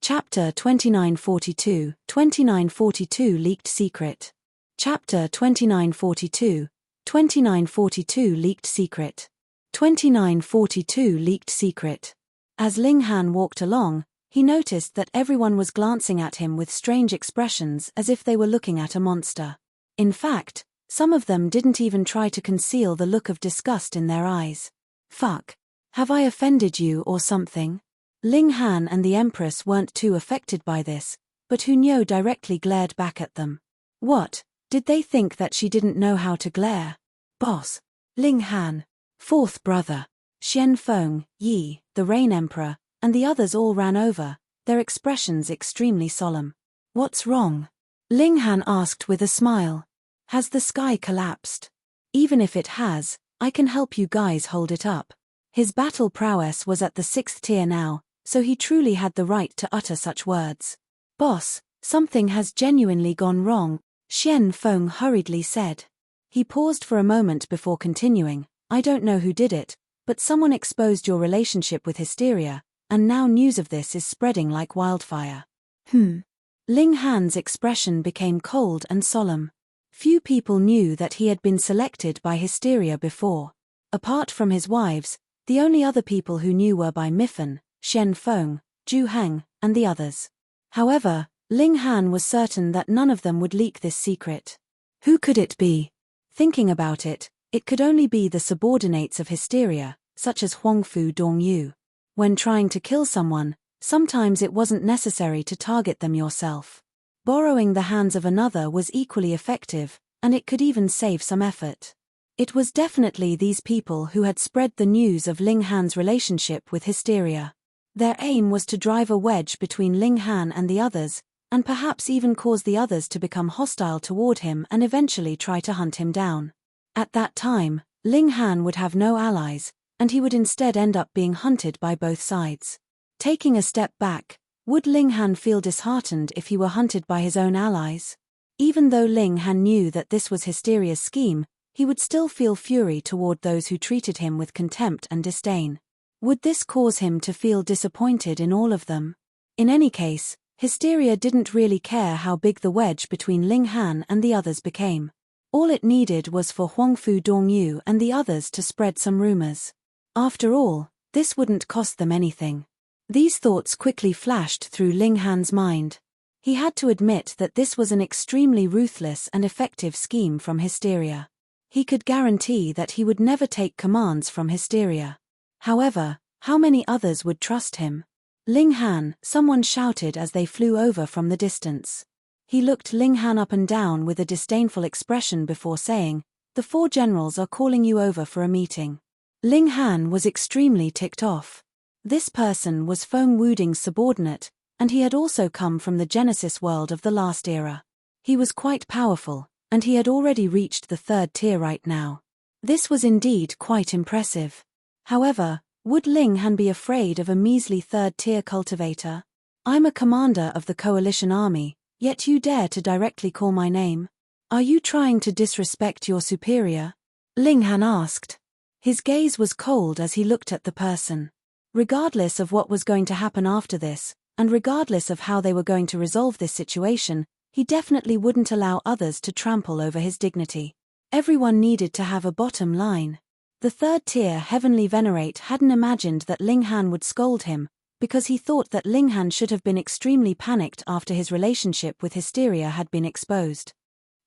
Chapter 2942, 2942 Leaked Secret. Chapter 2942, 2942 Leaked Secret. 2942 Leaked Secret. As Ling Han walked along, he noticed that everyone was glancing at him with strange expressions as if they were looking at a monster. In fact, some of them didn't even try to conceal the look of disgust in their eyes. Fuck. Have I offended you or something? Ling Han and the Empress weren't too affected by this, but Hunyo directly glared back at them. What, did they think that she didn't know how to glare? Boss. Ling Han. Fourth brother. Xian Feng, Yi, the Rain Emperor, and the others all ran over, their expressions extremely solemn. What's wrong? Ling Han asked with a smile. Has the sky collapsed? Even if it has, I can help you guys hold it up. His battle prowess was at the 6th tier now, so he truly had the right to utter such words. Boss, something has genuinely gone wrong, Xian Feng hurriedly said. He paused for a moment before continuing. I don't know who did it, but someone exposed your relationship with Hysteria, and now news of this is spreading like wildfire. Ling Han's expression became cold and solemn. Few people knew that he had been selected by Hysteria before. Apart from his wives, the only other people who knew were Bai Mifen, Xian Feng, Zhu Hang, and the others. However, Ling Han was certain that none of them would leak this secret. Who could it be? Thinking about it, it could only be the subordinates of Hysteria, such as Huangfu Dongyu. When trying to kill someone, sometimes it wasn't necessary to target them yourself. Borrowing the hands of another was equally effective, and it could even save some effort. It was definitely these people who had spread the news of Ling Han's relationship with Hysteria. Their aim was to drive a wedge between Ling Han and the others, and perhaps even cause the others to become hostile toward him and eventually try to hunt him down. At that time, Ling Han would have no allies, and he would instead end up being hunted by both sides. Taking a step back, would Ling Han feel disheartened if he were hunted by his own allies? Even though Ling Han knew that this was Hysteria's scheme, he would still feel fury toward those who treated him with contempt and disdain. Would this cause him to feel disappointed in all of them? In any case, Hysteria didn't really care how big the wedge between Ling Han and the others became. All it needed was for Huangfu Dongyu and the others to spread some rumors. After all, this wouldn't cost them anything. These thoughts quickly flashed through Ling Han's mind. He had to admit that this was an extremely ruthless and effective scheme from Hysteria. He could guarantee that he would never take commands from Hysteria. However, how many others would trust him? Ling Han, someone shouted as they flew over from the distance. He looked Ling Han up and down with a disdainful expression before saying, "The 4 generals are calling you over for a meeting." Ling Han was extremely ticked off. This person was Feng Wuding's subordinate, and he had also come from the Genesis world of the last era. He was quite powerful, and he had already reached the 3rd tier right now. This was indeed quite impressive. However, would Ling Han be afraid of a measly 3rd tier cultivator? I'm a commander of the coalition army, yet you dare to directly call my name? Are you trying to disrespect your superior? Ling Han asked. His gaze was cold as he looked at the person. Regardless of what was going to happen after this, and regardless of how they were going to resolve this situation, he definitely wouldn't allow others to trample over his dignity. Everyone needed to have a bottom line. The 3rd tier Heavenly Venerate hadn't imagined that Ling Han would scold him, because he thought that Ling Han should have been extremely panicked after his relationship with Hysteria had been exposed.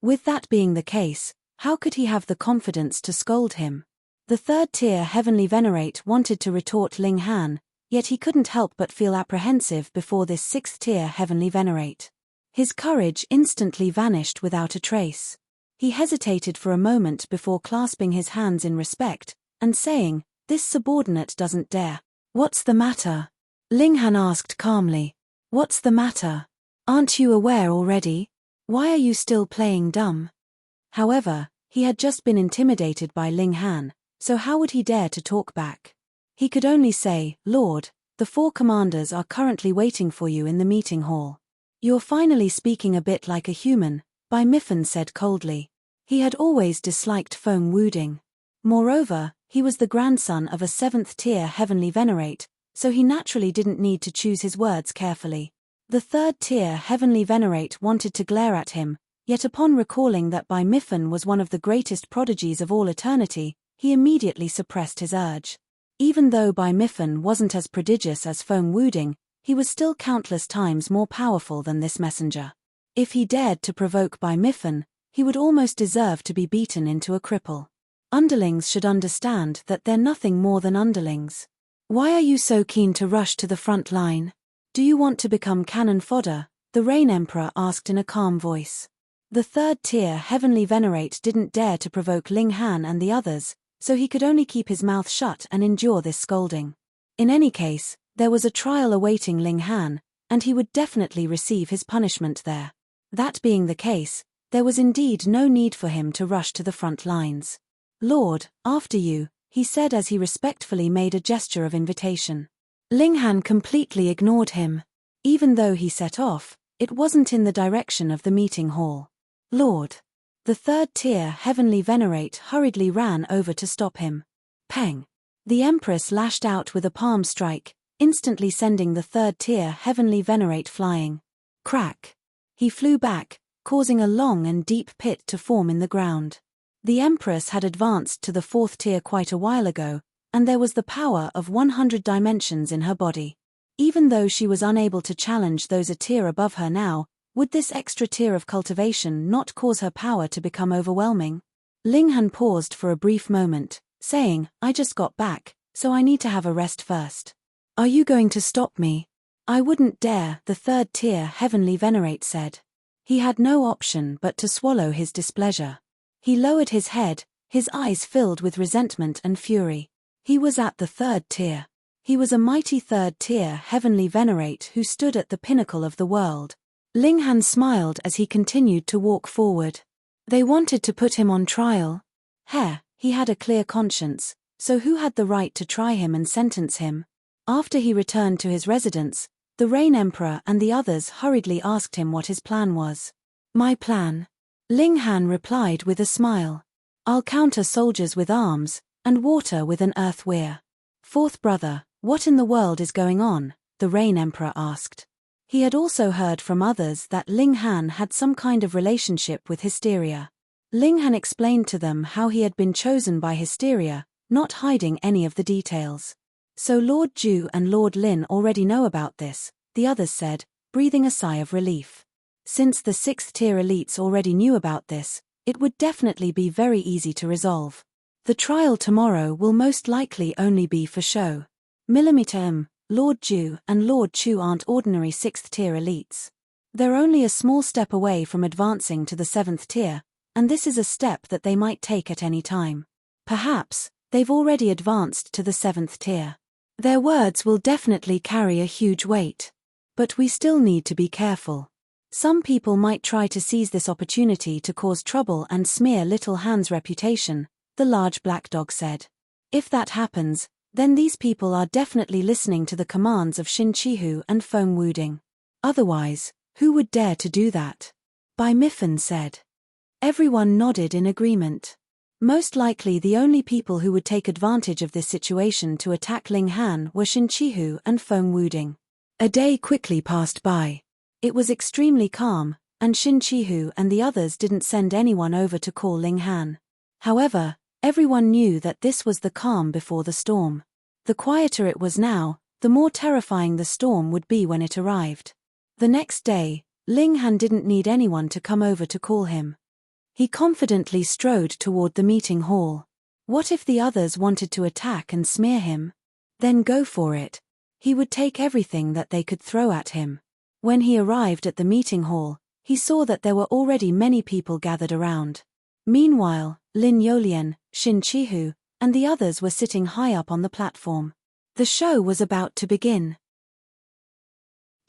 With that being the case, how could he have the confidence to scold him? The 3rd tier Heavenly Venerate wanted to retort Ling Han, yet he couldn't help but feel apprehensive before this 6th tier Heavenly Venerate. His courage instantly vanished without a trace. He hesitated for a moment before clasping his hands in respect, and saying, "This subordinate doesn't dare." "What's the matter?" Ling Han asked calmly. "What's the matter? Aren't you aware already? Why are you still playing dumb?" However, he had just been intimidated by Ling Han, so how would he dare to talk back? He could only say, "Lord, the 4 commanders are currently waiting for you in the meeting hall." "You're finally speaking a bit like a human," Bai Mifen said coldly. He had always disliked Feng Wuding. Moreover, he was the grandson of a 7th tier Heavenly Venerate, so he naturally didn't need to choose his words carefully. The third-tier Heavenly Venerate wanted to glare at him, yet upon recalling that Bai Miffin was one of the greatest prodigies of all eternity, he immediately suppressed his urge. Even though Bai Miffin wasn't as prodigious as Feng Wuding, he was still countless times more powerful than this messenger. If he dared to provoke Bai Miffin, he would almost deserve to be beaten into a cripple. Underlings should understand that they're nothing more than underlings. Why are you so keen to rush to the front line? Do you want to become cannon fodder? The Rain Emperor asked in a calm voice. The third-tier Heavenly Venerate didn't dare to provoke Ling Han and the others, so he could only keep his mouth shut and endure this scolding. In any case, there was a trial awaiting Ling Han, and he would definitely receive his punishment there. That being the case, there was indeed no need for him to rush to the front lines. Lord, after you, he said as he respectfully made a gesture of invitation. Ling Han completely ignored him. Even though he set off, it wasn't in the direction of the meeting hall. Lord. The third-tier Heavenly Venerate hurriedly ran over to stop him. Peng. The Empress lashed out with a palm strike, instantly sending the third-tier Heavenly Venerate flying. Crack. He flew back, causing a long and deep pit to form in the ground. The Empress had advanced to the fourth tier quite a while ago, and there was the power of 100 dimensions in her body. Even though she was unable to challenge those a tier above her now, would this extra tier of cultivation not cause her power to become overwhelming? Ling Han paused for a brief moment, saying, I just got back, so I need to have a rest first. Are you going to stop me? I wouldn't dare, the third-tier Heavenly Venerate said. He had no option but to swallow his displeasure. He lowered his head, his eyes filled with resentment and fury. He was at the third tier. He was a mighty third-tier Heavenly Venerate who stood at the pinnacle of the world. Ling Han smiled as he continued to walk forward. They wanted to put him on trial. He had a clear conscience, so who had the right to try him and sentence him? After he returned to his residence, the Rain Emperor and the others hurriedly asked him what his plan was. My plan? Ling Han replied with a smile. I'll counter soldiers with arms, and water with an earth weir. Fourth brother, what in the world is going on? The Rain Emperor asked. He had also heard from others that Ling Han had some kind of relationship with Hysteria. Ling Han explained to them how he had been chosen by Hysteria, not hiding any of the details. So Lord Ju and Lord Lin already know about this, the others said, breathing a sigh of relief. Since the 6th tier elites already knew about this, it would definitely be very easy to resolve. The trial tomorrow will most likely only be for show. Lord Ju and Lord Chu aren't ordinary 6th tier elites. They're only a small step away from advancing to the 7th tier, and this is a step that they might take at any time. Perhaps, they've already advanced to the 7th tier. Their words will definitely carry a huge weight. But we still need to be careful. Some people might try to seize this opportunity to cause trouble and smear Little Han's reputation, the large black dog said. If that happens, then these people are definitely listening to the commands of Xin Chihu and Feng Wuding. Otherwise, who would dare to do that? Bai Miffin said. Everyone nodded in agreement. Most likely the only people who would take advantage of this situation to attack Ling Han were Xin Chihu and Feng Wuding. A day quickly passed by. It was extremely calm, and Xin Chihu and the others didn't send anyone over to call Ling Han. However, everyone knew that this was the calm before the storm. The quieter it was now, the more terrifying the storm would be when it arrived. The next day, Ling Han didn't need anyone to come over to call him. He confidently strode toward the meeting hall. What if the others wanted to attack and smear him? Then go for it. He would take everything that they could throw at him. When he arrived at the meeting hall, he saw that there were already many people gathered around. Meanwhile, Lin Yolian, Xin Chihu, and the others were sitting high up on the platform. The show was about to begin.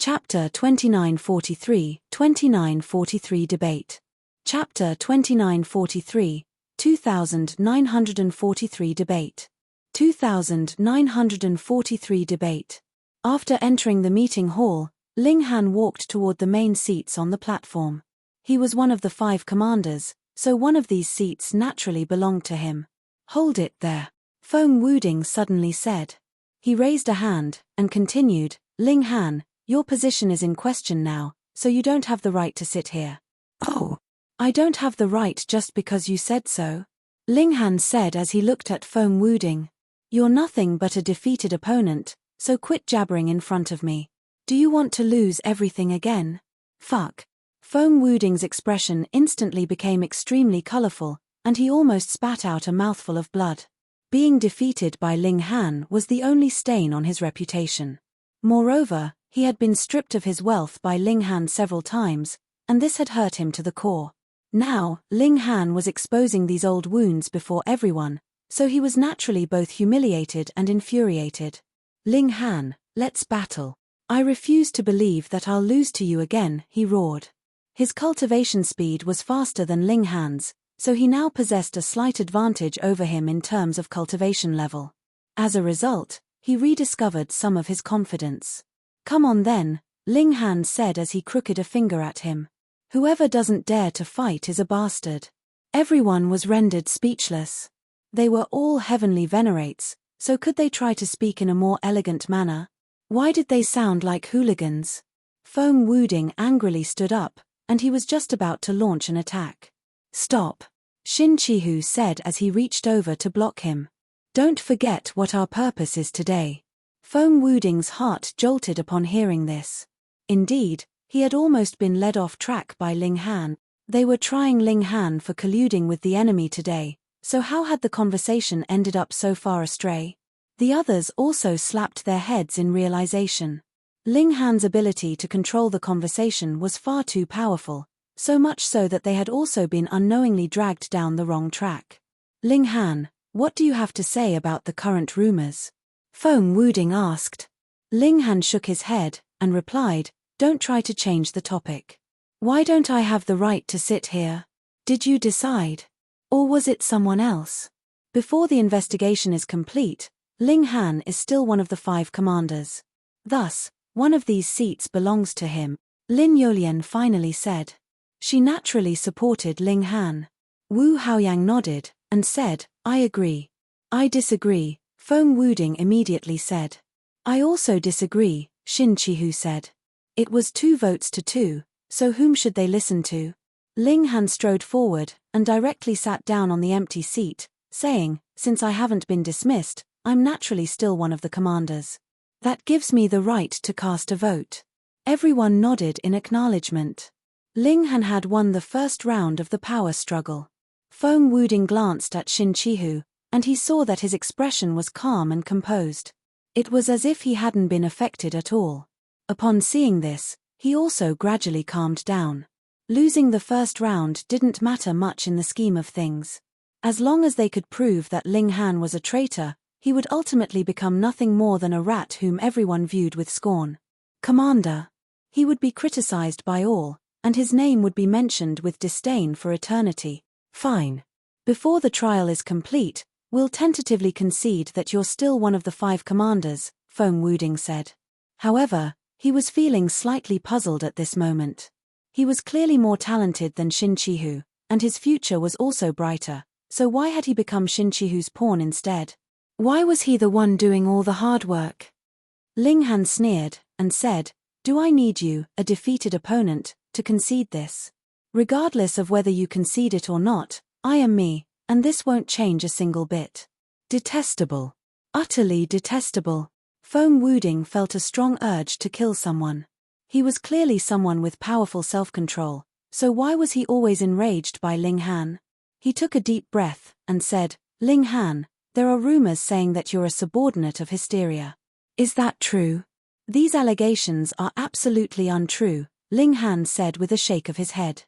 Chapter 2943, 2943 Debate. Chapter 2943, 2943 Debate. 2943 Debate. After entering the meeting hall, Ling Han walked toward the main seats on the platform. He was one of the 5 commanders, so one of these seats naturally belonged to him. Hold it there, Feng Wuding suddenly said. He raised a hand, and continued, Ling Han, Your position is in question now, so you don't have the right to sit here. Oh. I don't have the right just because you said so, Ling Han said as he looked at Foam Wuding. You're nothing but a defeated opponent, so quit jabbering in front of me. Do you want to lose everything again? Fuck. Foam Wuding's expression instantly became extremely colorful, and he almost spat out a mouthful of blood. Being defeated by Ling Han was the only stain on his reputation. Moreover, he had been stripped of his wealth by Ling Han several times, and this had hurt him to the core. Now, Ling Han was exposing these old wounds before everyone, so he was naturally both humiliated and infuriated. Ling Han, let's battle. I refuse to believe that I'll lose to you again, he roared. His cultivation speed was faster than Ling Han's, so he now possessed a slight advantage over him in terms of cultivation level. As a result, he rediscovered some of his confidence. Come on then, Ling Han said as he crooked a finger at him. Whoever doesn't dare to fight is a bastard. Everyone was rendered speechless. They were all heavenly venerates, so could they try to speak in a more elegant manner? Why did they sound like hooligans? Foam Wuding angrily stood up, and he was just about to launch an attack. Stop, Shin Chihu said as he reached over to block him. Don't forget what our purpose is today. Foam Wuding's heart jolted upon hearing this. Indeed, he had almost been led off track by Ling Han. They were trying Ling Han for colluding with the enemy today, so how had the conversation ended up so far astray? The others also slapped their heads in realization. Ling Han's ability to control the conversation was far too powerful, so much so that they had also been unknowingly dragged down the wrong track. Ling Han, what do you have to say about the current rumors? Foam Wuding asked. Ling Han shook his head, and replied, don't try to change the topic. Why don't I have the right to sit here? Did you decide? Or was it someone else? Before the investigation is complete, Ling Han is still one of the 5 commanders. Thus, one of these seats belongs to him, Lin Yolian finally said. She naturally supported Ling Han. Wu Haoyang nodded, and said, I agree. I disagree, Foam Wuding immediately said. I also disagree, Shin Chihu said. It was 2 votes to 2, so whom should they listen to? Ling Han strode forward, and directly sat down on the empty seat, saying, since I haven't been dismissed, I'm naturally still one of the commanders. That gives me the right to cast a vote. Everyone nodded in acknowledgement. Ling Han had won the first round of the power struggle. Foam Wuding glanced at Shin Chihu, and he saw that his expression was calm and composed. It was as if he hadn't been affected at all. Upon seeing this, he also gradually calmed down. Losing the first round didn't matter much in the scheme of things. As long as they could prove that Ling Han was a traitor, he would ultimately become nothing more than a rat whom everyone viewed with scorn. Commander. He would be criticized by all, and his name would be mentioned with disdain for eternity. Fine. Before the trial is complete, we'll tentatively concede that you're still one of the 5 commanders, Foam Wuding said. However, he was feeling slightly puzzled at this moment. He was clearly more talented than Shin Chihu, and his future was also brighter, so why had he become Shin Chihu's pawn instead? Why was he the one doing all the hard work? Ling Han sneered, and said, do I need you, a defeated opponent, to concede this? Regardless of whether you concede it or not, I am me, and this won't change a single bit. Detestable. Utterly detestable. Foam Wuding felt a strong urge to kill someone. He was clearly someone with powerful self-control, so why was he always enraged by Ling Han? He took a deep breath, and said, Ling Han, there are rumors saying that you're a subordinate of Hysteria. Is that true? These allegations are absolutely untrue, Ling Han said with a shake of his head.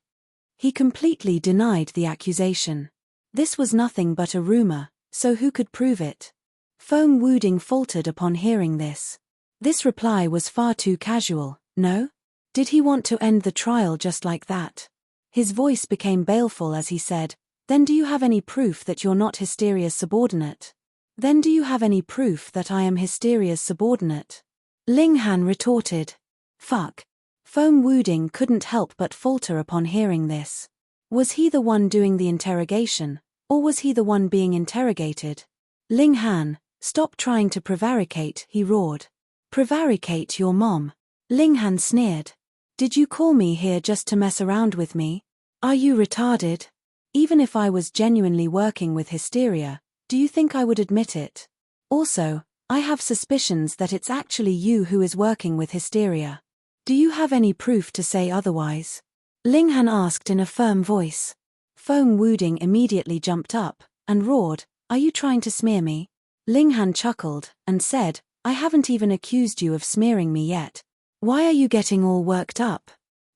He completely denied the accusation. This was nothing but a rumor, so who could prove it? Foam Wuding faltered upon hearing this. This reply was far too casual, no? Did he want to end the trial just like that? His voice became baleful as he said, then do you have any proof that you're not Hysteria's subordinate? Then do you have any proof that I am Hysteria's subordinate? Ling Han retorted. Fuck. Foam Wuding couldn't help but falter upon hearing this. Was he the one doing the interrogation, or was he the one being interrogated? Ling Han, stop trying to prevaricate, he roared. Prevaricate your mom. Ling Han sneered. Did you call me here just to mess around with me? Are you retarded? Even if I was genuinely working with hysteria, do you think I would admit it? Also, I have suspicions that it's actually you who is working with hysteria. Do you have any proof to say otherwise? Ling Han asked in a firm voice. Feng Wuding immediately jumped up and roared, Are you trying to smear me? Ling Han chuckled and said, I haven't even accused you of smearing me yet. Why are you getting all worked up?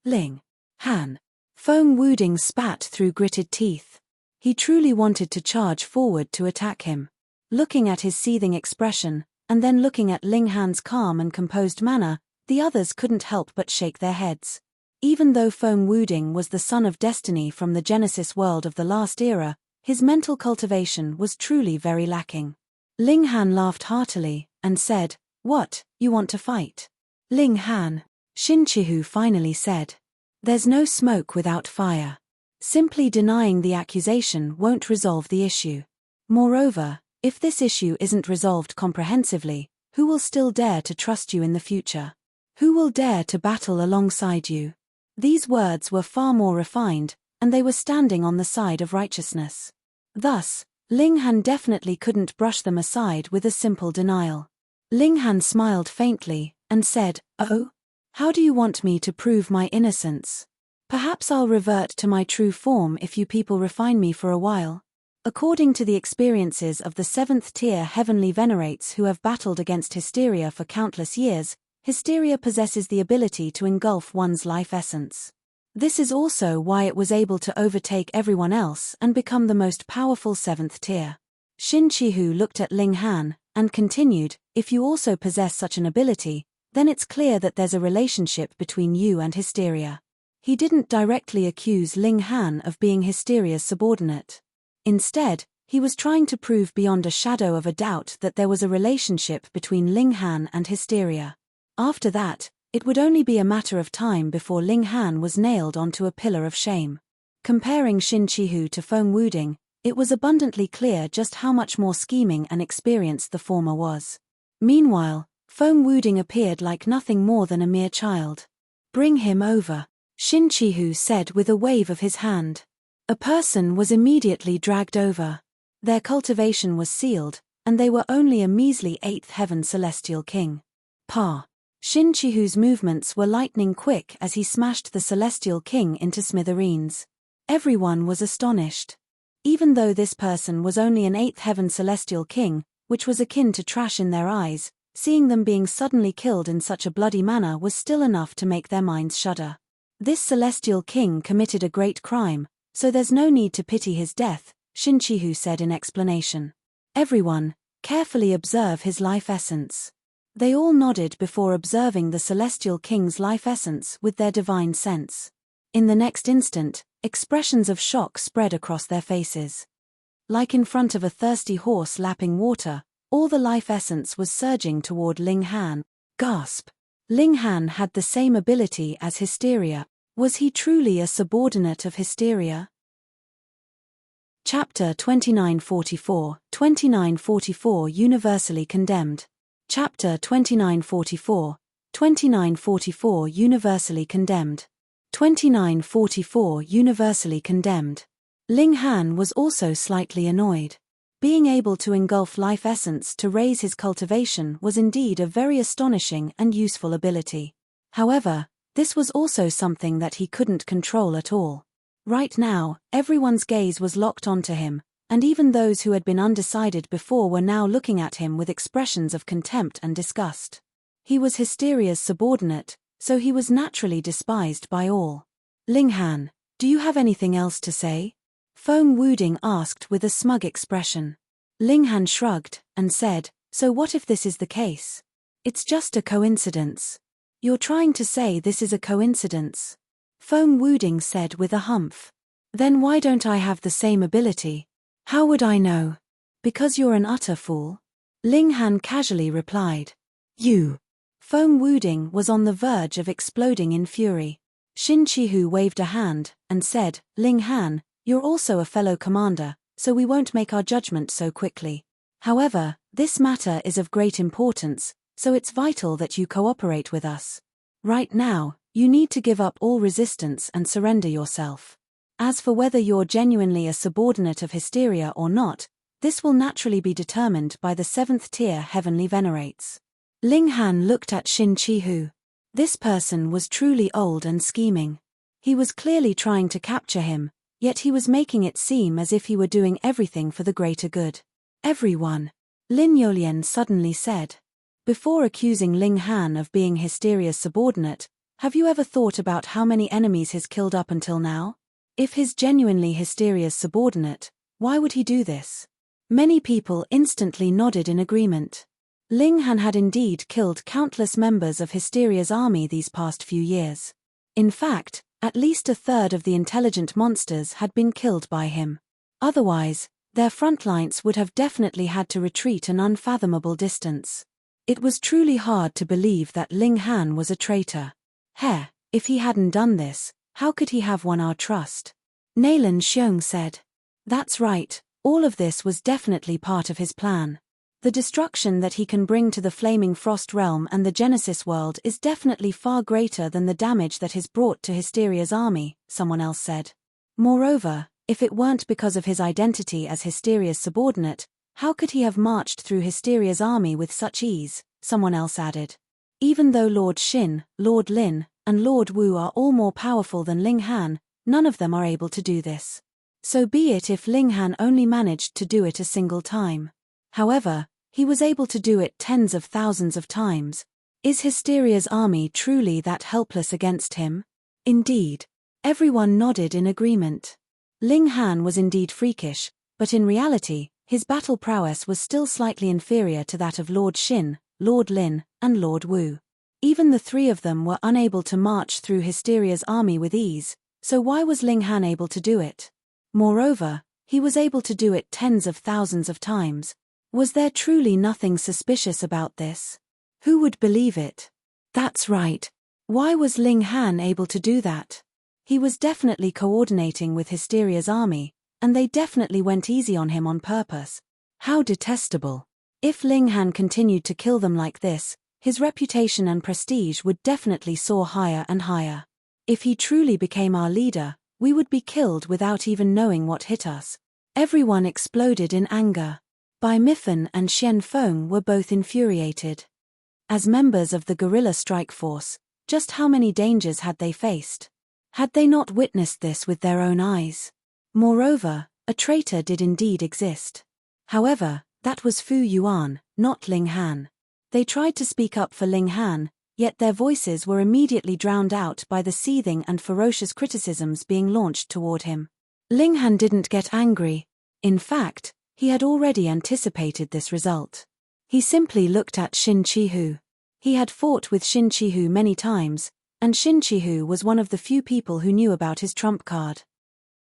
Ling Han. Feng Wuding spat through gritted teeth. He truly wanted to charge forward to attack him. Looking at his seething expression, and then looking at Ling Han's calm and composed manner, the others couldn't help but shake their heads. Even though Feng Wuding was the son of destiny from the Genesis world of the last era, his mental cultivation was truly very lacking. Ling Han laughed heartily and said, What, you want to fight? Ling Han. Xin Chihu finally said. There's no smoke without fire. Simply denying the accusation won't resolve the issue. Moreover, if this issue isn't resolved comprehensively, who will still dare to trust you in the future? Who will dare to battle alongside you? These words were far more refined, and they were standing on the side of righteousness. Thus, Ling Han definitely couldn't brush them aside with a simple denial. Ling Han smiled faintly and said, Oh? How do you want me to prove my innocence? Perhaps I'll revert to my true form if you people refine me for a while. According to the experiences of the 7th-tier heavenly venerates who have battled against hysteria for countless years, hysteria possesses the ability to engulf one's life essence. This is also why it was able to overtake everyone else and become the most powerful 7th tier. Xin Chihu looked at Ling Han and continued, If you also possess such an ability, then it's clear that there's a relationship between you and hysteria. He didn't directly accuse Ling Han of being hysteria's subordinate. Instead, he was trying to prove beyond a shadow of a doubt that there was a relationship between Ling Han and hysteria. After that, it would only be a matter of time before Ling Han was nailed onto a pillar of shame. Comparing Xin Chihu to Feng Wuding, it was abundantly clear just how much more scheming and experienced the former was. Meanwhile, Feng Wuding appeared like nothing more than a mere child. Bring him over, Xin Chihu said with a wave of his hand. A person was immediately dragged over. Their cultivation was sealed, and they were only a measly 8th heaven celestial king. Xin Chihu's movements were lightning quick as he smashed the celestial king into smithereens. Everyone was astonished. Even though this person was only an 8th heaven celestial king, which was akin to trash in their eyes, seeing them being suddenly killed in such a bloody manner was still enough to make their minds shudder. This celestial king committed a great crime, so there's no need to pity his death, Xin Chihu said in explanation. Everyone, carefully observe his life essence. They all nodded before observing the celestial king's life essence with their divine sense. In the next instant, expressions of shock spread across their faces. Like in front of a thirsty horse lapping water, all the life essence was surging toward Ling Han. Gasp! Ling Han had the same ability as hysteria. Was he truly a subordinate of hysteria? Chapter 2944, 2944 Universally Condemned. Chapter 2944, 2944 Universally Condemned. 2944 Universally Condemned. Ling Han was also slightly annoyed. Being able to engulf life essence to raise his cultivation was indeed a very astonishing and useful ability. However, this was also something that he couldn't control at all. Right now, everyone's gaze was locked onto him, and even those who had been undecided before were now looking at him with expressions of contempt and disgust. He was hysteria's subordinate, so he was naturally despised by all. Ling Han, do you have anything else to say? Feng Wuding asked with a smug expression. Ling Han shrugged and said, So what if this is the case? It's just a coincidence. You're trying to say this is a coincidence? Feng Wuding said with a humph. Then why don't I have the same ability? How would I know? Because you're an utter fool. Ling Han casually replied. You. Feng Wuding was on the verge of exploding in fury. Xin Chihu waved a hand and said, Ling Han, you're also a fellow commander, so we won't make our judgment so quickly. However, this matter is of great importance, so it's vital that you cooperate with us. Right now, you need to give up all resistance and surrender yourself. As for whether you're genuinely a subordinate of Hysteria or not, this will naturally be determined by the 7th tier heavenly venerates. Ling Han looked at Shin Chi-hu. This person was truly old and scheming. He was clearly trying to capture him, yet he was making it seem as if he were doing everything for the greater good. Everyone, Lin Yolian suddenly said. Before accusing Ling Han of being Hysteria's subordinate, have you ever thought about how many enemies he's killed up until now? If he's genuinely Hysteria's subordinate, why would he do this? Many people instantly nodded in agreement. Ling Han had indeed killed countless members of Hysteria's army these past few years. In fact, at least a third of the intelligent monsters had been killed by him. Otherwise, their front lines would have definitely had to retreat an unfathomable distance. It was truly hard to believe that Ling Han was a traitor. If he hadn't done this, how could he have won our trust? Naylan Xiong said. That's right, all of this was definitely part of his plan. The destruction that he can bring to the Flaming Frost Realm and the Genesis world is definitely far greater than the damage that he's brought to Hysteria's army, someone else said. Moreover, if it weren't because of his identity as Hysteria's subordinate, how could he have marched through Hysteria's army with such ease, someone else added. Even though Lord Xin, Lord Lin, and Lord Wu are all more powerful than Ling Han, none of them are able to do this. So be it if Ling Han only managed to do it a single time. However, he was able to do it tens of thousands of times. Is Hysteria's army truly that helpless against him? Indeed. Everyone nodded in agreement. Ling Han was indeed freakish, but in reality, his battle prowess was still slightly inferior to that of Lord Xin, Lord Lin, and Lord Wu. Even the three of them were unable to march through Hysteria's army with ease, so why was Ling Han able to do it? Moreover, he was able to do it tens of thousands of times. Was there truly nothing suspicious about this? Who would believe it? That's right. Why was Ling Han able to do that? He was definitely coordinating with Hysteria's army, and they definitely went easy on him on purpose. How detestable. If Ling Han continued to kill them like this, his reputation and prestige would definitely soar higher and higher. If he truly became our leader, we would be killed without even knowing what hit us. Everyone exploded in anger. Bai Mifen and Xian Feng were both infuriated. As members of the guerrilla strike force, just how many dangers had they faced? Had they not witnessed this with their own eyes? Moreover, a traitor did indeed exist. However, that was Fu Yuan, not Ling Han. They tried to speak up for Ling Han, yet their voices were immediately drowned out by the seething and ferocious criticisms being launched toward him. Ling Han didn't get angry. In fact, he had already anticipated this result. He simply looked at Shin Chi-hu. He had fought with Shin Chi-hu many times, and Shin Chi-hu was one of the few people who knew about his trump card.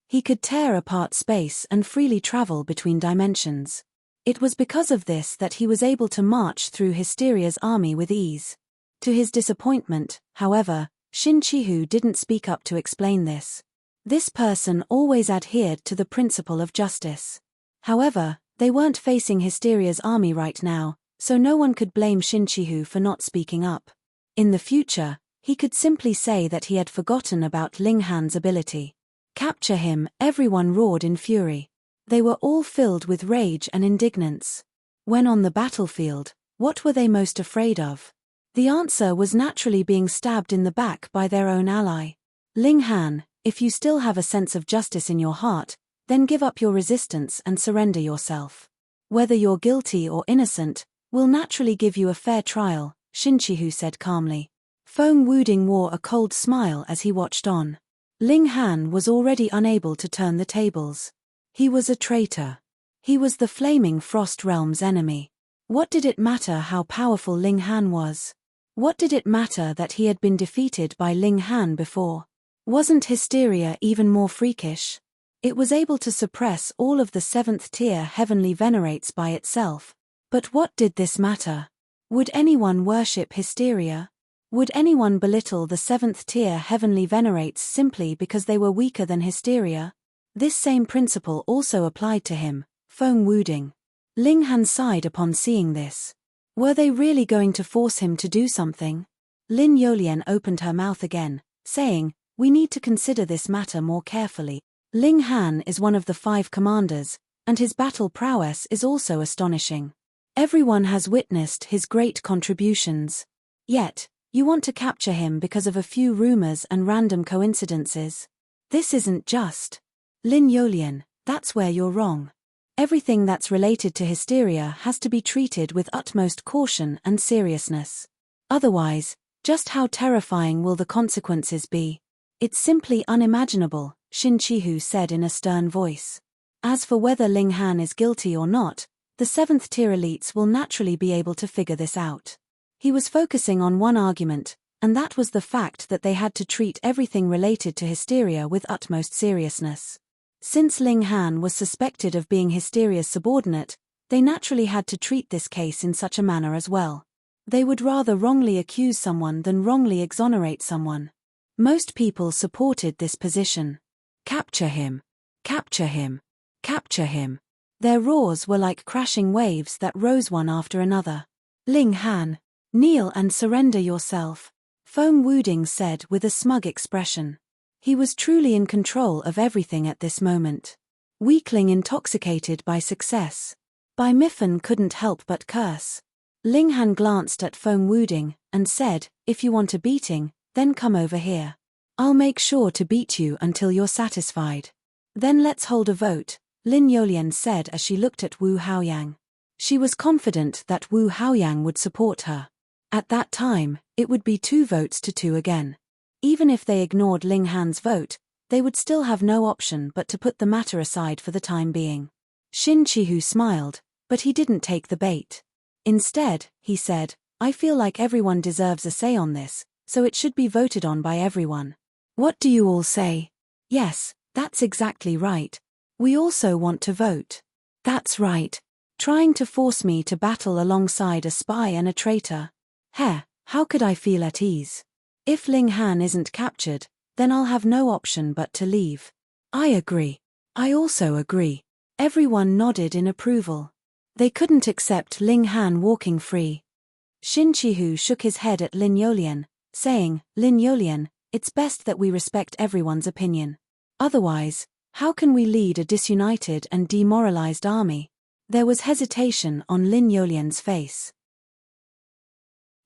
He could tear apart space and freely travel between dimensions. It was because of this that he was able to march through Hysteria's army with ease. To his disappointment, however, Shin Chi-hu didn't speak up to explain this. This person always adhered to the principle of justice. However, they weren't facing Hysteria's army right now, so no one could blame Shin Chi-hu for not speaking up. In the future, he could simply say that he had forgotten about Ling Han's ability. Capture him, everyone roared in fury. They were all filled with rage and indignance. When on the battlefield, what were they most afraid of? The answer was naturally being stabbed in the back by their own ally. Ling Han, if you still have a sense of justice in your heart, then give up your resistance and surrender yourself. Whether you're guilty or innocent, we'll naturally give you a fair trial, Shin Chi-hu said calmly. Feng Wuding wore a cold smile as he watched on. Ling Han was already unable to turn the tables. He was a traitor. He was the Flaming Frost Realm's enemy. What did it matter how powerful Ling Han was? What did it matter that he had been defeated by Ling Han before? Wasn't Hysteria even more freakish? It was able to suppress all of the 7th tier heavenly venerates by itself. But what did this matter? Would anyone worship Hysteria? Would anyone belittle the 7th tier heavenly venerates simply because they were weaker than Hysteria? This same principle also applied to him, Feng Wuding. Ling Han sighed upon seeing this. Were they really going to force him to do something? Lin Yolian opened her mouth again, saying, "We need to consider this matter more carefully. Ling Han is one of the 5 commanders, and his battle prowess is also astonishing. Everyone has witnessed his great contributions. Yet, you want to capture him because of a few rumors and random coincidences. This isn't just. Lin Yolian, that's where you're wrong. Everything that's related to hysteria has to be treated with utmost caution and seriousness. Otherwise, just how terrifying will the consequences be? It's simply unimaginable," Shin Chihu said in a stern voice. "As for whether Ling Han is guilty or not, the 7th-tier elites will naturally be able to figure this out." He was focusing on one argument, and that was the fact that they had to treat everything related to hysteria with utmost seriousness. Since Ling Han was suspected of being hysteria's subordinate, they naturally had to treat this case in such a manner as well. They would rather wrongly accuse someone than wrongly exonerate someone. Most people supported this position. "Capture him! Capture him! Capture him!" Their roars were like crashing waves that rose one after another. "Ling Han, kneel and surrender yourself," Feng Wuding said with a smug expression. He was truly in control of everything at this moment. Weakling intoxicated by success. Bai Mifen couldn't help but curse. Ling Han glanced at Feng Wuding and said, "If you want a beating, then come over here. I'll make sure to beat you until you're satisfied." "Then let's hold a vote," Lin Yolian said as she looked at Wu Haoyang. She was confident that Wu Haoyang would support her. At that time, it would be 2 votes to 2 again. Even if they ignored Ling Han's vote, they would still have no option but to put the matter aside for the time being. Shin Chihu smiled, but he didn't take the bait. Instead, he said, "I feel like everyone deserves a say on this, so it should be voted on by everyone. What do you all say?" "Yes, that's exactly right. We also want to vote." "That's right. Trying to force me to battle alongside a spy and a traitor. How could I feel at ease? If Ling Han isn't captured, then I'll have no option but to leave." "I agree. I also agree." Everyone nodded in approval. They couldn't accept Ling Han walking free. Shin Chihu shook his head at Lin Yolian, saying, "Lin Yolian, it's best that we respect everyone's opinion. Otherwise, how can we lead a disunited and demoralized army?" There was hesitation on Lin Yolian's face.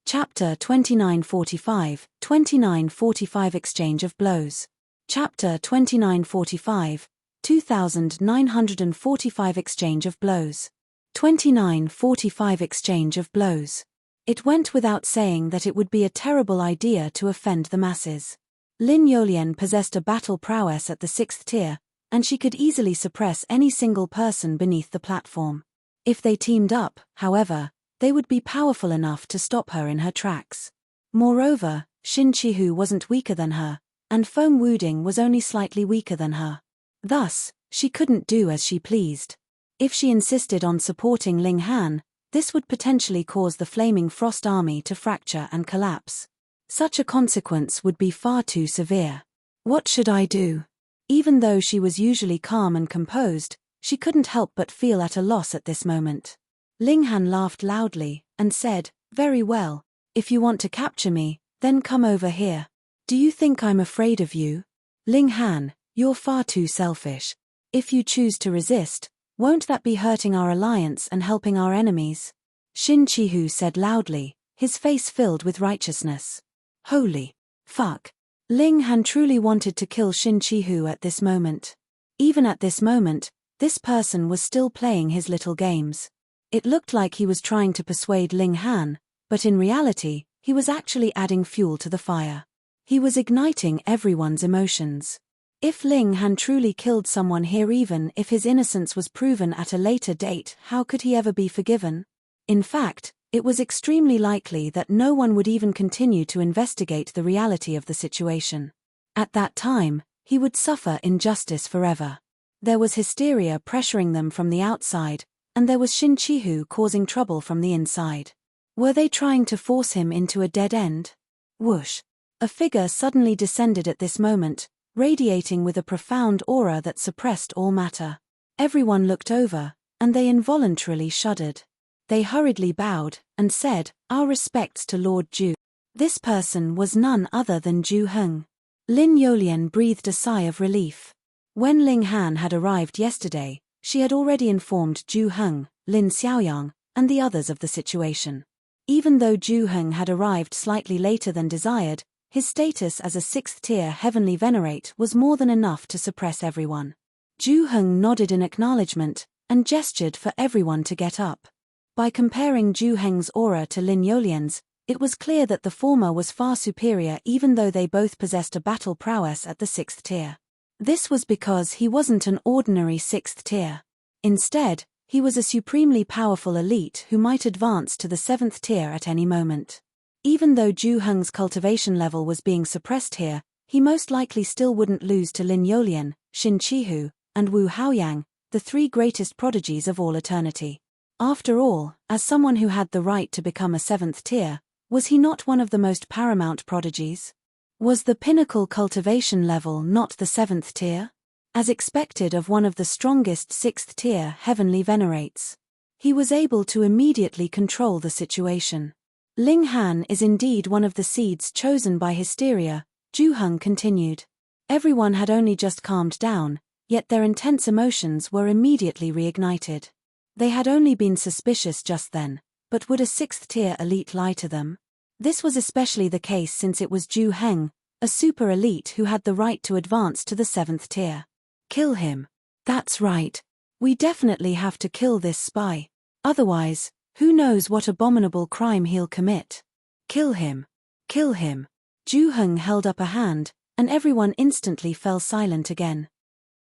Chapter 2945, 2945 Exchange of Blows. Chapter 2945, 2945 Exchange of Blows. 2945 Exchange of Blows. It went without saying that it would be a terrible idea to offend the masses. Lin Yolian possessed a battle prowess at the 6th tier, and she could easily suppress any single person beneath the platform. If they teamed up, however, they would be powerful enough to stop her in her tracks. Moreover, Shin Chihu wasn't weaker than her, and Feng Wuding was only slightly weaker than her. Thus, she couldn't do as she pleased. If she insisted on supporting Ling Han, this would potentially cause the Flaming Frost Army to fracture and collapse. Such a consequence would be far too severe. What should I do? Even though she was usually calm and composed, she couldn't help but feel at a loss at this moment. Ling Han laughed loudly, and said, "Very well. If you want to capture me, then come over here. Do you think I'm afraid of you? Ling Han, you're far too selfish. If you choose to resist, won't that be hurting our alliance and helping our enemies?" Shin Chihu said loudly, his face filled with righteousness. Holy fuck. Ling Han truly wanted to kill Shin Chihu at this moment. Even at this moment, this person was still playing his little games. It looked like he was trying to persuade Ling Han, but in reality, he was actually adding fuel to the fire. He was igniting everyone's emotions. If Ling Han truly killed someone here, even if his innocence was proven at a later date, how could he ever be forgiven? In fact, it was extremely likely that no one would even continue to investigate the reality of the situation. At that time, he would suffer injustice forever. There was hysteria pressuring them from the outside, and there was Shin Chihu causing trouble from the inside. Were they trying to force him into a dead end? Whoosh! A figure suddenly descended at this moment, radiating with a profound aura that suppressed all matter. Everyone looked over, and they involuntarily shuddered. They hurriedly bowed, and said, "Our respects to Lord Ju." This person was none other than Zhu Heng. Lin Yolian breathed a sigh of relief. When Ling Han had arrived yesterday, she had already informed Zhu Heng, Lin Xiaoyang, and the others of the situation. Even though Zhu Heng had arrived slightly later than desired, his status as a 6th-tier heavenly venerate was more than enough to suppress everyone. Zhu Heng nodded in acknowledgement, and gestured for everyone to get up. By comparing Zhu Heng's aura to Lin Yolian's, it was clear that the former was far superior even though they both possessed a battle prowess at the 6th tier. This was because he wasn't an ordinary 6th tier. Instead, he was a supremely powerful elite who might advance to the 7th tier at any moment. Even though Zhu Heng's cultivation level was being suppressed here, he most likely still wouldn't lose to Lin Yolian, Xin Qihu, and Wu Haoyang, the 3 greatest prodigies of all eternity. After all, as someone who had the right to become a 7th tier, was he not one of the most paramount prodigies? Was the pinnacle cultivation level not the 7th tier? As expected of one of the strongest 6th tier heavenly venerates. He was able to immediately control the situation. Ling Han is indeed one of the seeds chosen by hysteria, Zhu Heng continued. Everyone had only just calmed down, yet their intense emotions were immediately reignited. They had only been suspicious just then, but would a 6th-tier elite lie to them? This was especially the case since it was Zhu Heng, a super elite who had the right to advance to the 7th tier. Kill him. That's right. We definitely have to kill this spy. Otherwise, who knows what abominable crime he'll commit. Kill him. Kill him. Zhu Heng held up a hand, and everyone instantly fell silent again.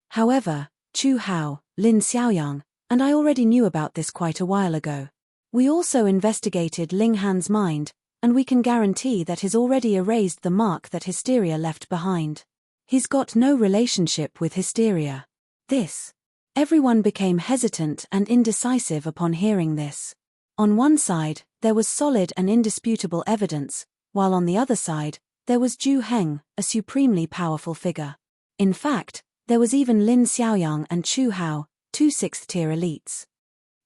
However, Chu Hao, Lin Xiaoyang, and I already knew about this quite a while ago. We also investigated Ling Han's mind, and we can guarantee that he's already erased the mark that hysteria left behind. He's got no relationship with hysteria. This. Everyone became hesitant and indecisive upon hearing this. On one side, there was solid and indisputable evidence, while on the other side, there was Zhu Heng, a supremely powerful figure. In fact, there was even Lin Xiaoyang and Chu Hao, 2 6th-tier elites.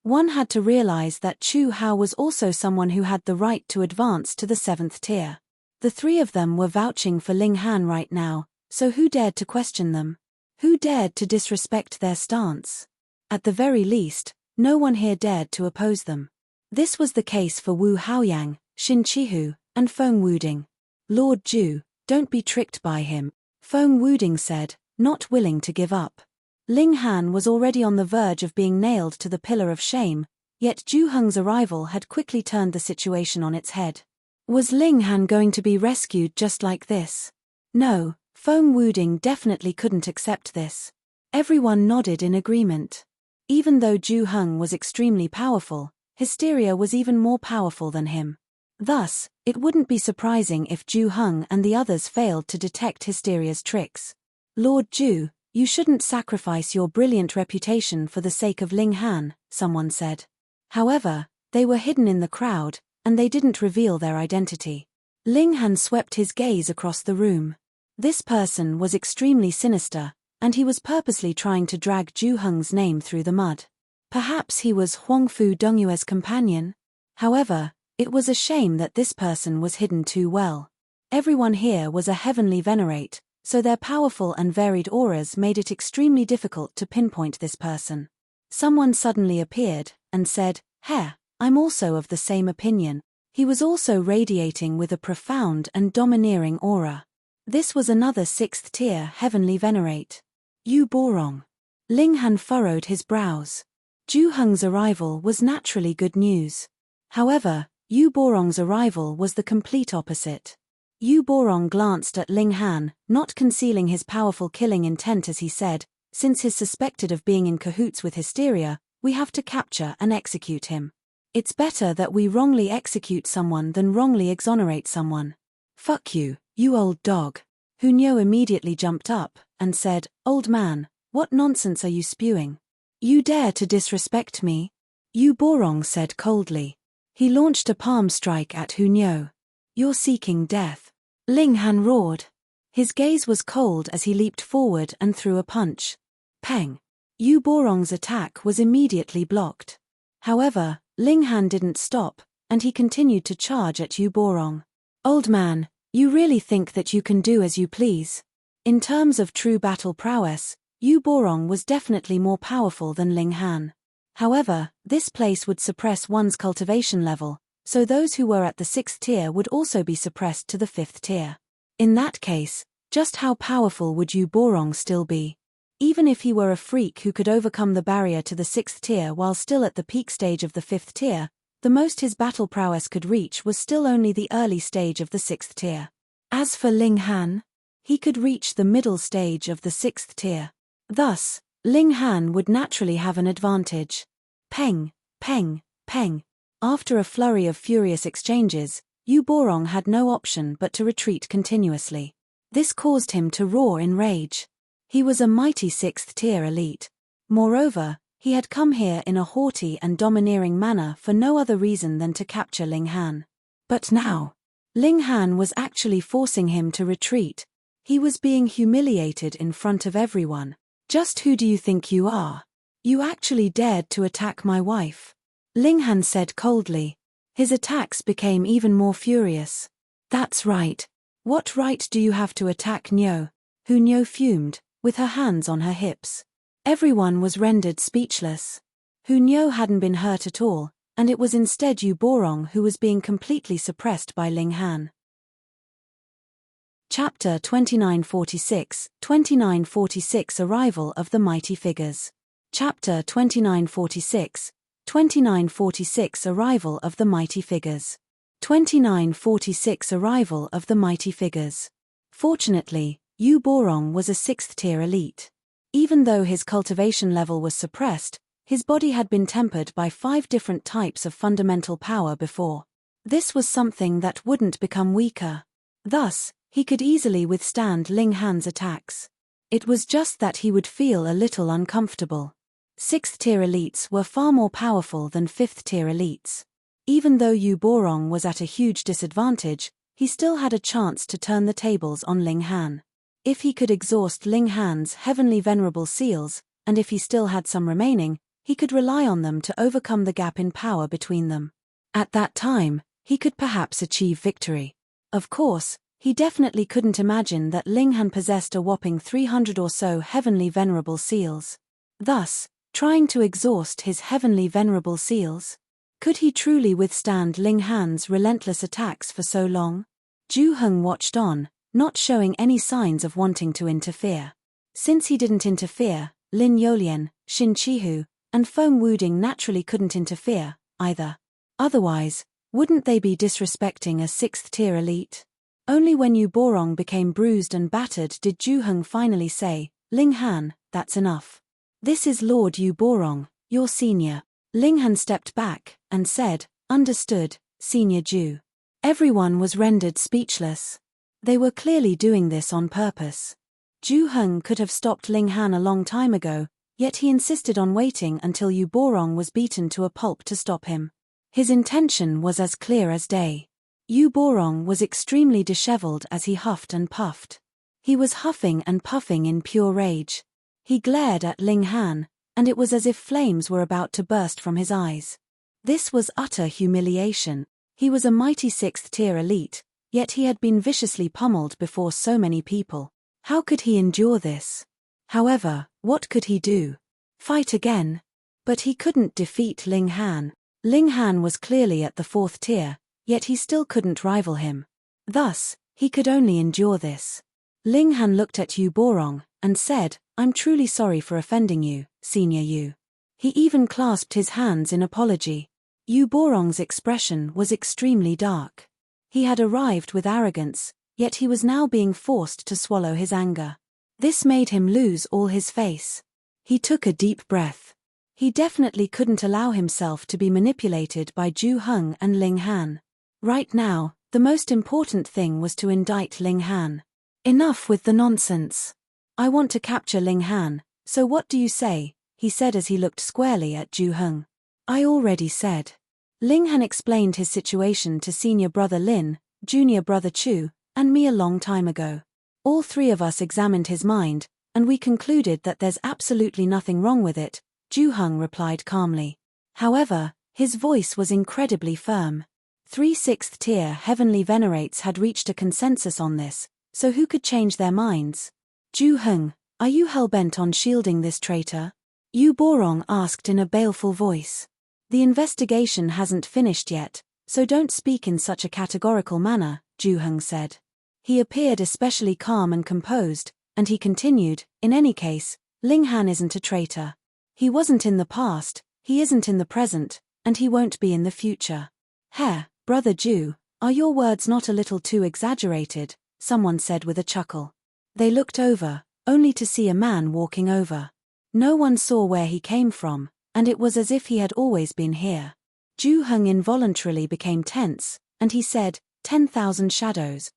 One had to realize that Chu Hao was also someone who had the right to advance to the 7th tier. The 3 of them were vouching for Ling Han right now, so who dared to question them? Who dared to disrespect their stance? At the very least, no one here dared to oppose them. This was the case for Wu Haoyang, Xin Qihu, and Feng Wuding. Lord Zhu, don't be tricked by him, Feng Wuding said, not willing to give up. Ling Han was already on the verge of being nailed to the pillar of shame, yet Zhu Heng's arrival had quickly turned the situation on its head. Was Ling Han going to be rescued just like this? No, Feng Wuding definitely couldn't accept this. Everyone nodded in agreement. Even though Zhu Heng was extremely powerful, hysteria was even more powerful than him. Thus, it wouldn't be surprising if Zhu Heng and the others failed to detect hysteria's tricks. Lord Zhu, you shouldn't sacrifice your brilliant reputation for the sake of Ling Han, someone said. However, they were hidden in the crowd, and they didn't reveal their identity. Ling Han swept his gaze across the room. This person was extremely sinister, and he was purposely trying to drag Zhu Heng's name through the mud. Perhaps he was Huangfu Dongyue's companion? However, it was a shame that this person was hidden too well. Everyone here was a heavenly venerate, so their powerful and varied auras made it extremely difficult to pinpoint this person. Someone suddenly appeared, and said, "Heh, I'm also of the same opinion." He was also radiating with a profound and domineering aura. This was another 6th-tier heavenly venerate. Yu Borong. Ling Han furrowed his brows. Zhu Heng's arrival was naturally good news. However, Yu Borong's arrival was the complete opposite. Yu Borong glanced at Ling Han, not concealing his powerful killing intent as he said, "Since he's suspected of being in cahoots with hysteria, we have to capture and execute him. It's better that we wrongly execute someone than wrongly exonerate someone." "Fuck you, you old dog." Hunyo immediately jumped up, and said, "Old man, what nonsense are you spewing? You dare to disrespect me?" Yu Borong said coldly. He launched a palm strike at Hunyo. "You're seeking death." Ling Han roared. His gaze was cold as he leaped forward and threw a punch. Peng. Yu Borong's attack was immediately blocked. However, Ling Han didn't stop, and he continued to charge at Yu Borong. Old man, you really think that you can do as you please? In terms of true battle prowess, Yu Borong was definitely more powerful than Ling Han. However, this place would suppress one's cultivation level, so those who were at the 6th tier would also be suppressed to the 5th tier. In that case, just how powerful would Yu Borong still be? Even if he were a freak who could overcome the barrier to the 6th tier while still at the peak stage of the 5th tier, the most his battle prowess could reach was still only the early stage of the 6th tier. As for Ling Han, he could reach the middle stage of the 6th tier. Thus, Ling Han would naturally have an advantage. Peng, peng, peng. After a flurry of furious exchanges, Yu Borong had no option but to retreat continuously. This caused him to roar in rage. He was a mighty 6th tier elite. Moreover, he had come here in a haughty and domineering manner for no other reason than to capture Ling Han. But now, Ling Han was actually forcing him to retreat. He was being humiliated in front of everyone. Just who do you think you are? You actually dared to attack my wife. Ling Han said coldly. His attacks became even more furious. That's right. What right do you have to attack Nyo? Hu Nyo fumed, with her hands on her hips. Everyone was rendered speechless. Hu Nyo hadn't been hurt at all, and it was instead Yu Borong who was being completely suppressed by Ling Han. Chapter 2946 Arrival of the Mighty Figures. Chapter 2946 Arrival of the Mighty Figures. 2946 Arrival of the Mighty Figures. Fortunately, Yu Borong was a 6th tier elite. Even though his cultivation level was suppressed, his body had been tempered by 5 different types of fundamental power before. This was something that wouldn't become weaker. Thus, he could easily withstand Ling Han's attacks. It was just that he would feel a little uncomfortable. 6th tier elites were far more powerful than 5th tier elites. Even though Yu Borong was at a huge disadvantage, he still had a chance to turn the tables on Ling Han. If he could exhaust Ling Han's heavenly venerable seals, and if he still had some remaining, he could rely on them to overcome the gap in power between them. At that time, he could perhaps achieve victory. Of course, he definitely couldn't imagine that Ling Han possessed a whopping 300 or so heavenly venerable seals. Thus, trying to exhaust his heavenly venerable seals, could he truly withstand Ling Han's relentless attacks for so long? Zhu Heng watched on, not showing any signs of wanting to interfere. Since he didn't interfere, Lin Yolian, Xin Chihu, and Feng Wuding naturally couldn't interfere, either. Otherwise, wouldn't they be disrespecting a 6th tier elite? Only when Yu Borong became bruised and battered did Zhu Heng finally say, Ling Han, that's enough. This is Lord Yu Borong, your senior. Ling Han stepped back, and said, understood, Senior Zhu. Everyone was rendered speechless. They were clearly doing this on purpose. Zhu Heng could have stopped Ling Han a long time ago, yet he insisted on waiting until Yu Borong was beaten to a pulp to stop him. His intention was as clear as day. Yu Borong was extremely disheveled as he huffed and puffed. He was huffing and puffing in pure rage. He glared at Ling Han, and it was as if flames were about to burst from his eyes. This was utter humiliation. He was a mighty 6th tier elite, yet he had been viciously pummeled before so many people. How could he endure this? However, what could he do? Fight again? But he couldn't defeat Ling Han. Ling Han was clearly at the 4th tier, yet he still couldn't rival him. Thus, he could only endure this. Ling Han looked at Yu Borong, and said, I'm truly sorry for offending you, Senior Yu. He even clasped his hands in apology. Yu Borong's expression was extremely dark. He had arrived with arrogance, yet he was now being forced to swallow his anger. This made him lose all his face. He took a deep breath. He definitely couldn't allow himself to be manipulated by Zhu Heng and Ling Han. Right now, the most important thing was to indict Ling Han. Enough with the nonsense. I want to capture Ling Han, so what do you say? He said as he looked squarely at Zhu Heng. I already said. Ling Han explained his situation to senior brother Lin, junior brother Chu, and me a long time ago. All 3 of us examined his mind, and we concluded that there's absolutely nothing wrong with it, Zhu Heng replied calmly. However, his voice was incredibly firm. 3 6th-tier heavenly venerates had reached a consensus on this, so who could change their minds? Ju Heng, are you hell-bent on shielding this traitor? Yu Borong asked in a baleful voice. The investigation hasn't finished yet, so don't speak in such a categorical manner, Ju Heng said. He appeared especially calm and composed, and he continued, in any case, Ling Han isn't a traitor. He wasn't in the past, he isn't in the present, and he won't be in the future. Heh, brother Ju, are your words not a little too exaggerated? Someone said with a chuckle. They looked over, only to see a man walking over. No one saw where he came from, and it was as if he had always been here. Ju Heng involuntarily became tense, and he said, 10,000 shadows.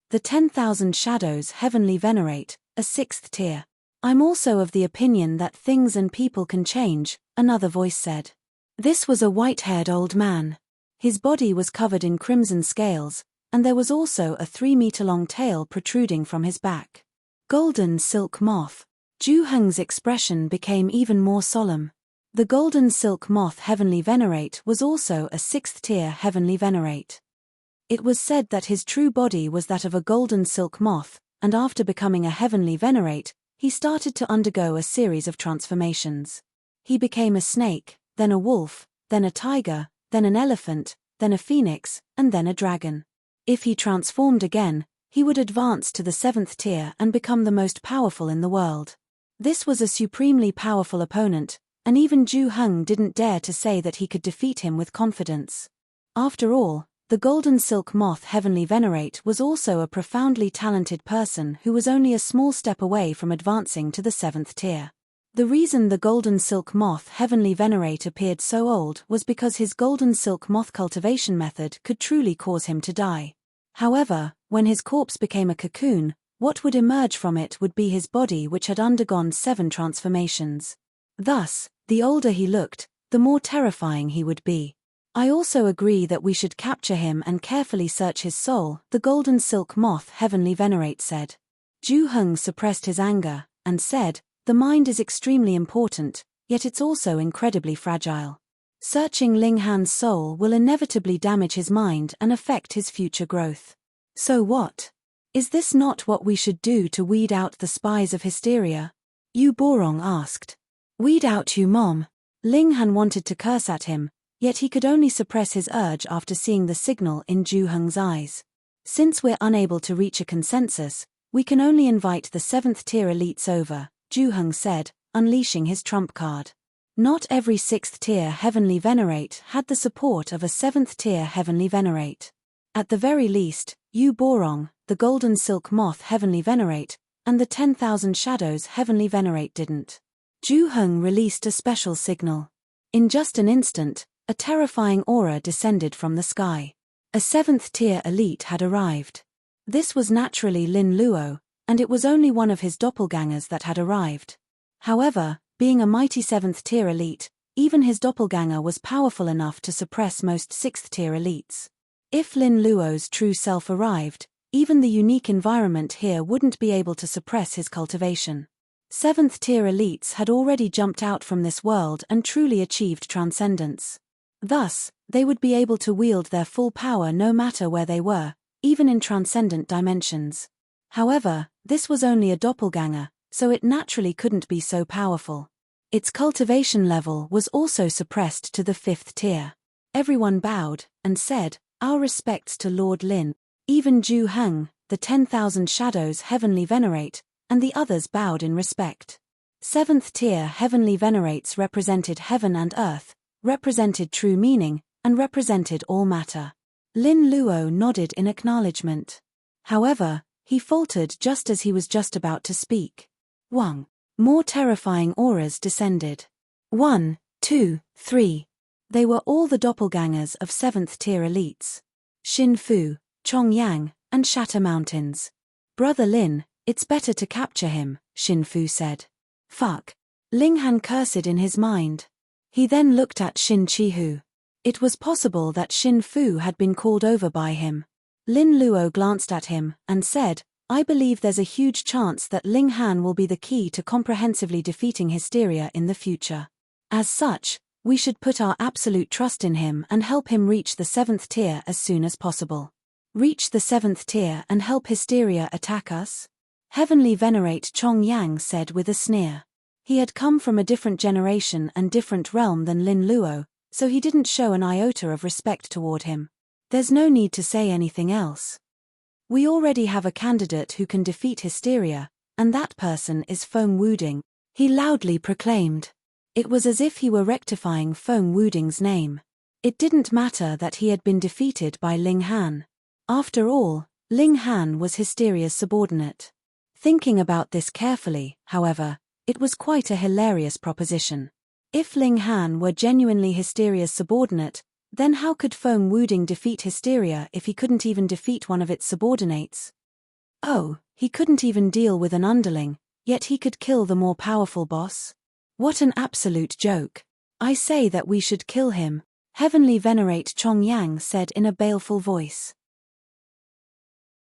The 10,000 shadows heavenly venerate, a 6th tier. I'm also of the opinion that things and people can change, another voice said. This was a white-haired old man. His body was covered in crimson scales, and there was also a 3-meter-long tail protruding from his back. Golden silk moth. Ju Heng's expression became even more solemn. The golden silk moth heavenly venerate was also a 6th-tier heavenly venerate. It was said that his true body was that of a golden silk moth, and after becoming a heavenly venerate, he started to undergo a series of transformations. He became a snake, then a wolf, then a tiger, then an elephant, then a phoenix, and then a dragon. If he transformed again, he would advance to the 7th tier and become the most powerful in the world. This was a supremely powerful opponent, and even Ju Heng didn't dare to say that he could defeat him with confidence. After all, the golden silk moth heavenly venerate was also a profoundly talented person who was only a small step away from advancing to the 7th tier. The reason the golden silk moth heavenly venerate appeared so old was because his golden silk moth cultivation method could truly cause him to die. However, when his corpse became a cocoon, what would emerge from it would be his body, which had undergone 7 transformations. Thus, the older he looked, the more terrifying he would be. I also agree that we should capture him and carefully search his soul, the golden silk moth heavenly venerate said. Ju Heng suppressed his anger, and said, the mind is extremely important, yet it's also incredibly fragile. Searching Ling Han's soul will inevitably damage his mind and affect his future growth. So what? Is this not what we should do to weed out the spies of hysteria? Yu Borong asked. Weed out you, Mom. Ling Han wanted to curse at him, yet he could only suppress his urge after seeing the signal in Ju Heng's eyes. Since we're unable to reach a consensus, we can only invite the 7th tier elites over, Ju Heng said, unleashing his trump card. Not every 6th tier heavenly venerate had the support of a 7th tier heavenly venerate. At the very least, Yu Borong, the golden silk moth heavenly venerate, and the 10,000 shadows heavenly venerate didn't. Ju Heng released a special signal. In just an instant, a terrifying aura descended from the sky. A 7th tier elite had arrived. This was naturally Lin Luo, and it was only one of his doppelgangers that had arrived. However, being a mighty 7th tier elite, even his doppelganger was powerful enough to suppress most 6th tier elites. If Lin Luo's true self arrived, even the unique environment here wouldn't be able to suppress his cultivation. 7th tier elites had already jumped out from this world and truly achieved transcendence. Thus, they would be able to wield their full power no matter where they were, even in transcendent dimensions. However, this was only a doppelganger, so it naturally couldn't be so powerful. Its cultivation level was also suppressed to the 5th tier. Everyone bowed, and said, our respects to Lord Lin. Even Ju Heng, the 10,000 shadows heavenly venerate, and the others bowed in respect. 7th tier heavenly venerates represented heaven and earth, represented true meaning, and represented all matter. Lin Luo nodded in acknowledgement. However, he faltered just as he was just about to speak. Wang. More terrifying auras descended. 1, 2, 3. They were all the doppelgangers of 7th tier elites. Xin Fu, Chong Yang, and Shatter Mountains. Brother Lin, it's better to capture him, Xin Fu said. Fuck. Ling Han cursed in his mind. He then looked at Xin Chihu. It was possible that Xin Fu had been called over by him. Lin Luo glanced at him, and said, I believe there's a huge chance that Ling Han will be the key to comprehensively defeating hysteria in the future. As such, We should put our absolute trust in him and help him reach the 7th tier as soon as possible. Reach the 7th tier and help Hysteria attack us? Heavenly Venerate Chong Yang said with a sneer. He had come from a different generation and different realm than Lin Luo, so he didn't show an iota of respect toward him. There's no need to say anything else. We already have a candidate who can defeat Hysteria, and that person is Feng Wuding, he loudly proclaimed. It was as if he were rectifying Feng Wuding's name. It didn't matter that he had been defeated by Ling Han. After all, Ling Han was Hysteria's subordinate. Thinking about this carefully, however, it was quite a hilarious proposition. If Ling Han were genuinely Hysteria's subordinate, then how could Feng Wuding defeat Hysteria if he couldn't even defeat one of its subordinates? Oh, he couldn't even deal with an underling, yet he could kill the more powerful boss? What an absolute joke. I say that we should kill him, Heavenly Venerate Chong Yang said in a baleful voice.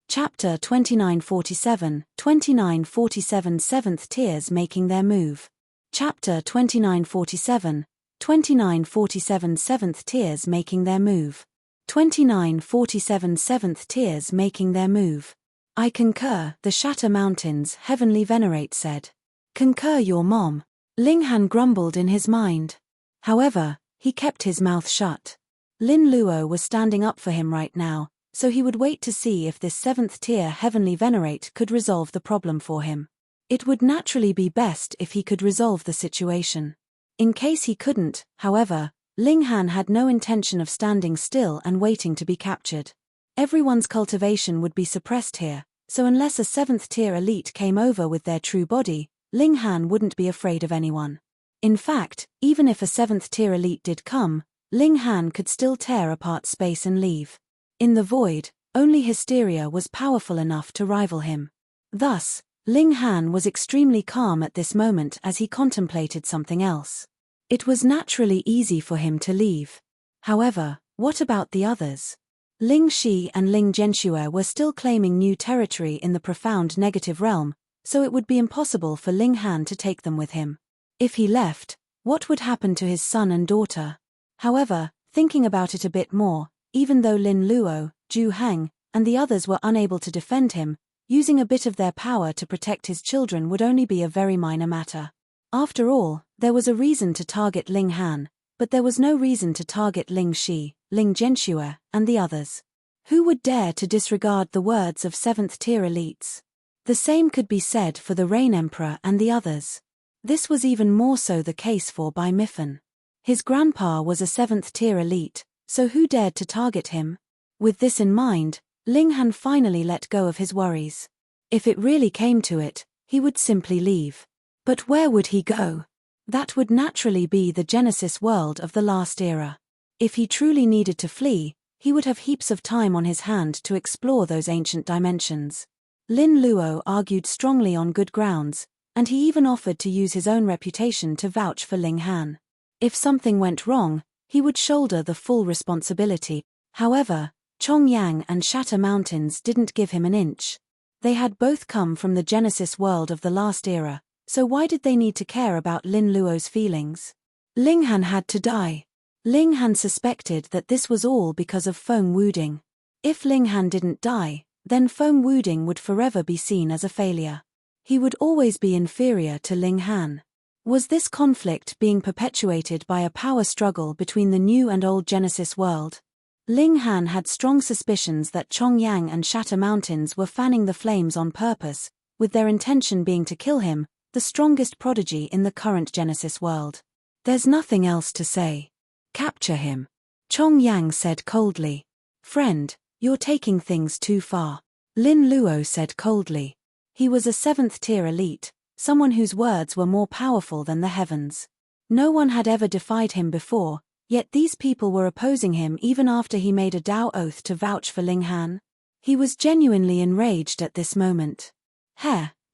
Chapter 2947, 2947 7th Tiers Making Their Move. Chapter 2947, 2947 7th Tiers Making Their Move. 2947 7th Tiers Making Their Move. I concur, the Shatter Mountains, Heavenly Venerate said. Concur your mom. Ling Han grumbled in his mind. However, he kept his mouth shut. Lin Luo was standing up for him right now, so he would wait to see if this 7th tier Heavenly Venerate could resolve the problem for him. It would naturally be best if he could resolve the situation. In case he couldn't, however, Ling Han had no intention of standing still and waiting to be captured. Everyone's cultivation would be suppressed here, so unless a 7th tier elite came over with their true body, Ling Han wouldn't be afraid of anyone. In fact, even if a 7th tier elite did come, Ling Han could still tear apart space and leave. In the void, only Hysteria was powerful enough to rival him. Thus, Ling Han was extremely calm at this moment as he contemplated something else. It was naturally easy for him to leave. However, what about the others? Ling Shi and Ling Zhenxue were still claiming new territory in the profound negative realm, so it would be impossible for Ling Han to take them with him. If he left, what would happen to his son and daughter? However, thinking about it a bit more, even though Lin Luo, Zhu Heng, and the others were unable to defend him, using a bit of their power to protect his children would only be a very minor matter. After all, there was a reason to target Ling Han, but there was no reason to target Ling Shi, Ling Zhenxue, and the others. Who would dare to disregard the words of 7th tier elites? The same could be said for the Rain Emperor and the others. This was even more so the case for Bai Mifen. His grandpa was a 7th tier elite, so who dared to target him? With this in mind, Ling Han finally let go of his worries. If it really came to it, he would simply leave. But where would he go? That would naturally be the Genesis world of the last era. If he truly needed to flee, he would have heaps of time on his hand to explore those ancient dimensions. Lin Luo argued strongly on good grounds, and he even offered to use his own reputation to vouch for Ling Han. If something went wrong, he would shoulder the full responsibility. However, Chong Yang and Shatter Mountains didn't give him an inch. They had both come from the Genesis world of the last era, so why did they need to care about Lin Luo's feelings? Ling Han had to die. Ling Han suspected that this was all because of Feng Wuding. If Ling Han didn't die, then Feng Wuding would forever be seen as a failure. He would always be inferior to Ling Han. Was this conflict being perpetuated by a power struggle between the new and old Genesis world? Ling Han had strong suspicions that Chong Yang and Shatter Mountains were fanning the flames on purpose, with their intention being to kill him, the strongest prodigy in the current Genesis world. There's nothing else to say. Capture him. Chong Yang said coldly. Friend, you're taking things too far. Lin Luo said coldly. He was a 7th tier elite, someone whose words were more powerful than the heavens. No one had ever defied him before, yet these people were opposing him even after he made a Dao oath to vouch for Ling Han. He was genuinely enraged at this moment.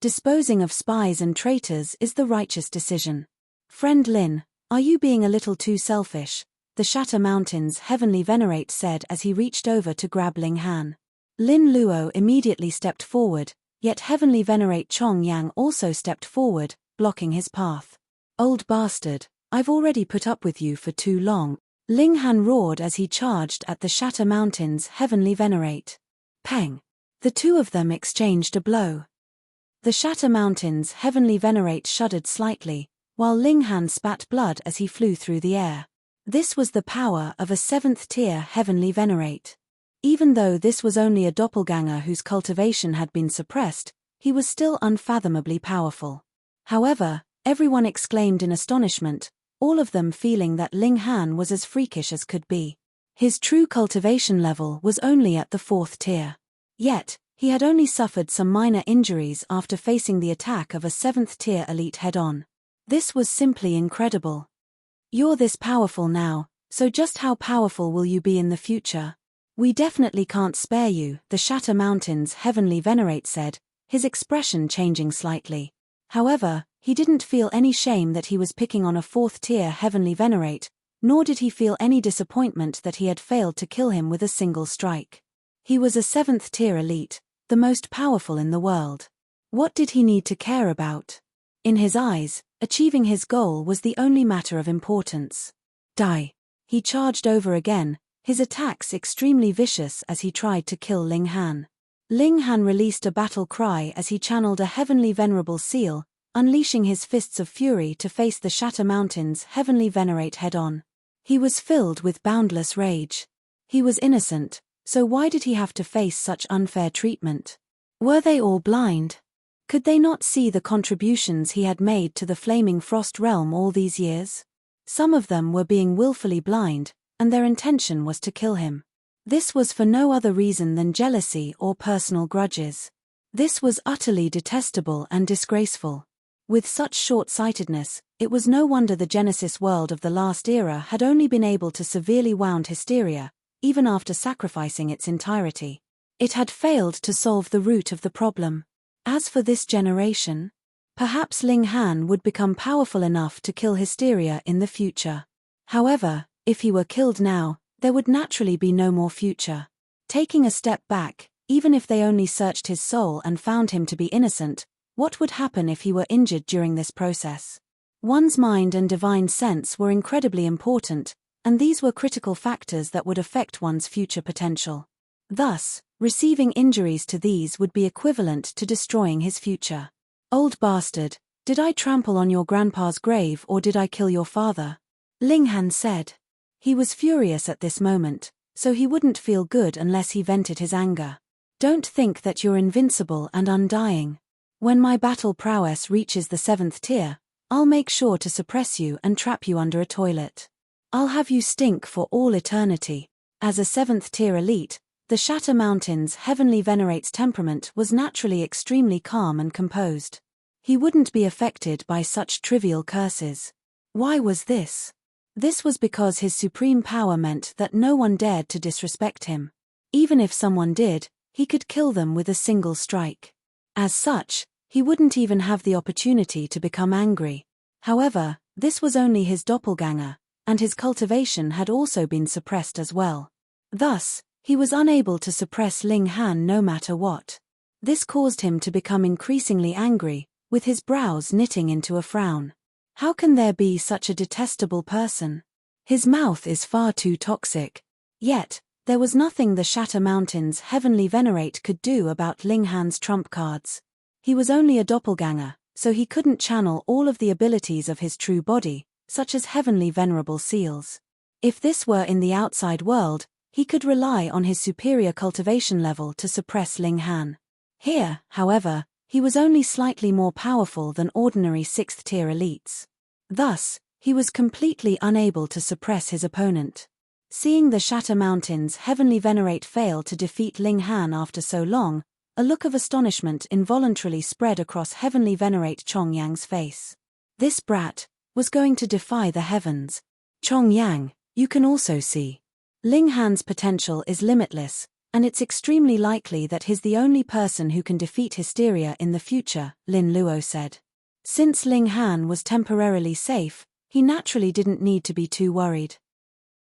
Disposing of spies and traitors is the righteous decision. Friend Lin, are you being a little too selfish? The Shatter Mountains Heavenly Venerate said as he reached over to grab Ling Han. Lin Luo immediately stepped forward, yet Heavenly Venerate Chong Yang also stepped forward, blocking his path. Old bastard, I've already put up with you for too long, Ling Han roared as he charged at the Shatter Mountain's heavenly venerate. Peng! The two of them exchanged a blow. The Shatter Mountain's heavenly venerate shuddered slightly, while Ling Han spat blood as he flew through the air. This was the power of a 7th-tier heavenly venerate. Even though this was only a doppelganger whose cultivation had been suppressed, he was still unfathomably powerful. However, everyone exclaimed in astonishment, all of them feeling that Ling Han was as freakish as could be. His true cultivation level was only at the 4th tier. Yet, he had only suffered some minor injuries after facing the attack of a 7th-tier elite head-on. This was simply incredible. You're this powerful now, so just how powerful will you be in the future? We definitely can't spare you, the Shatter Mountain's heavenly venerate said, his expression changing slightly. However, he didn't feel any shame that he was picking on a 4th-tier heavenly venerate, nor did he feel any disappointment that he had failed to kill him with a single strike. He was a 7th-tier elite, the most powerful in the world. What did he need to care about? In his eyes, achieving his goal was the only matter of importance. Die! He charged over again, his attacks extremely vicious as he tried to kill Ling Han. Ling Han released a battle cry as he channeled a heavenly venerable seal, unleashing his fists of fury to face the Shatter Mountain's heavenly venerate head-on. He was filled with boundless rage. He was innocent, so why did he have to face such unfair treatment? Were they all blind? Could they not see the contributions he had made to the Flaming Frost realm all these years? Some of them were being willfully blind, and their intention was to kill him. This was for no other reason than jealousy or personal grudges. This was utterly detestable and disgraceful. With such short-sightedness, it was no wonder the Genesis world of the last era had only been able to severely wound hysteria, even after sacrificing its entirety. It had failed to solve the root of the problem. As for this generation, perhaps Ling Han would become powerful enough to kill hysteria in the future. However, if he were killed now, there would naturally be no more future. Taking a step back, even if they only searched his soul and found him to be innocent, what would happen if he were injured during this process? One's mind and divine sense were incredibly important, and these were critical factors that would affect one's future potential. Thus, receiving injuries to these would be equivalent to destroying his future. Old bastard, did I trample on your grandpa's grave or did I kill your father? Ling Han said. He was furious at this moment, so he wouldn't feel good unless he vented his anger. Don't think that you're invincible and undying. When my battle prowess reaches the 7th tier, I'll make sure to suppress you and trap you under a toilet. I'll have you stink for all eternity. As a 7th tier elite, the Shatter Mountain's heavenly venerate's temperament was naturally extremely calm and composed. He wouldn't be affected by such trivial curses. Why was this? This was because his supreme power meant that no one dared to disrespect him. Even if someone did, he could kill them with a single strike. As such, he wouldn't even have the opportunity to become angry. However, this was only his doppelganger, and his cultivation had also been suppressed as well. Thus, he was unable to suppress Ling Han no matter what. This caused him to become increasingly angry, with his brows knitting into a frown. How can there be such a detestable person? His mouth is far too toxic. Yet, there was nothing the Shatter Mountain's heavenly venerate could do about Ling Han's trump cards. He was only a doppelganger, so he couldn't channel all of the abilities of his true body, such as heavenly venerable seals. If this were in the outside world, he could rely on his superior cultivation level to suppress Ling Han. Here, however, he was only slightly more powerful than ordinary 6th-tier elites. Thus, he was completely unable to suppress his opponent. Seeing the Shatter Mountain's heavenly venerate fail to defeat Ling Han after so long, a look of astonishment involuntarily spread across heavenly venerate Chong Yang's face. This brat was going to defy the heavens. Chong Yang, you can also see. Ling Han's potential is limitless, and it's extremely likely that he's the only person who can defeat hysteria in the future, Lin Luo said. Since Ling Han was temporarily safe, he naturally didn't need to be too worried.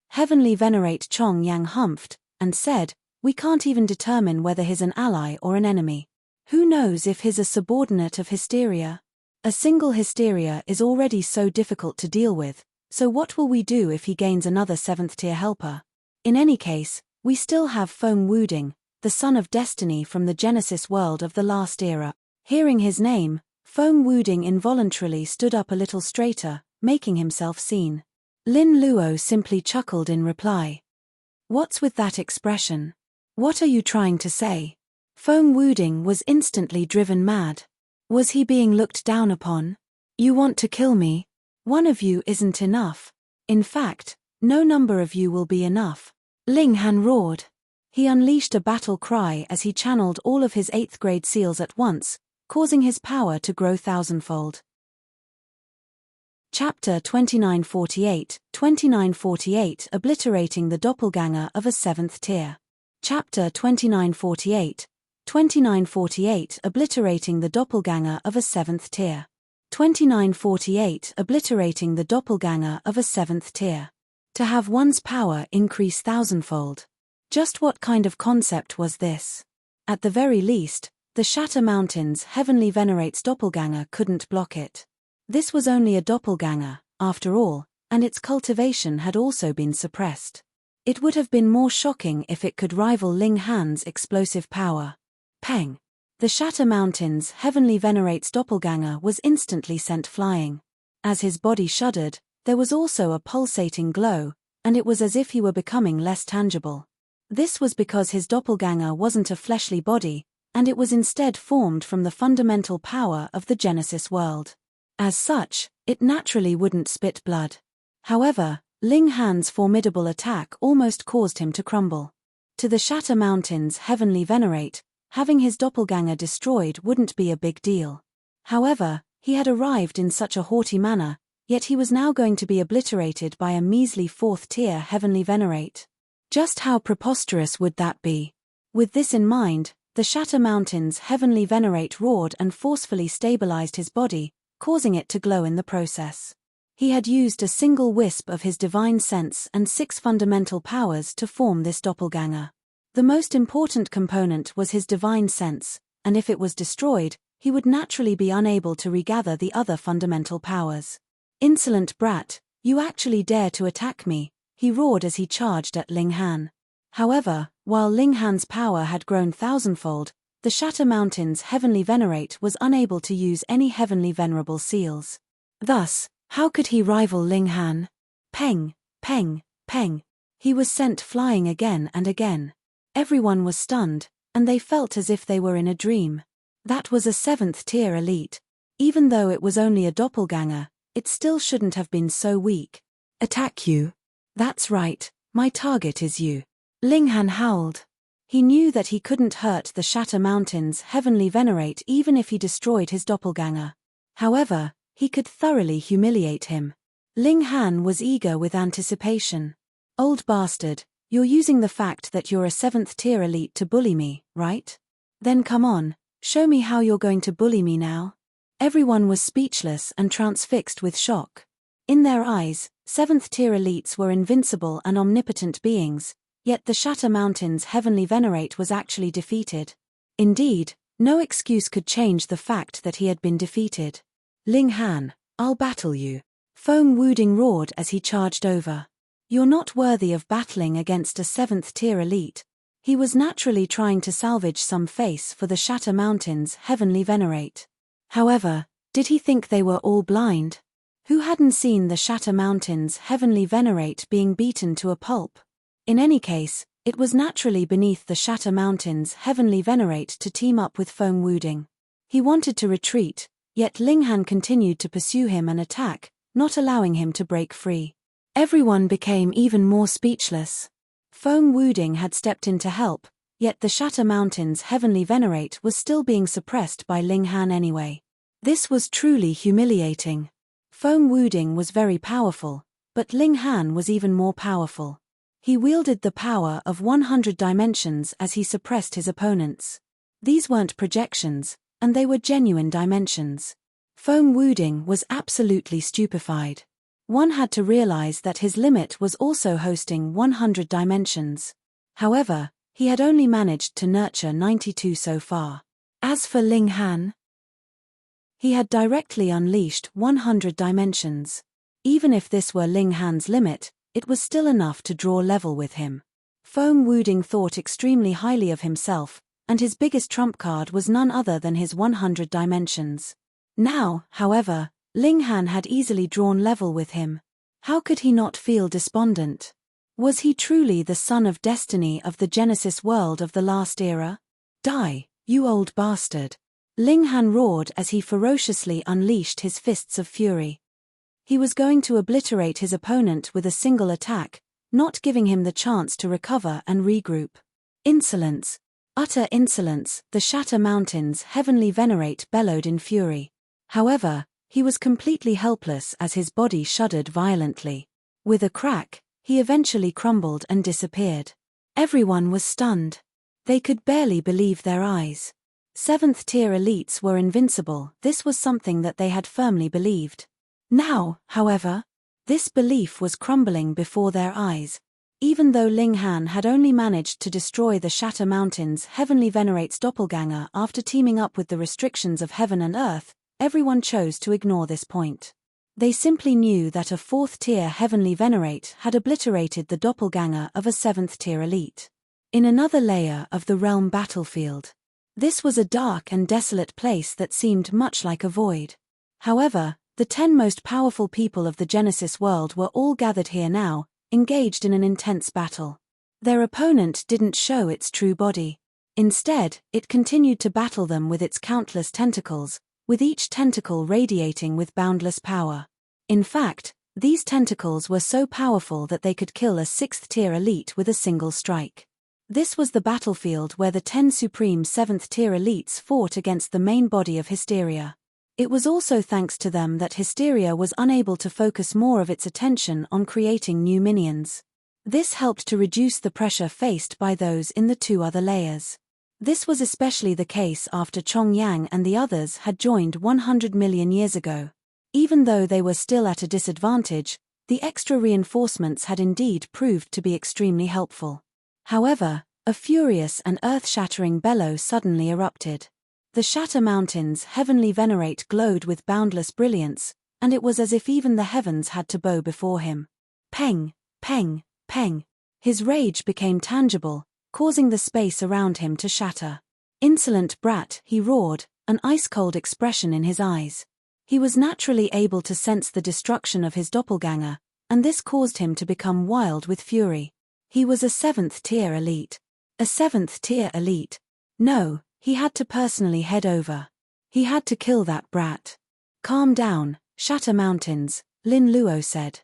Heavenly venerate Chong Yang humphed, and said, we can't even determine whether he's an ally or an enemy. Who knows if he's a subordinate of hysteria? A single hysteria is already so difficult to deal with, so what will we do if he gains another 7th tier helper? In any case, we still have Foam Wooding, the son of destiny from the Genesis world of the last era. Hearing his name, Foam Wooding involuntarily stood up a little straighter, making himself seen. Lin Luo simply chuckled in reply. What's with that expression? What are you trying to say? Foam Wooding was instantly driven mad. Was he being looked down upon? You want to kill me? One of you isn't enough. In fact, no number of you will be enough. Ling Han roared. He unleashed a battle cry as he channeled all of his 8th grade seals at once, causing his power to grow thousandfold. Chapter 2948 Obliterating the doppelganger of a 7th tier. Chapter 2948 Obliterating the doppelganger of a 7th tier. 2948 Obliterating the doppelganger of a 7th tier. To have one's power increase thousandfold. Just what kind of concept was this? At the very least, the Shatter Mountains Heavenly Venerate's doppelganger couldn't block it. This was only a doppelganger, after all, and its cultivation had also been suppressed. It would have been more shocking if it could rival Ling Han's explosive power. Peng! The Shatter Mountains Heavenly Venerate's doppelganger was instantly sent flying. As his body shuddered, there was also a pulsating glow, and it was as if he were becoming less tangible. This was because his doppelganger wasn't a fleshly body, and it was instead formed from the fundamental power of the Genesis world. As such, it naturally wouldn't spit blood. However, Ling Han's formidable attack almost caused him to crumble. To the Shatter Mountains Heavenly Venerate, having his doppelganger destroyed wouldn't be a big deal. However, he had arrived in such a haughty manner, yet he was now going to be obliterated by a measly 4th tier Heavenly Venerate. Just how preposterous would that be? With this in mind, the Shatter Mountains Heavenly Venerate roared and forcefully stabilized his body, causing it to glow in the process. He had used a single wisp of his divine sense and 6 fundamental powers to form this doppelganger. The most important component was his divine sense, and if it was destroyed, he would naturally be unable to regather the other fundamental powers. Insolent brat, you actually dare to attack me, he roared as he charged at Ling Han. However, while Ling Han's power had grown thousandfold, the Shatter Mountains Heavenly Venerate was unable to use any Heavenly Venerable seals. Thus, how could he rival Ling Han? Peng, peng, peng. He was sent flying again and again. Everyone was stunned, and they felt as if they were in a dream. That was a 7th tier elite. Even though it was only a doppelganger, it still shouldn't have been so weak. Attack you? That's right, my target is you. Ling Han howled. He knew that he couldn't hurt the Shatter Mountains Heavenly Venerate even if he destroyed his doppelganger. However, he could thoroughly humiliate him. Ling Han was eager with anticipation. Old bastard, you're using the fact that you're a 7th tier elite to bully me, right? Then come on, show me how you're going to bully me now. Everyone was speechless and transfixed with shock. In their eyes, 7th tier elites were invincible and omnipotent beings, yet the Shatter Mountains Heavenly Venerate was actually defeated. Indeed, no excuse could change the fact that he had been defeated. Ling Han, I'll battle you. Foam Wooding roared as he charged over. You're not worthy of battling against a 7th tier elite. He was naturally trying to salvage some face for the Shatter Mountains Heavenly Venerate. However, did he think they were all blind? Who hadn't seen the Shatter Mountains Heavenly Venerate being beaten to a pulp? In any case, it was naturally beneath the Shatter Mountains Heavenly Venerate to team up with Foam Wooding. He wanted to retreat, yet Ling Han continued to pursue him and attack, not allowing him to break free. Everyone became even more speechless. Foam Wooding had stepped in to help, yet the Shatter Mountains Heavenly Venerate was still being suppressed by Ling Han anyway. This was truly humiliating. Foam Wooding was very powerful, but Ling Han was even more powerful. He wielded the power of 100 dimensions as he suppressed his opponents. These weren't projections, and they were genuine dimensions. Foam Wooding was absolutely stupefied. One had to realize that his limit was also hosting 100 dimensions. However, he had only managed to nurture 92 so far. As for Ling Han, He had directly unleashed 100 dimensions. Even if this were Ling Han's limit, it was still enough to draw level with him. Feng Wuding thought extremely highly of himself, and his biggest trump card was none other than his 100 dimensions. Now, however, Ling Han had easily drawn level with him. How could he not feel despondent? Was he truly the son of destiny of the Genesis world of the last era? Die, you old bastard! Ling Han roared as he ferociously unleashed his fists of fury. He was going to obliterate his opponent with a single attack, not giving him the chance to recover and regroup. Insolence! Utter insolence, the Shatter Mountains Heavenly Venerate bellowed in fury. However, he was completely helpless as his body shuddered violently. With a crack, he eventually crumbled and disappeared. Everyone was stunned. They could barely believe their eyes. 7th-tier elites were invincible. This was something that they had firmly believed. Now, however, this belief was crumbling before their eyes. Even though Ling Han had only managed to destroy the Shatter Mountains Heavenly Venerate's doppelganger after teaming up with the restrictions of heaven and earth, everyone chose to ignore this point. They simply knew that a 4th-tier Heavenly Venerate had obliterated the doppelganger of a 7th-tier elite. In another layer of the realm battlefield. This was a dark and desolate place that seemed much like a void. However, the 10 most powerful people of the Genesis world were all gathered here now, engaged in an intense battle. Their opponent didn't show its true body. Instead, it continued to battle them with its countless tentacles, with each tentacle radiating with boundless power. In fact, these tentacles were so powerful that they could kill a 6th-tier elite with a single strike. This was the battlefield where the 10 supreme 7th-tier elites fought against the main body of Hysteria. It was also thanks to them that Hysteria was unable to focus more of its attention on creating new minions. This helped to reduce the pressure faced by those in the 2 other layers. This was especially the case after Chong Yang and the others had joined 100 million years ago. Even though they were still at a disadvantage, the extra reinforcements had indeed proved to be extremely helpful. However, a furious and earth-shattering bellow suddenly erupted. The Shatter Mountains Heavenly Venerate glowed with boundless brilliance, and it was as if even the heavens had to bow before him. Peng, peng, peng. His rage became tangible, causing the space around him to shatter. Insolent brat, he roared, an ice-cold expression in his eyes. He was naturally able to sense the destruction of his doppelganger, and this caused him to become wild with fury. He was a 7th-tier elite. A 7th-tier elite. No, he had to personally head over. He had to kill that brat. Calm down, Shatter Mountains, Lin Luo said.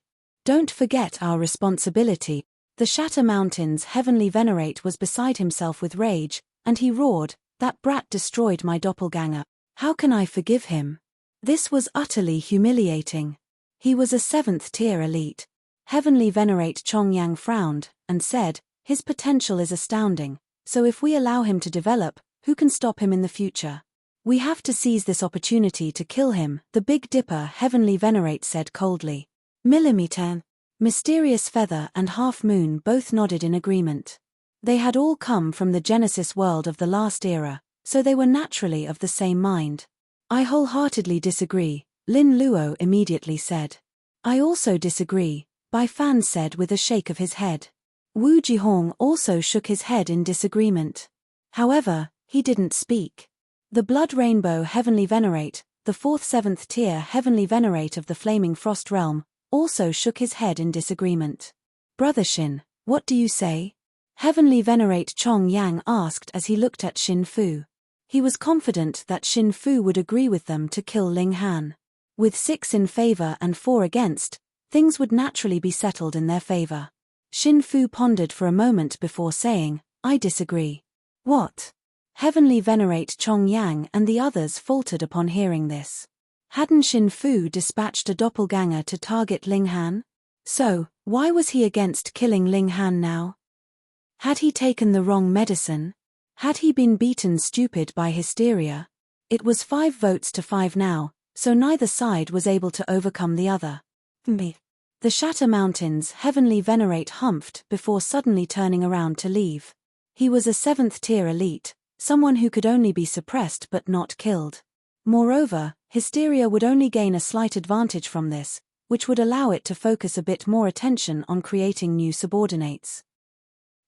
Don't forget our responsibility. The Shatter Mountains Heavenly Venerate was beside himself with rage, and he roared, that brat destroyed my doppelganger. How can I forgive him? This was utterly humiliating. He was a 7th-tier elite. Heavenly Venerate Chong Yang frowned, and said, his potential is astounding, so if we allow him to develop, who can stop him in the future? We have to seize this opportunity to kill him, the Big Dipper Heavenly Venerate said coldly. Millimeter, Mysterious Feather and Half Moon both nodded in agreement. They had all come from the Genesis world of the last era, so they were naturally of the same mind. I wholeheartedly disagree, Lin Luo immediately said. I also disagree, Bai Fan said with a shake of his head. Wu Jihong also shook his head in disagreement. However, he didn't speak. The Blood Rainbow Heavenly Venerate, the 4th 7th tier Heavenly Venerate of the Flaming Frost Realm, also shook his head in disagreement. Brother Xin, what do you say? Heavenly Venerate Chong Yang asked as he looked at Xin Fu. He was confident that Xin Fu would agree with them to kill Ling Han. With 6 in favor and 4 against, things would naturally be settled in their favor. Xin Fu pondered for a moment before saying, I disagree. What? Heavenly Venerate Chong Yang and the others faltered upon hearing this. Hadn't Xin Fu dispatched a doppelganger to target Ling Han? So, why was he against killing Ling Han now? Had he taken the wrong medicine? Had he been beaten stupid by Hysteria? It was 5 votes to 5 now, so neither side was able to overcome the other. Me. The Shatter Mountains Heavenly Venerate humphed before suddenly turning around to leave. He was a 7th tier elite, someone who could only be suppressed but not killed. Moreover, Hysteria would only gain a slight advantage from this, which would allow it to focus a bit more attention on creating new subordinates.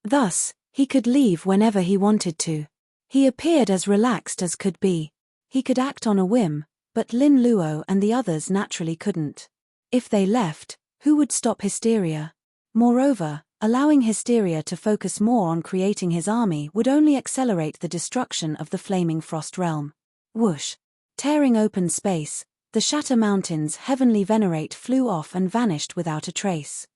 Thus, he could leave whenever he wanted to. He appeared as relaxed as could be. He could act on a whim, but Lin Luo and the others naturally couldn't. If they left, who would stop Hysteria? Moreover, allowing Hysteria to focus more on creating his army would only accelerate the destruction of the Flaming Frost Realm. Whoosh! Tearing open space, the Shatter Mountain's heavenly venerate flew off and vanished without a trace.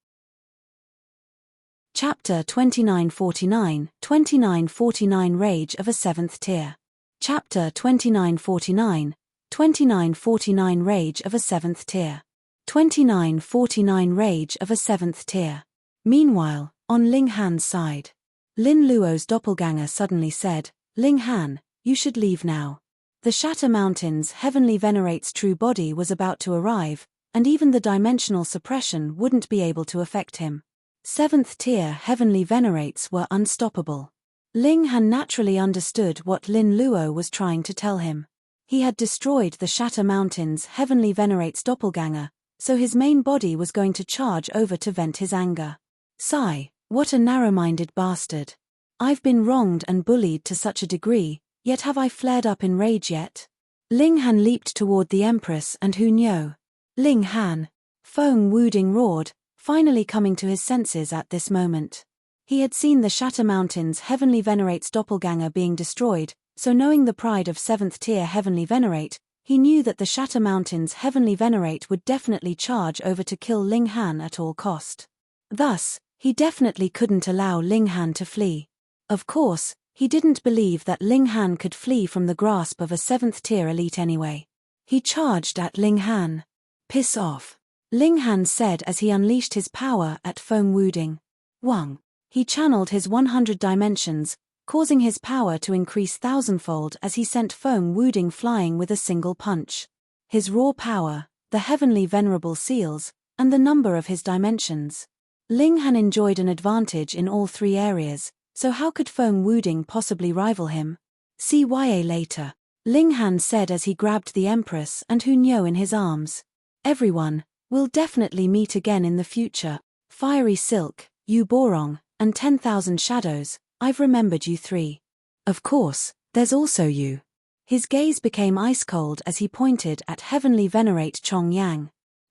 Chapter 2949, 2949 Rage of a 7th Tier. Chapter 2949, 2949 Rage of a 7th Tier. 2949 Rage of a 7th Tier. Meanwhile, on Ling Han's side, Lin Luo's doppelganger suddenly said, "Ling Han, you should leave now." The Shatter Mountain's heavenly venerate's true body was about to arrive, and even the dimensional suppression wouldn't be able to affect him. 7th tier heavenly venerates were unstoppable. Ling Han naturally understood what Lin Luo was trying to tell him. He had destroyed the Shatter Mountain's heavenly venerate's doppelganger, so his main body was going to charge over to vent his anger. Sigh, what a narrow-minded bastard. I've been wronged and bullied to such a degree, yet have I flared up in rage yet? Ling Han leaped toward the Empress and Hu Niu. Ling Han! Feng Wuding roared, finally coming to his senses at this moment. He had seen the Shatter Mountain's heavenly venerate's doppelganger being destroyed, so knowing the pride of 7th tier heavenly venerate, he knew that the Shatter Mountain's heavenly venerate would definitely charge over to kill Ling Han at all cost. Thus, he definitely couldn't allow Ling Han to flee. Of course, he didn't believe that Ling Han could flee from the grasp of a 7th tier elite anyway. He charged at Ling Han. Piss off. Ling Han said as he unleashed his power at Feng Wuding. Wang. He channeled his 100 dimensions, causing his power to increase thousandfold as he sent Feng Wuding flying with a single punch. His raw power, the heavenly venerable seals, and the number of his dimensions. Ling Han enjoyed an advantage in all three areas, so how could Feng Wuding possibly rival him? CYA later. Ling Han said as he grabbed the Empress and Hu Niu in his arms. Everyone, we'll definitely meet again in the future. Fiery Silk, Yu Borong, and 10,000 Shadows, I've remembered you three. Of course, there's also you. His gaze became ice-cold as he pointed at Heavenly Venerate Chong Yang.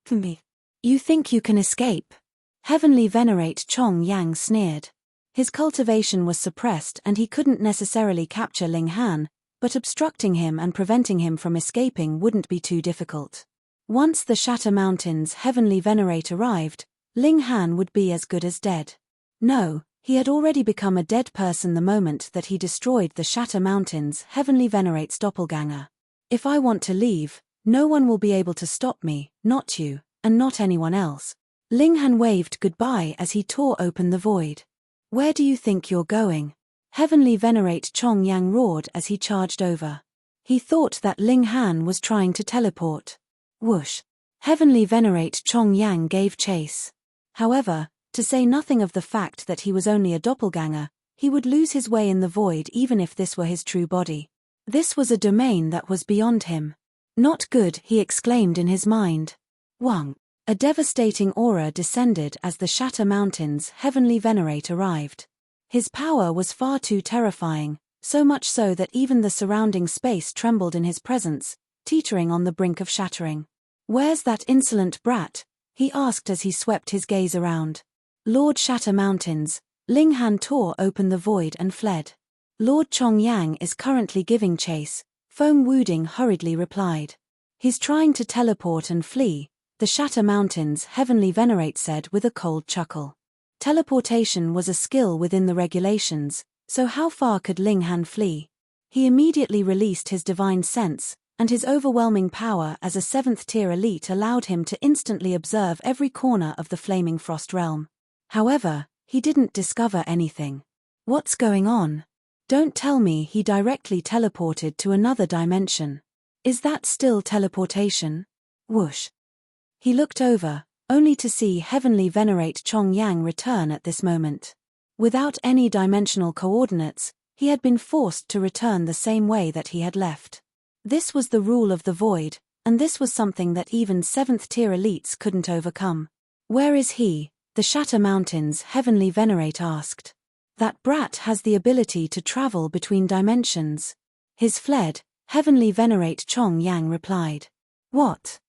Me. You think you can escape? Heavenly Venerate Chong Yang sneered. His cultivation was suppressed and he couldn't necessarily capture Ling Han, but obstructing him and preventing him from escaping wouldn't be too difficult. Once the Shatter Mountain's heavenly venerate arrived, Ling Han would be as good as dead. No, he had already become a dead person the moment that he destroyed the Shatter Mountain's heavenly venerate's doppelganger. If I want to leave, no one will be able to stop me, not you, and not anyone else. Ling Han waved goodbye as he tore open the void. Where do you think you're going? Heavenly Venerate Chong Yang roared as he charged over. He thought that Ling Han was trying to teleport. Whoosh! Heavenly Venerate Chong Yang gave chase. However, to say nothing of the fact that he was only a doppelganger, he would lose his way in the void even if this were his true body. This was a domain that was beyond him. Not good, he exclaimed in his mind. Wang! A devastating aura descended as the Shatter Mountain's heavenly venerate arrived. His power was far too terrifying, so much so that even the surrounding space trembled in his presence, teetering on the brink of shattering. Where's that insolent brat? He asked as he swept his gaze around. Lord Shatter Mountains, Ling Han tore open the void and fled. Lord Chong Yang is currently giving chase, Feng Wuding hurriedly replied. He's trying to teleport and flee, the Shatter Mountain's heavenly venerate said with a cold chuckle. Teleportation was a skill within the regulations, so how far could Ling Han flee? He immediately released his divine sense, and his overwhelming power as a 7th tier elite allowed him to instantly observe every corner of the Flaming Frost realm. However, he didn't discover anything. What's going on? Don't tell me he directly teleported to another dimension. Is that still teleportation? Whoosh! He looked over, only to see Heavenly Venerate Chong Yang return at this moment. Without any dimensional coordinates, he had been forced to return the same way that he had left. This was the rule of the void, and this was something that even 7th-tier elites couldn't overcome. Where is he? The Shatter Mountains Heavenly Venerate asked. That brat has the ability to travel between dimensions. He's fled, Heavenly Venerate Chong Yang replied. What?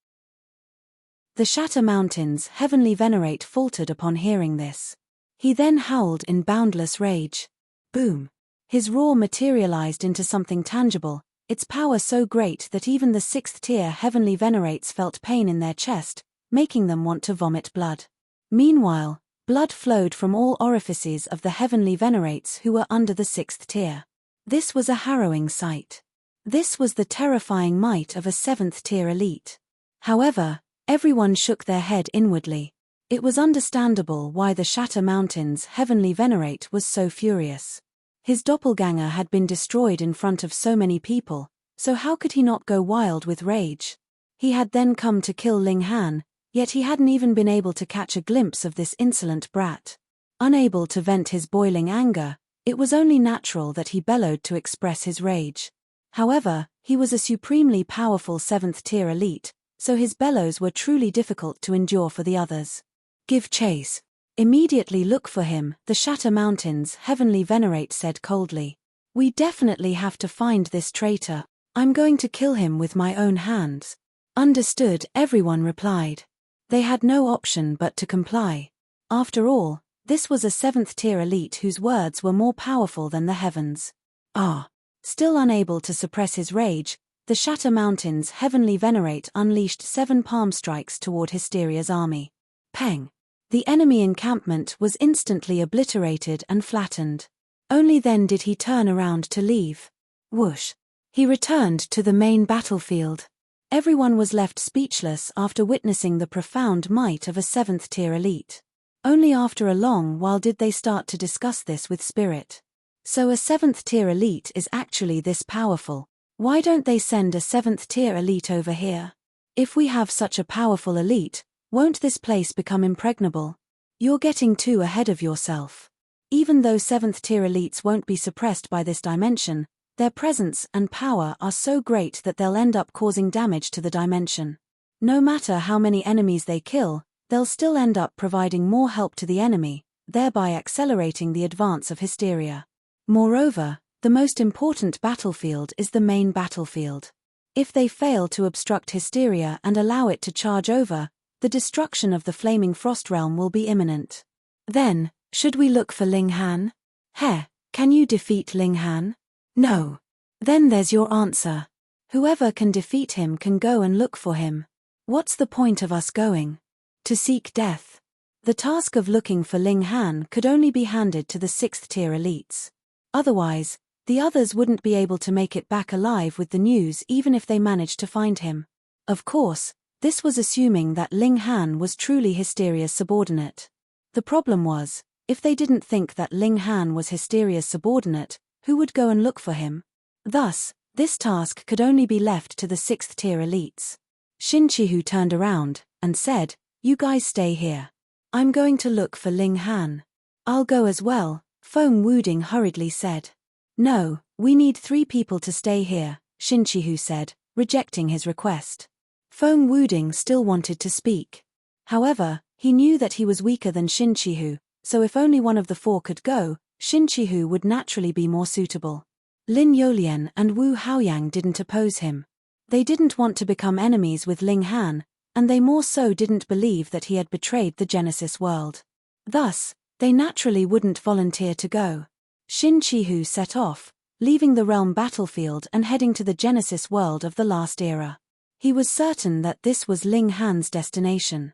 The Shatter Mountains Heavenly Venerate faltered upon hearing this. He then howled in boundless rage. Boom! His roar materialized into something tangible, its power so great that even the 6th-tier Heavenly Venerates felt pain in their chest, making them want to vomit blood. Meanwhile, blood flowed from all orifices of the Heavenly Venerates who were under the 6th tier. This was a harrowing sight. This was the terrifying might of a 7th-tier elite. However, everyone shook their head inwardly. It was understandable why the Shatter Mountains Heavenly Venerate was so furious. His doppelganger had been destroyed in front of so many people, so how could he not go wild with rage? He had then come to kill Ling Han, yet he hadn't even been able to catch a glimpse of this insolent brat. Unable to vent his boiling anger, it was only natural that he bellowed to express his rage. However, he was a supremely powerful 7th-tier elite, so his bellows were truly difficult to endure for the others. Give chase. Immediately look for him, the Shatter Mountains Heavenly Venerate said coldly. We definitely have to find this traitor. I'm going to kill him with my own hands. Understood, everyone replied. They had no option but to comply. After all, this was a 7th-tier elite whose words were more powerful than the heavens. Still unable to suppress his rage, the Shatter Mountains Heavenly Venerate unleashed 7 palm strikes toward Hysteria's army. Peng! The enemy encampment was instantly obliterated and flattened. Only then did he turn around to leave. Whoosh! He returned to the main battlefield. Everyone was left speechless after witnessing the profound might of a 7th-tier elite. Only after a long while did they start to discuss this with Spirit. So a 7th-tier elite is actually this powerful. Why don't they send a 7th-tier elite over here? If we have such a powerful elite, won't this place become impregnable? You're getting too ahead of yourself. Even though 7th-tier elites won't be suppressed by this dimension, their presence and power are so great that they'll end up causing damage to the dimension. No matter how many enemies they kill, they'll still end up providing more help to the enemy, thereby accelerating the advance of Hysteria. Moreover, the most important battlefield is the main battlefield. If they fail to obstruct Hysteria and allow it to charge over, the destruction of the Flaming Frost Realm will be imminent. Then, should we look for Ling Han? Can you defeat Ling Han? No. Then there's your answer. Whoever can defeat him can go and look for him. What's the point of us going? To seek death. The task of looking for Ling Han could only be handed to the 6th-tier elites. Otherwise, the others wouldn't be able to make it back alive with the news even if they managed to find him. Of course, this was assuming that Ling Han was truly Hysteria's subordinate. The problem was, if they didn't think that Ling Han was Hysteria's subordinate, who would go and look for him? Thus, this task could only be left to the 6th-tier elites. Shin Chihu turned around and said, "You guys stay here. I'm going to look for Ling Han." "I'll go as well," Feng Wuding hurriedly said. "No, we need 3 people to stay here," Shin Chihu said, rejecting his request. Feng Wuding still wanted to speak. However, he knew that he was weaker than Shin Chihu, so if only one of the 4 could go, Shin Chihu would naturally be more suitable. Lin Yolian and Wu Haoyang didn't oppose him. They didn't want to become enemies with Ling Han, and they more so didn't believe that he had betrayed the Genesis world. Thus, they naturally wouldn't volunteer to go. Shin Chihu set off, leaving the realm battlefield and heading to the Genesis world of the last era. He was certain that this was Ling Han's destination.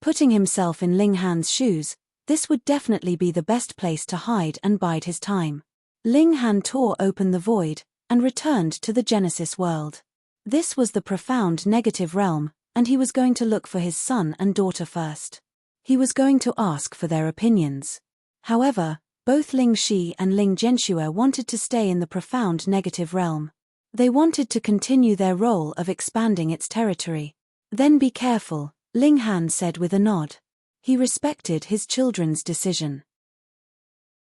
Putting himself in Ling Han's shoes, this would definitely be the best place to hide and bide his time. Ling Han tore open the void, and returned to the Genesis world. This was the profound negative realm, and he was going to look for his son and daughter first. He was going to ask for their opinions. However, both Ling Shi and Ling Zhenxue wanted to stay in the profound negative realm. They wanted to continue their role of expanding its territory. "Then be careful," Ling Han said with a nod. He respected his children's decision.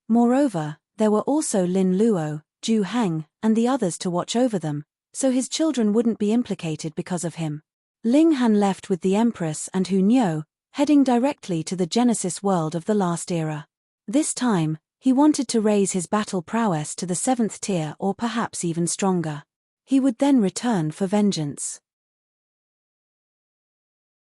Moreover, there were also Lin Luo, Zhu Heng, and the others to watch over them, so his children wouldn't be implicated because of him. Ling Han left with the Empress and Hu Niu, heading directly to the Genesis world of the last era. This time, he wanted to raise his battle prowess to the 7th tier or perhaps even stronger. He would then return for vengeance.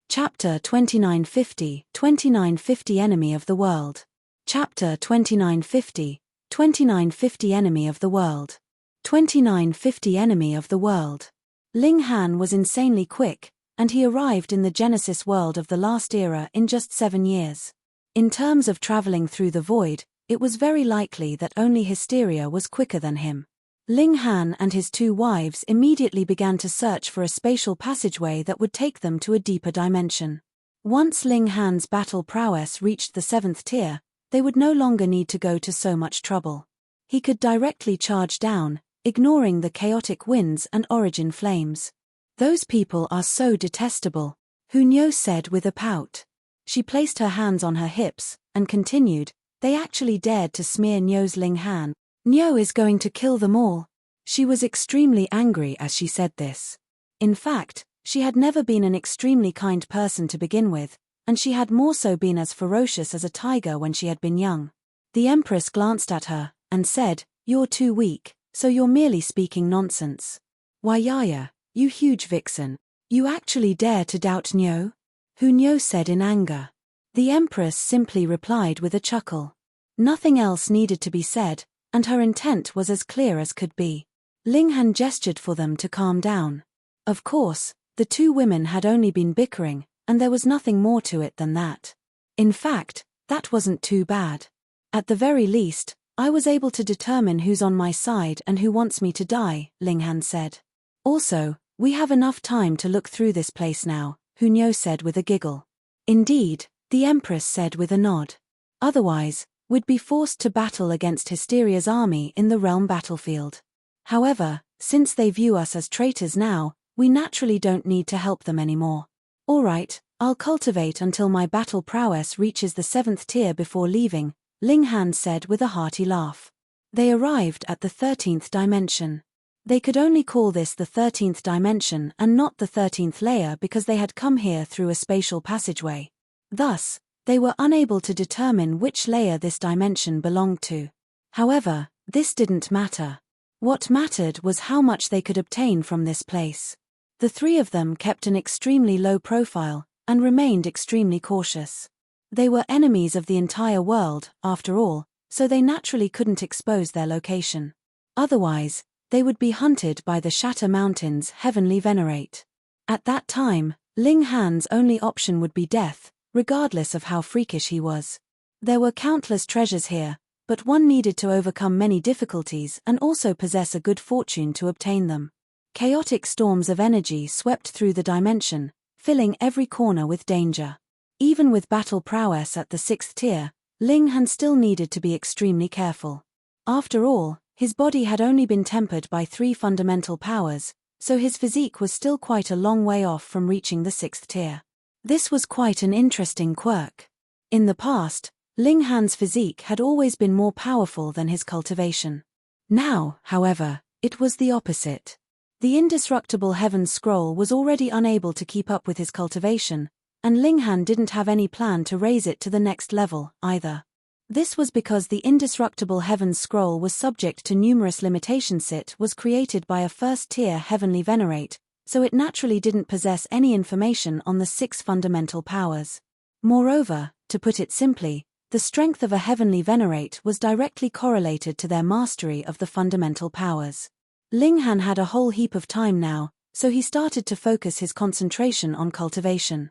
Chapter 2950, 2950 Enemy of the World. Chapter 2950, 2950 Enemy of the World. 2950 Enemy of the World. Ling Han was insanely quick, and he arrived in the Genesis world of the last era in just 7 years. In terms of traveling through the void, it was very likely that only Hysteria was quicker than him. Ling Han and his 2 wives immediately began to search for a spatial passageway that would take them to a deeper dimension. Once Ling Han's battle prowess reached the 7th tier, they would no longer need to go to so much trouble. He could directly charge down, ignoring the chaotic winds and origin flames. "Those people are so detestable," Hu Niu said with a pout. She placed her hands on her hips, and continued, "They actually dared to smear Niu's Ling Han. Niu is going to kill them all." She was extremely angry as she said this. In fact, she had never been an extremely kind person to begin with, and she had more so been as ferocious as a tiger when she had been young. The Empress glanced at her, and said, "You're too weak, so you're merely speaking nonsense. Why Yaya, you huge vixen, you actually dare to doubt Niu?" Hu Niu said in anger. The Empress simply replied with a chuckle. Nothing else needed to be said, and her intent was as clear as could be. Ling Han gestured for them to calm down. Of course, the 2 women had only been bickering, and there was nothing more to it than that. In fact, that wasn't too bad. At the very least, I was able to determine who's on my side and who wants me to die, Ling Han said. Also, we have enough time to look through this place now, Hu Niu said with a giggle. Indeed, the Empress said with a nod. Otherwise, we'd be forced to battle against Hysteria's army in the realm battlefield. However, since they view us as traitors now, we naturally don't need to help them anymore. Alright, I'll cultivate until my battle prowess reaches the 7th tier before leaving, Ling Han said with a hearty laugh. They arrived at the 13th dimension. They could only call this the 13th dimension and not the 13th layer because they had come here through a spatial passageway. Thus, they were unable to determine which layer this dimension belonged to. However, this didn't matter. What mattered was how much they could obtain from this place. The 3 of them kept an extremely low profile, and remained extremely cautious. They were enemies of the entire world, after all, so they naturally couldn't expose their location. Otherwise, they would be hunted by the Shatter Mountain's heavenly venerate. At that time, Ling Han's only option would be death, regardless of how freakish he was. There were countless treasures here, but one needed to overcome many difficulties and also possess a good fortune to obtain them. Chaotic storms of energy swept through the dimension, filling every corner with danger. Even with battle prowess at the 6th tier, Ling Han still needed to be extremely careful. After all, his body had only been tempered by 3 fundamental powers, so his physique was still quite a long way off from reaching the 6th tier. This was quite an interesting quirk. In the past, Ling Han's physique had always been more powerful than his cultivation. Now, however, it was the opposite. The indestructible Heaven's Scroll was already unable to keep up with his cultivation, and Ling Han didn't have any plan to raise it to the next level, either. This was because the indestructible Heaven's Scroll was subject to numerous limitations. It was created by a first-tier heavenly venerate, so it naturally didn't possess any information on the 6 fundamental powers. Moreover, to put it simply, the strength of a heavenly venerate was directly correlated to their mastery of the fundamental powers. Ling Han had a whole heap of time now, so he started to focus his concentration on cultivation.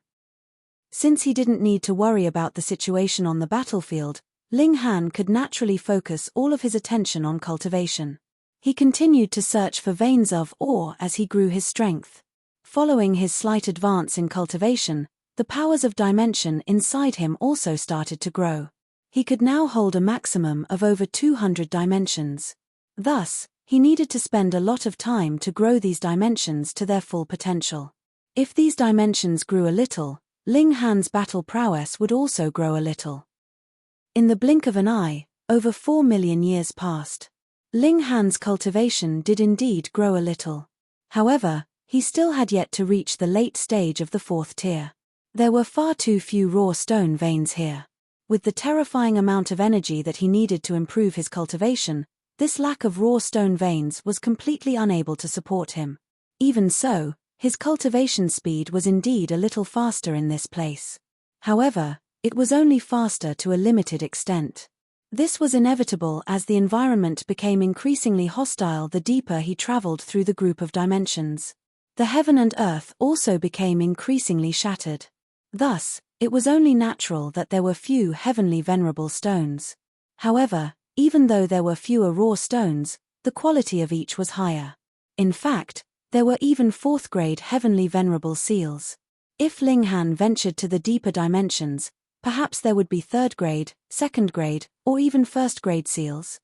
Since he didn't need to worry about the situation on the battlefield, Ling Han could naturally focus all of his attention on cultivation. He continued to search for veins of ore as he grew his strength. Following his slight advance in cultivation, the powers of dimension inside him also started to grow. He could now hold a maximum of over 200 dimensions. Thus, he needed to spend a lot of time to grow these dimensions to their full potential. If these dimensions grew a little, Ling Han's battle prowess would also grow a little. In the blink of an eye, over 4 million years passed. Ling Han's cultivation did indeed grow a little. However, he still had yet to reach the late stage of the 4th tier. There were far too few raw stone veins here. With the terrifying amount of energy that he needed to improve his cultivation, this lack of raw stone veins was completely unable to support him. Even so, his cultivation speed was indeed a little faster in this place. However, it was only faster to a limited extent. This was inevitable as the environment became increasingly hostile the deeper he traveled through the group of dimensions. The heaven and earth also became increasingly shattered. Thus, it was only natural that there were few heavenly venerable stones. However, even though there were fewer raw stones, the quality of each was higher. In fact, there were even 4th-grade heavenly venerable seals. If Linghan ventured to the deeper dimensions, perhaps there would be 3rd-grade, 2nd-grade, or even 1st-grade seals.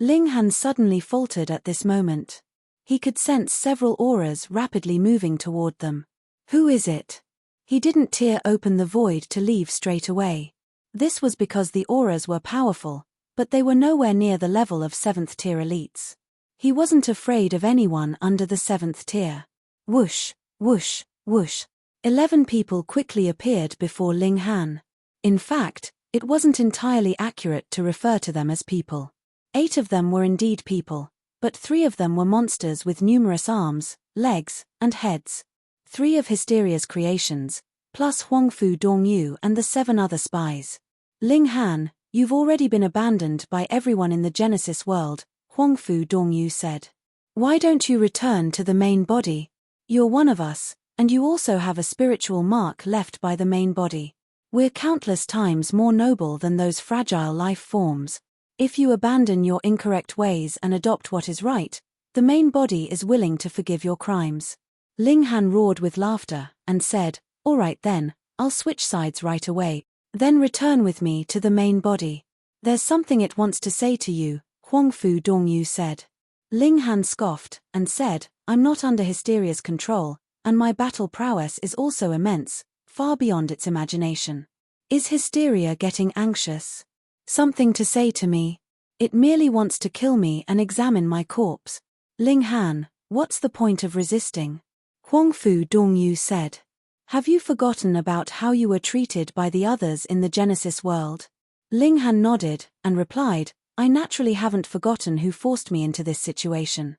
Linghan suddenly faltered at this moment. He could sense several auras rapidly moving toward them. Who is it? He didn't tear open the void to leave straight away. This was because the auras were powerful, but they were nowhere near the level of 7th-tier elites. He wasn't afraid of anyone under the 7th tier. Whoosh, whoosh, whoosh. 11 people quickly appeared before Linghan. In fact, it wasn't entirely accurate to refer to them as people. 8 of them were indeed people, but 3 of them were monsters with numerous arms, legs, and heads. 3 of Hysteria's creations, plus Huangfu Dongyu and the 7 other spies. Linghan, you've already been abandoned by everyone in the Genesis world, Huangfu Dongyu said. Why don't you return to the main body? You're one of us, and you also have a spiritual mark left by the main body. We're countless times more noble than those fragile life forms. If you abandon your incorrect ways and adopt what is right, the main body is willing to forgive your crimes. Linghan roared with laughter, and said, all right then, I'll switch sides right away, then return with me to the main body. There's something it wants to say to you, Huangfu Dongyu said. Linghan scoffed, and said, I'm not under Hysteria's control, and my battle prowess is also immense, far beyond its imagination. Is Hysteria getting anxious? Something to say to me? It merely wants to kill me and examine my corpse. Linghan, what's the point of resisting? Huangfu Dongyu said. Have you forgotten about how you were treated by the others in the Genesis world? Linghan nodded, and replied, I naturally haven't forgotten who forced me into this situation.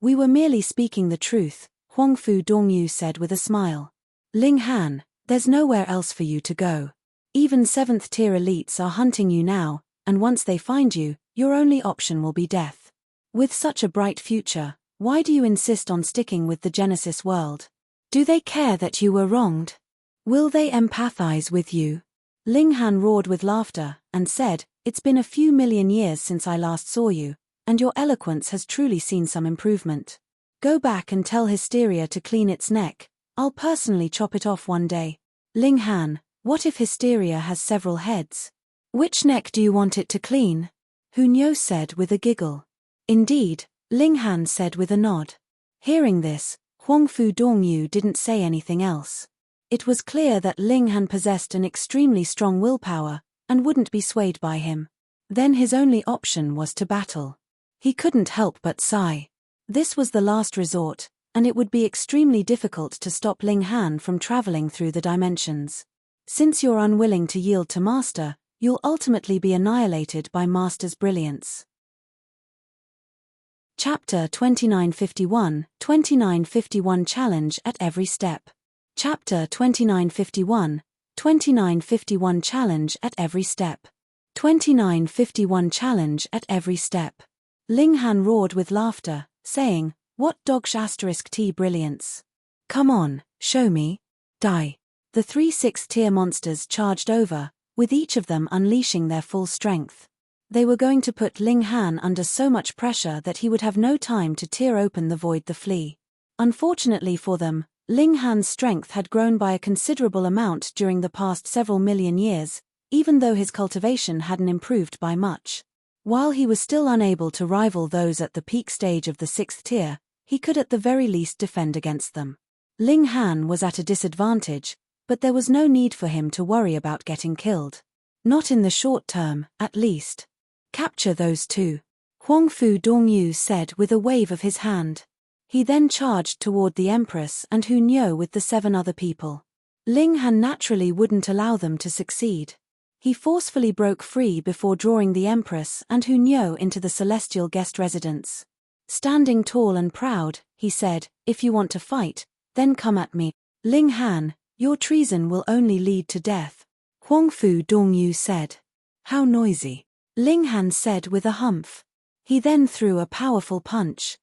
We were merely speaking the truth, Huangfu Dongyu said with a smile. Linghan, there's nowhere else for you to go. Even 7th-tier elites are hunting you now, and once they find you, your only option will be death. With such a bright future, why do you insist on sticking with the Genesis world? Do they care that you were wronged? Will they empathize with you? Linghan roared with laughter, and said, It's been a few million years since I last saw you, and your eloquence has truly seen some improvement. Go back and tell Hysteria to clean its neck. I'll personally chop it off one day. Linghan, what if Hysteria has several heads? Which neck do you want it to clean? Hunyo said with a giggle. Indeed, Linghan said with a nod. Hearing this, Huangfu Dongyu didn't say anything else. It was clear that Linghan possessed an extremely strong willpower, and wouldn't be swayed by him. Then his only option was to battle. He couldn't help but sigh. This was the last resort, and it would be extremely difficult to stop Linghan from traveling through the dimensions. Since you're unwilling to yield to Master, you'll ultimately be annihilated by Master's brilliance. Chapter 2951, 2951 Challenge at Every Step. Chapter 2951, 2951 Challenge at Every Step. 2951 Challenge at Every Step. Linghan roared with laughter, saying, What dogsh *T brilliance? Come on, show me. Die. The 3 6th-tier monsters charged over, with each of them unleashing their full strength. They were going to put Linghan under so much pressure that he would have no time to tear open the void the flea. Unfortunately for them, Linghan's strength had grown by a considerable amount during the past several million years, even though his cultivation hadn't improved by much. While he was still unable to rival those at the peak stage of the 6th tier, he could at the very least defend against them. Linghan was at a disadvantage, but there was no need for him to worry about getting killed. Not in the short term, at least. Capture those 2. Huangfu Dongyu said with a wave of his hand. He then charged toward the Empress and Hu Niu with the 7 other people. Ling Han naturally wouldn't allow them to succeed. He forcefully broke free before drawing the Empress and Hu Niu into the celestial guest residence. Standing tall and proud, he said, "If you want to fight, then come at me. Ling Han, your treason will only lead to death." Huangfu Dongyu said. "How noisy," Ling Han said with a humph. He then threw a powerful punch.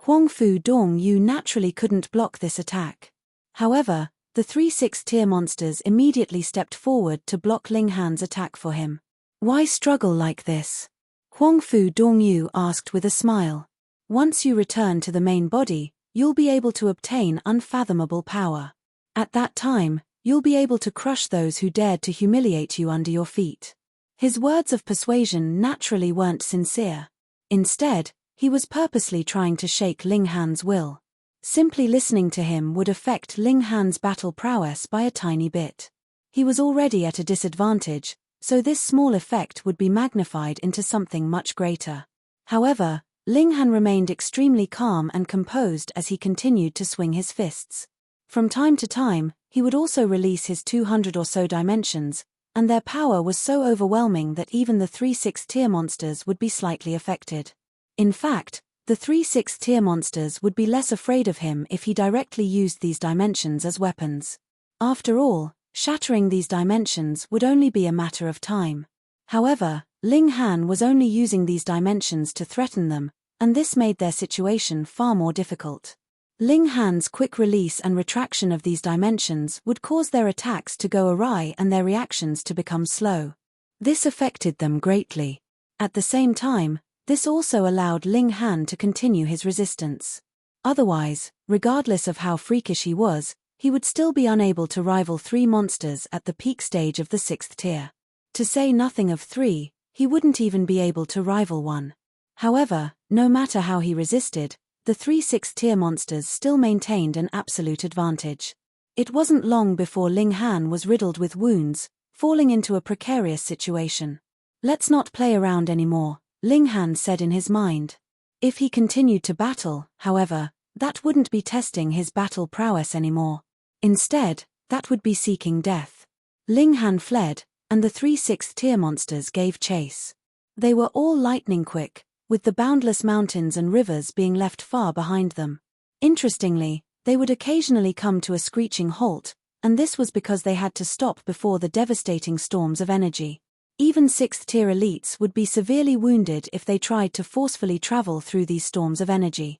Huangfu Dongyu naturally couldn't block this attack. However, the 3 6th-tier monsters immediately stepped forward to block Ling Han's attack for him. "Why struggle like this?" Huangfu Dongyu asked with a smile. "Once you return to the main body, you'll be able to obtain unfathomable power. At that time, you'll be able to crush those who dared to humiliate you under your feet." His words of persuasion naturally weren't sincere. Instead, he was purposely trying to shake Ling Han's will. Simply listening to him would affect Ling Han's battle prowess by a tiny bit. He was already at a disadvantage, so this small effect would be magnified into something much greater. However, Ling Han remained extremely calm and composed as he continued to swing his fists. From time to time, he would also release his 200 or so dimensions, and their power was so overwhelming that even the 3 6th-tier monsters would be slightly affected. In fact, the 3 6th-tier monsters would be less afraid of him if he directly used these dimensions as weapons. After all, shattering these dimensions would only be a matter of time. However, Ling Han was only using these dimensions to threaten them, and this made their situation far more difficult. Ling Han's quick release and retraction of these dimensions would cause their attacks to go awry and their reactions to become slow. This affected them greatly. At the same time, this also allowed Ling Han to continue his resistance. Otherwise, regardless of how freakish he was, he would still be unable to rival 3 monsters at the peak stage of the 6th tier. To say nothing of 3, he wouldn't even be able to rival 1. However, no matter how he resisted, the 3 6th-tier monsters still maintained an absolute advantage. It wasn't long before Ling Han was riddled with wounds, falling into a precarious situation. "Let's not play around anymore," Ling Han said in his mind. If he continued to battle, however, that wouldn't be testing his battle prowess anymore. Instead, that would be seeking death. Ling Han fled, and the 3 6th-tier monsters gave chase. They were all lightning quick, with the boundless mountains and rivers being left far behind them. Interestingly, they would occasionally come to a screeching halt, and this was because they had to stop before the devastating storms of energy. Even 6th-tier elites would be severely wounded if they tried to forcefully travel through these storms of energy.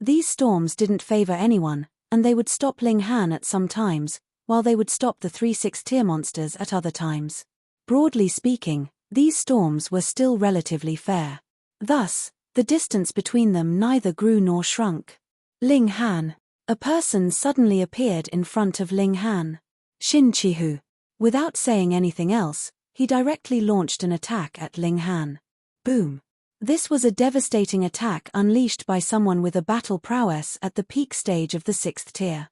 These storms didn't favor anyone, and they would stop Ling Han at some times, while they would stop the 3 6th-tier monsters at other times. Broadly speaking, these storms were still relatively fair. Thus, the distance between them neither grew nor shrunk. Ling Han. A person suddenly appeared in front of Ling Han. Xin Chihu. Without saying anything else, he directly launched an attack at Ling Han. Boom. This was a devastating attack unleashed by someone with a battle prowess at the peak stage of the 6th tier.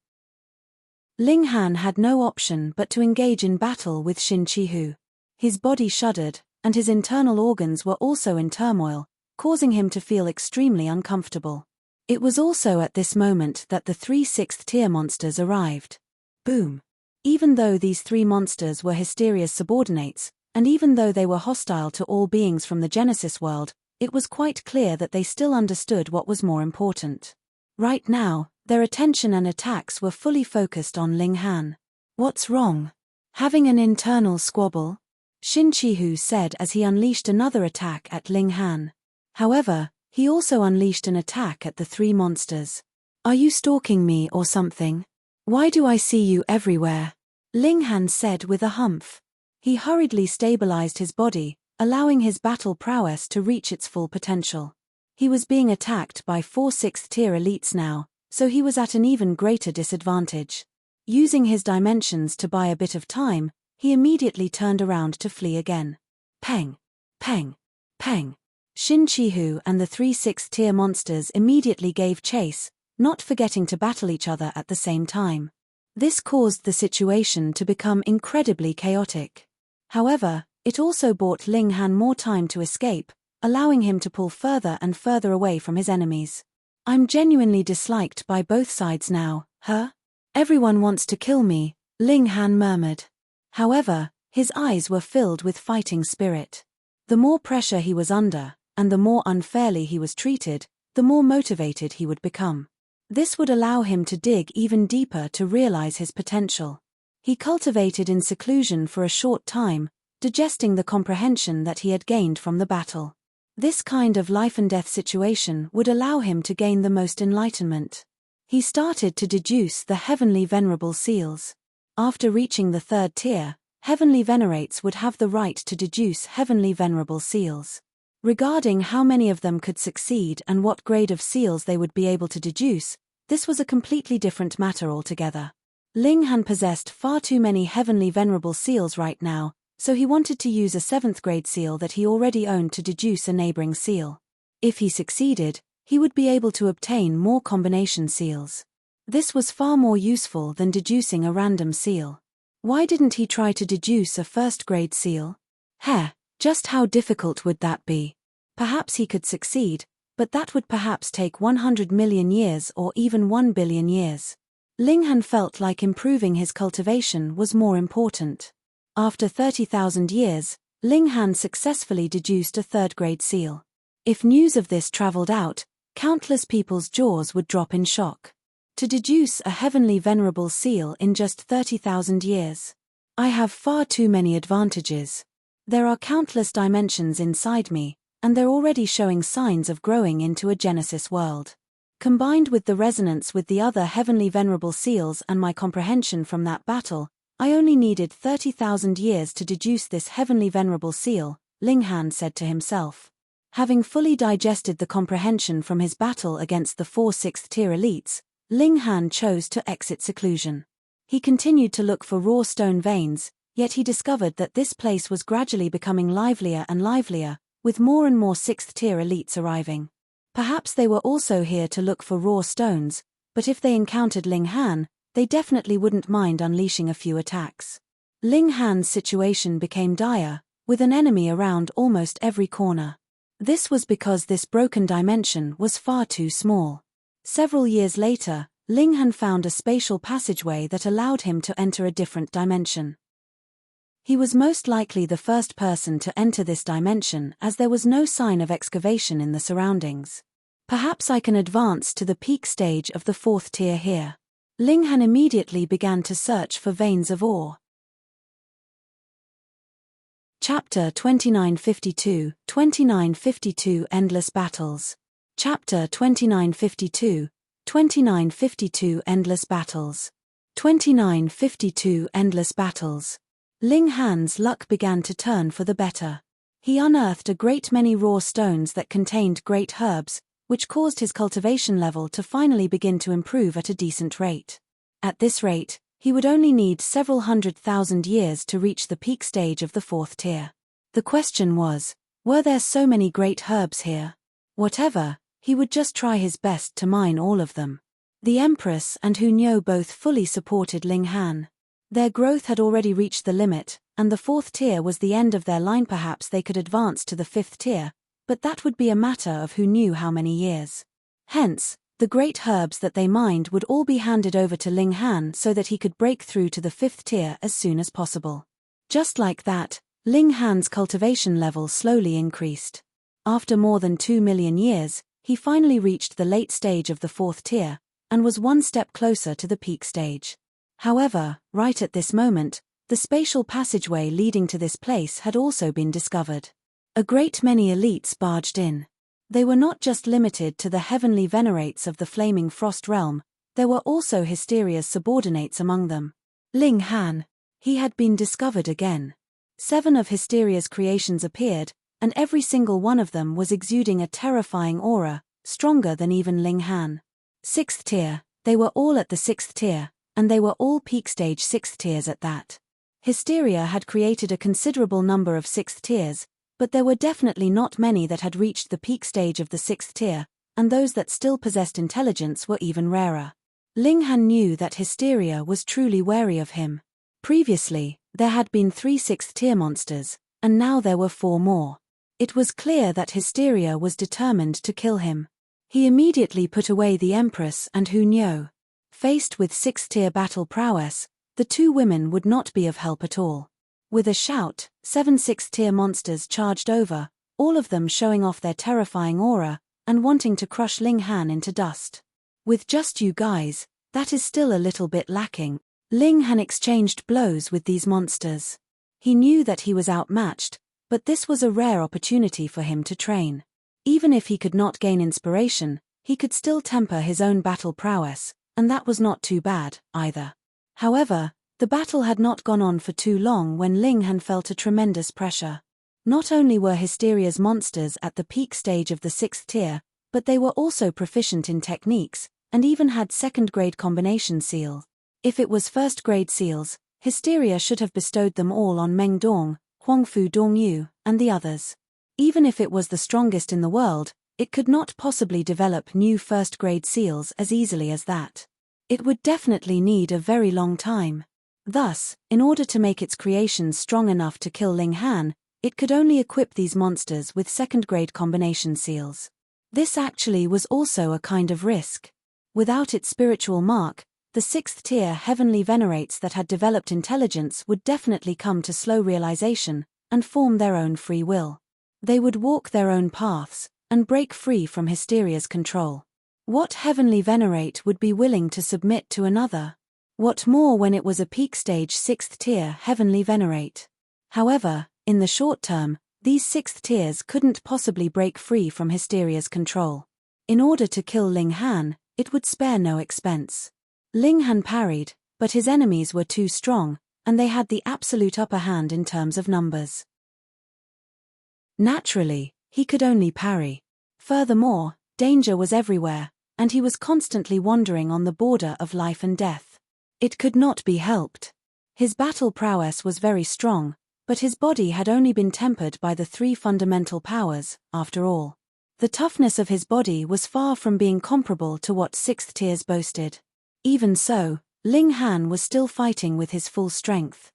Ling Han had no option but to engage in battle with Xin Chihu. His body shuddered, and his internal organs were also in turmoil, causing him to feel extremely uncomfortable. It was also at this moment that the 3 6th-tier monsters arrived. Boom. Even though these 3 monsters were Hysteria's subordinates, and even though they were hostile to all beings from the Genesis world, it was quite clear that they still understood what was more important. Right now, their attention and attacks were fully focused on Ling Han. "What's wrong? Having an internal squabble?" Xin Chihu said as he unleashed another attack at Ling Han. However, he also unleashed an attack at the 3 monsters. "Are you stalking me or something? Why do I see you everywhere?" Ling Han said with a humph. He hurriedly stabilized his body, allowing his battle prowess to reach its full potential. He was being attacked by 4 6th-tier elites now, so he was at an even greater disadvantage. Using his dimensions to buy a bit of time, he immediately turned around to flee again. Peng! Peng! Peng! Xin Chihu and the 3 6th-tier monsters immediately gave chase, not forgetting to battle each other at the same time. This caused the situation to become incredibly chaotic. However, it also bought Ling Han more time to escape, allowing him to pull further and further away from his enemies. I'm genuinely disliked by both sides now, huh? Everyone wants to kill me, Ling Han murmured. However, his eyes were filled with fighting spirit. The more pressure he was under, and the more unfairly he was treated, the more motivated he would become. This would allow him to dig even deeper to realize his potential. He cultivated in seclusion for a short time, digesting the comprehension that he had gained from the battle. This kind of life-and-death situation would allow him to gain the most enlightenment. He started to deduce the heavenly venerable seals. After reaching the 3rd tier, heavenly venerates would have the right to deduce heavenly venerable seals. Regarding how many of them could succeed and what grade of seals they would be able to deduce, this was a completely different matter altogether. Ling Han possessed far too many heavenly venerable seals right now, so he wanted to use a 7th grade seal that he already owned to deduce a neighboring seal. If he succeeded, he would be able to obtain more combination seals. This was far more useful than deducing a random seal. Why didn't he try to deduce a 1st grade seal? Just how difficult would that be? Perhaps he could succeed, but that would perhaps take 100 million years or even 1 billion years. Ling Han felt like improving his cultivation was more important. After 30,000 years, Ling Han successfully deduced a 3rd grade seal. If news of this traveled out, countless people's jaws would drop in shock. To deduce a heavenly venerable seal in just 30,000 years. I have far too many advantages. There are countless dimensions inside me, and they're already showing signs of growing into a Genesis world. Combined with the resonance with the other heavenly venerable seals and my comprehension from that battle, I only needed 30,000 years to deduce this heavenly venerable seal, Ling Han said to himself. Having fully digested the comprehension from his battle against the 4 6th-tier elites, Ling Han chose to exit seclusion. He continued to look for raw stone veins, yet he discovered that this place was gradually becoming livelier and livelier, with more and more 6th-tier elites arriving. Perhaps they were also here to look for raw stones, but if they encountered Ling Han, they definitely wouldn't mind unleashing a few attacks. Ling Han's situation became dire, with an enemy around almost every corner. This was because this broken dimension was far too small. Several years later, Ling Han found a spatial passageway that allowed him to enter a different dimension. He was most likely the first person to enter this dimension as there was no sign of excavation in the surroundings. Perhaps I can advance to the peak stage of the 4th tier here. Ling Han immediately began to search for veins of ore. Chapter 2952, 2952 Endless Battles. Chapter 2952, 2952 Endless Battles. 2952 Endless Battles. Ling Han's luck began to turn for the better. He unearthed a great many raw stones that contained great herbs, which caused his cultivation level to finally begin to improve at a decent rate. At this rate, he would only need several 100,000 years to reach the peak stage of the 4th tier. The question was, were there so many great herbs here? Whatever, he would just try his best to mine all of them. The Empress and Hunyo both fully supported Ling Han. Their growth had already reached the limit, and the 4th tier was the end of their line. Perhaps they could advance to the 5th tier, but that would be a matter of who knew how many years. Hence, the great herbs that they mined would all be handed over to Ling Han so that he could break through to the 5th tier as soon as possible. Just like that, Ling Han's cultivation level slowly increased. After more than 2 million years, he finally reached the late stage of the 4th tier, and was one step closer to the peak stage. However, right at this moment, the spatial passageway leading to this place had also been discovered. A great many elites barged in. They were not just limited to the heavenly venerates of the flaming frost realm, there were also Hysteria's subordinates among them. Ling Han. He had been discovered again. 7 of Hysteria's creations appeared, and every single one of them was exuding a terrifying aura, stronger than even Ling Han. 6th tier, they were all at the 6th tier, and they were all peak stage 6th tiers at that. Hysteria had created a considerable number of 6th tiers, but there were definitely not many that had reached the peak stage of the 6th tier, and those that still possessed intelligence were even rarer. Ling Han knew that Hysteria was truly wary of him. Previously, there had been 3 6th tier monsters, and now there were 4 more. It was clear that Hysteria was determined to kill him. He immediately put away the Empress and Hu Niu. Faced with 6th-tier battle prowess, the two women would not be of help at all. With a shout, 7 6th-tier monsters charged over, all of them showing off their terrifying aura, and wanting to crush Ling Han into dust. With just you guys, that is still a little bit lacking. Ling Han exchanged blows with these monsters. He knew that he was outmatched, but this was a rare opportunity for him to train. Even if he could not gain inspiration, he could still temper his own battle prowess, and that was not too bad, either. However, the battle had not gone on for too long when Ling Han felt a tremendous pressure. Not only were Hysteria's monsters at the peak stage of the 6th tier, but they were also proficient in techniques, and even had 2nd-grade combination seal. If it was 1st-grade seals, Hysteria should have bestowed them all on Meng Dong, Huangfu Dongyu, and the others. Even if it was the strongest in the world, it could not possibly develop new 1st-grade seals as easily as that. It would definitely need a very long time. Thus, in order to make its creations strong enough to kill Ling Han, it could only equip these monsters with 2nd-grade combination seals. This actually was also a kind of risk. Without its spiritual mark, the 6th-tier heavenly venerates that had developed intelligence would definitely come to slow realization, and form their own free will. They would walk their own paths, and break free from Hysteria's control. What heavenly venerate would be willing to submit to another? What more when it was a peak stage 6th-tier heavenly venerate? However, in the short term, these 6th tiers couldn't possibly break free from Hysteria's control. In order to kill Ling Han, it would spare no expense. Ling Han parried, but his enemies were too strong, and they had the absolute upper hand in terms of numbers. Naturally, he could only parry. Furthermore, danger was everywhere, and he was constantly wandering on the border of life and death. It could not be helped. His battle prowess was very strong, but his body had only been tempered by the 3 fundamental powers, after all. The toughness of his body was far from being comparable to what 6th tiers boasted. Even so, Ling Han was still fighting with his full strength.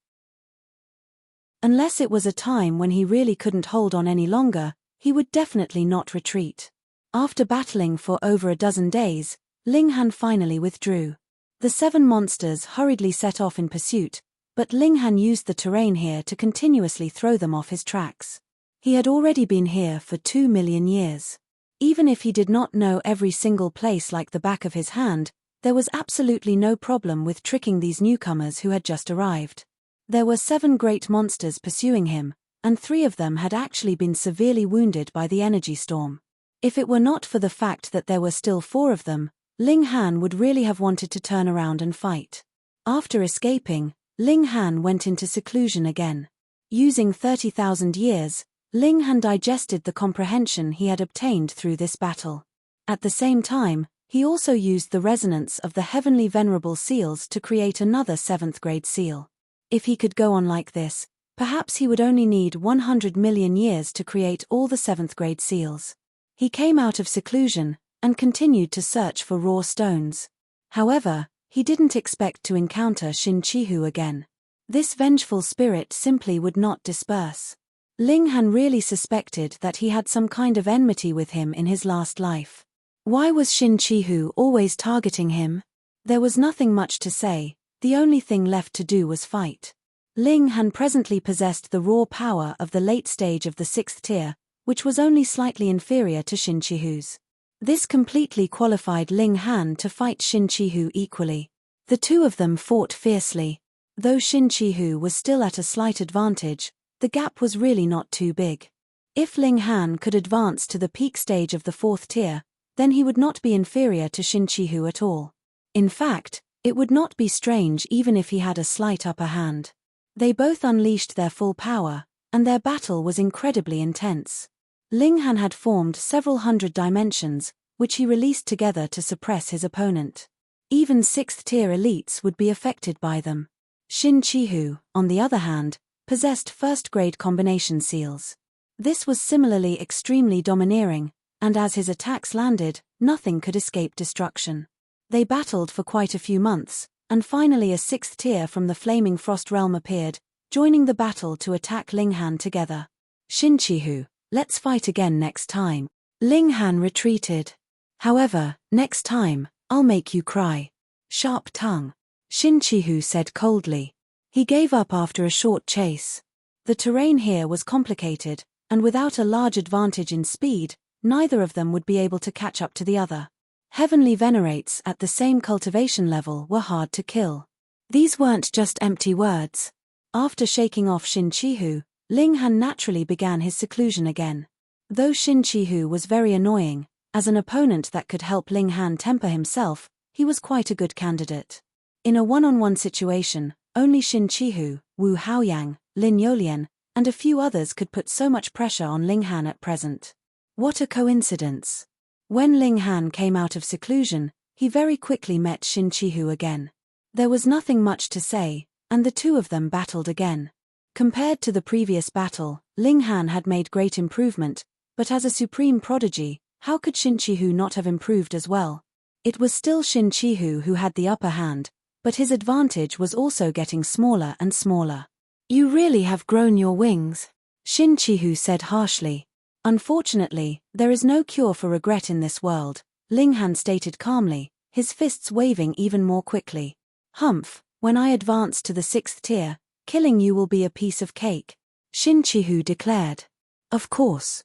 Unless it was a time when he really couldn't hold on any longer, he would definitely not retreat. After battling for over a dozen days, Ling Han finally withdrew. The 7 monsters hurriedly set off in pursuit, but Ling Han used the terrain here to continuously throw them off his tracks. He had already been here for 2 million years. Even if he did not know every single place like the back of his hand, there was absolutely no problem with tricking these newcomers who had just arrived. There were 7 great monsters pursuing him, and 3 of them had actually been severely wounded by the energy storm. If it were not for the fact that there were still 4 of them, Ling Han would really have wanted to turn around and fight. After escaping, Ling Han went into seclusion again. Using 30,000 years, Ling Han digested the comprehension he had obtained through this battle. At the same time, he also used the resonance of the heavenly venerable seals to create another 7th-grade seal. If he could go on like this, perhaps he would only need 100 million years to create all the 7th-grade seals. He came out of seclusion, and continued to search for raw stones. However, he didn't expect to encounter Shin Chihu again. This vengeful spirit simply would not disperse. Ling Han really suspected that he had some kind of enmity with him in his last life. Why was Shin Chihu always targeting him? There was nothing much to say, the only thing left to do was fight. Ling Han presently possessed the raw power of the late stage of the 6th tier, which was only slightly inferior to Shin Chihu's. This completely qualified Ling Han to fight Shin Chihu equally. The two of them fought fiercely. Though Shin Chihu was still at a slight advantage, the gap was really not too big. If Ling Han could advance to the peak stage of the 4th tier, then he would not be inferior to Shin Chihu at all. In fact, it would not be strange even if he had a slight upper hand. They both unleashed their full power, and their battle was incredibly intense. Ling Han had formed several hundred dimensions, which he released together to suppress his opponent. Even 6th-tier elites would be affected by them. Shin Chihu, on the other hand, possessed 1st-grade combination seals. This was similarly extremely domineering, and as his attacks landed, nothing could escape destruction. They battled for quite a few months, and finally a 6th tier from the Flaming Frost Realm appeared, joining the battle to attack Ling Han together. Shin Chihu, let's fight again next time. Ling Han retreated. However, next time, I'll make you cry. Sharp tongue. Shin Chihu said coldly. He gave up after a short chase. The terrain here was complicated, and without a large advantage in speed, neither of them would be able to catch up to the other. Heavenly venerates at the same cultivation level were hard to kill. These weren't just empty words. After shaking off Shin Chihu, Ling Han naturally began his seclusion again. Though Shin Chihu was very annoying, as an opponent that could help Ling Han temper himself, he was quite a good candidate. In a one-on-one situation, only Shin Chihu, Wu Haoyang, Lin Yolian, and a few others could put so much pressure on Ling Han at present. What a coincidence. When Ling Han came out of seclusion, he very quickly met Shin Chihu again. There was nothing much to say, and the two of them battled again. Compared to the previous battle, Ling Han had made great improvement, but as a supreme prodigy, how could Shin Chihu not have improved as well? It was still Shin Chihu who had the upper hand, but his advantage was also getting smaller and smaller. You really have grown your wings, Shin Chihu said harshly. Unfortunately, there is no cure for regret in this world, Ling Han stated calmly, his fists waving even more quickly. Humph, when I advance to the 6th tier, killing you will be a piece of cake, Shin Chihu declared. Of course.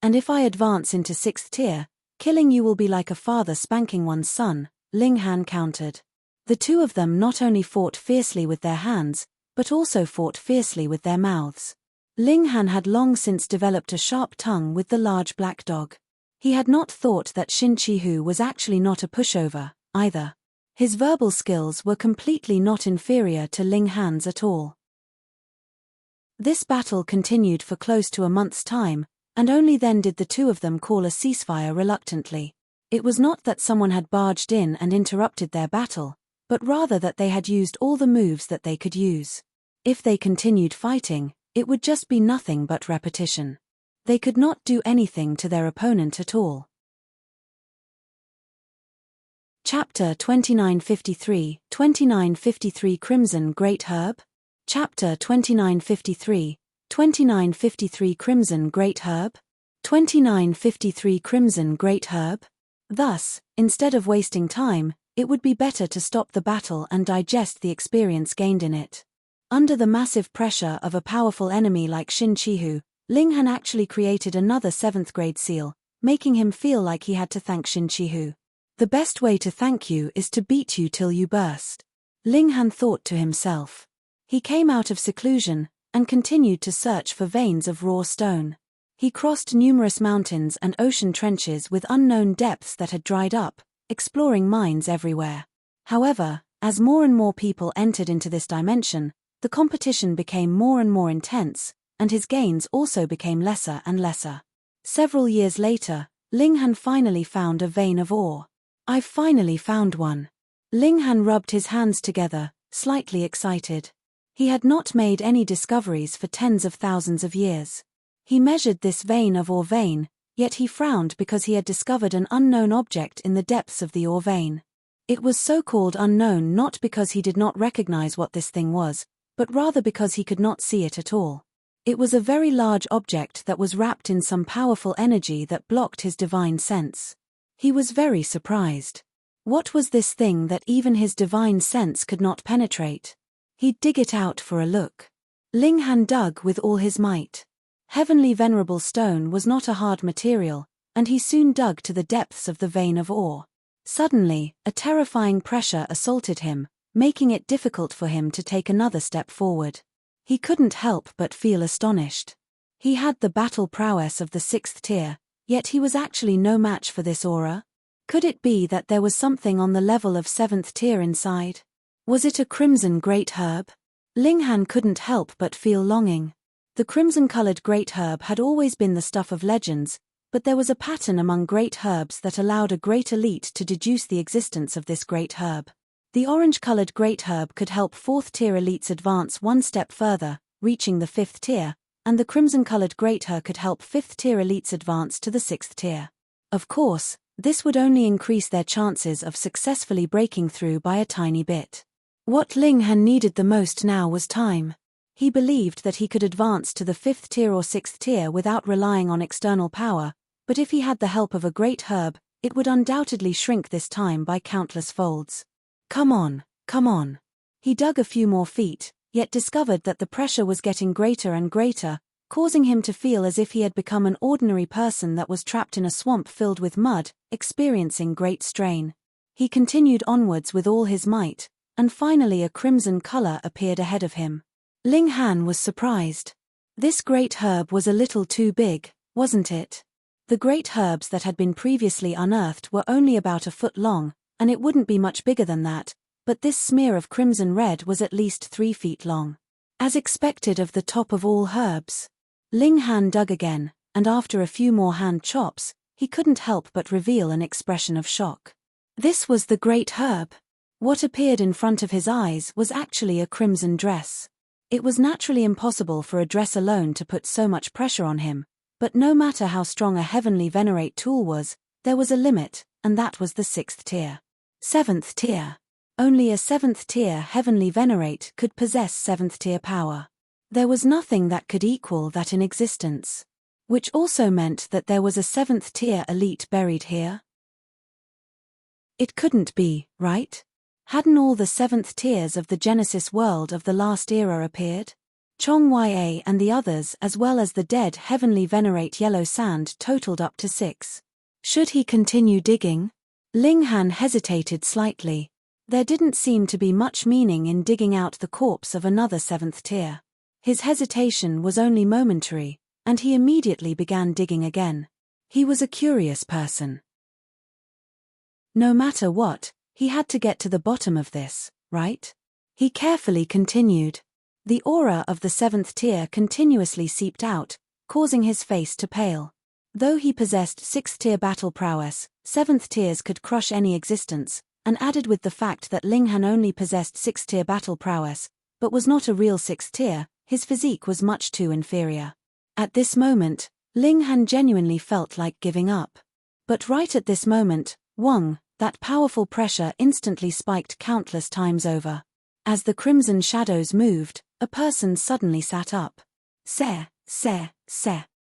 And if I advance into 6th tier, killing you will be like a father spanking one's son, Ling Han countered. The two of them not only fought fiercely with their hands, but also fought fiercely with their mouths. Ling Han had long since developed a sharp tongue with the large black dog. He had not thought that Shin Chihu was actually not a pushover, either. His verbal skills were completely not inferior to Ling Han's at all. This battle continued for close to a month's time, and only then did the two of them call a ceasefire reluctantly. It was not that someone had barged in and interrupted their battle, but rather that they had used all the moves that they could use. If they continued fighting, it would just be nothing but repetition. They could not do anything to their opponent at all. Chapter 2953, 2953 Crimson Great Herb? Chapter 2953, 2953 Crimson Great Herb? 2953 Crimson Great Herb? Thus, instead of wasting time, it would be better to stop the battle and digest the experience gained in it. Under the massive pressure of a powerful enemy like Shin Chihu, Ling Han actually created another 7th grade seal, making him feel like he had to thank Shin Chihu. The best way to thank you is to beat you till you burst, Ling Han thought to himself. He came out of seclusion, and continued to search for veins of raw stone. He crossed numerous mountains and ocean trenches with unknown depths that had dried up, exploring mines everywhere. However, as more and more people entered into this dimension, the competition became more and more intense, and his gains also became lesser and lesser. Several years later, Ling Han finally found a vein of ore. I've finally found one. Ling Han rubbed his hands together, slightly excited. He had not made any discoveries for tens of thousands of years. He measured this vein of ore vein, yet he frowned because he had discovered an unknown object in the depths of the ore vein. It was so-called unknown not because he did not recognize what this thing was, but rather because he could not see it at all. It was a very large object that was wrapped in some powerful energy that blocked his divine sense. He was very surprised. What was this thing that even his divine sense could not penetrate? He'd dig it out for a look. Ling Han dug with all his might. Heavenly venerable stone was not a hard material, and he soon dug to the depths of the vein of ore. Suddenly, a terrifying pressure assaulted him, making it difficult for him to take another step forward. He couldn't help but feel astonished. He had the battle prowess of the 6th tier, yet he was actually no match for this aura. Could it be that there was something on the level of 7th tier inside? Was it a crimson great herb? Ling Han couldn't help but feel longing. The crimson-colored great herb had always been the stuff of legends, but there was a pattern among great herbs that allowed a great elite to deduce the existence of this great herb. The orange-colored great herb could help 4th-tier elites advance one step further, reaching the 5th tier, and the crimson-colored great herb could help 5th-tier elites advance to the 6th tier. Of course, this would only increase their chances of successfully breaking through by a tiny bit. What Ling Han needed the most now was time. He believed that he could advance to the 5th tier or 6th tier without relying on external power, But if he had the help of a great herb, it would undoubtedly shrink this time by countless folds. Come on, come on. He dug a few more feet, yet discovered that the pressure was getting greater and greater, causing him to feel as if he had become an ordinary person that was trapped in a swamp filled with mud, experiencing great strain. He continued onwards with all his might, and finally a crimson color appeared ahead of him. Ling Han was surprised. This great herb was a little too big, wasn't it? The great herbs that had been previously unearthed were only about a foot long, and it wouldn't be much bigger than that, but this smear of crimson red was at least 3 feet long. As expected of the top of all herbs. Ling Han dug again, and after a few more hand chops, he couldn't help but reveal an expression of shock. This was the great herb. What appeared in front of his eyes was actually a crimson dress. It was naturally impossible for a dress alone to put so much pressure on him, but no matter how strong a heavenly venerate tool was, there was a limit, and that was the 6th tier. 7th tier. Only a 7th tier heavenly venerate could possess 7th tier power. There was nothing that could equal that in existence. Which also meant that there was a 7th tier elite buried here? It couldn't be, right? Hadn't all the 7th tiers of the Genesis world of the last era appeared? Chong Ya and the others as well as the dead heavenly venerate yellow sand totaled up to 6. Should he continue digging? Ling Han hesitated slightly. There didn't seem to be much meaning in digging out the corpse of another 7th tier. His hesitation was only momentary, and he immediately began digging again. He was a curious person. No matter what, he had to get to the bottom of this, right? He carefully continued. The aura of the 7th tier continuously seeped out, causing his face to pale. Though he possessed 6th tier battle prowess, 7th tiers could crush any existence, and added with the fact that Ling Han only possessed 6th tier battle prowess, but was not a real 6th tier, his physique was much too inferior. At this moment, Ling Han genuinely felt like giving up. But right at this moment, Wang, that powerful pressure instantly spiked countless times over. As the crimson shadows moved, a person suddenly sat up. Se.